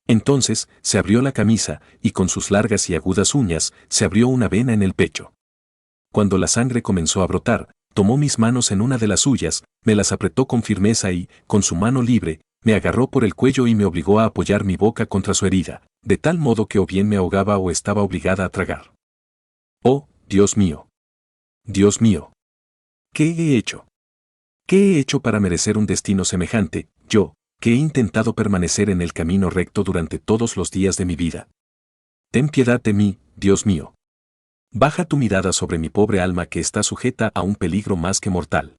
Entonces, se abrió la camisa, y con sus largas y agudas uñas, se abrió una vena en el pecho. Cuando la sangre comenzó a brotar, tomó mis manos en una de las suyas, me las apretó con firmeza y, con su mano libre, Me agarró por el cuello y me obligó a apoyar mi boca contra su herida, de tal modo que o bien me ahogaba o estaba obligada a tragar. Oh, Dios mío. Dios mío. ¿Qué he hecho? ¿Qué he hecho para merecer un destino semejante, yo, que he intentado permanecer en el camino recto durante todos los días de mi vida? Ten piedad de mí, Dios mío. Baja tu mirada sobre mi pobre alma que está sujeta a un peligro más que mortal.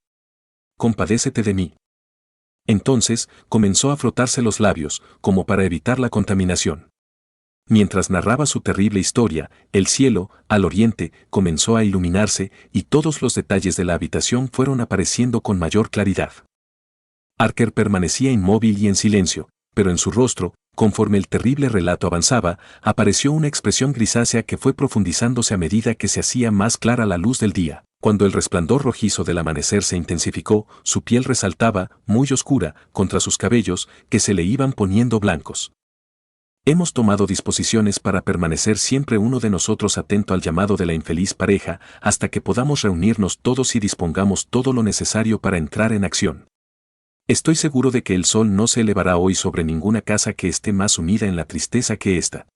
Compadécete de mí. Entonces, comenzó a frotarse los labios, como para evitar la contaminación. Mientras narraba su terrible historia, el cielo, al oriente, comenzó a iluminarse y todos los detalles de la habitación fueron apareciendo con mayor claridad. Harker permanecía inmóvil y en silencio, pero en su rostro, conforme el terrible relato avanzaba, apareció una expresión grisácea que fue profundizándose a medida que se hacía más clara la luz del día. Cuando el resplandor rojizo del amanecer se intensificó, su piel resaltaba, muy oscura, contra sus cabellos, que se le iban poniendo blancos. Hemos tomado disposiciones para permanecer siempre uno de nosotros atento al llamado de la infeliz pareja, hasta que podamos reunirnos todos y dispongamos todo lo necesario para entrar en acción. Estoy seguro de que el sol no se elevará hoy sobre ninguna casa que esté más sumida en la tristeza que esta.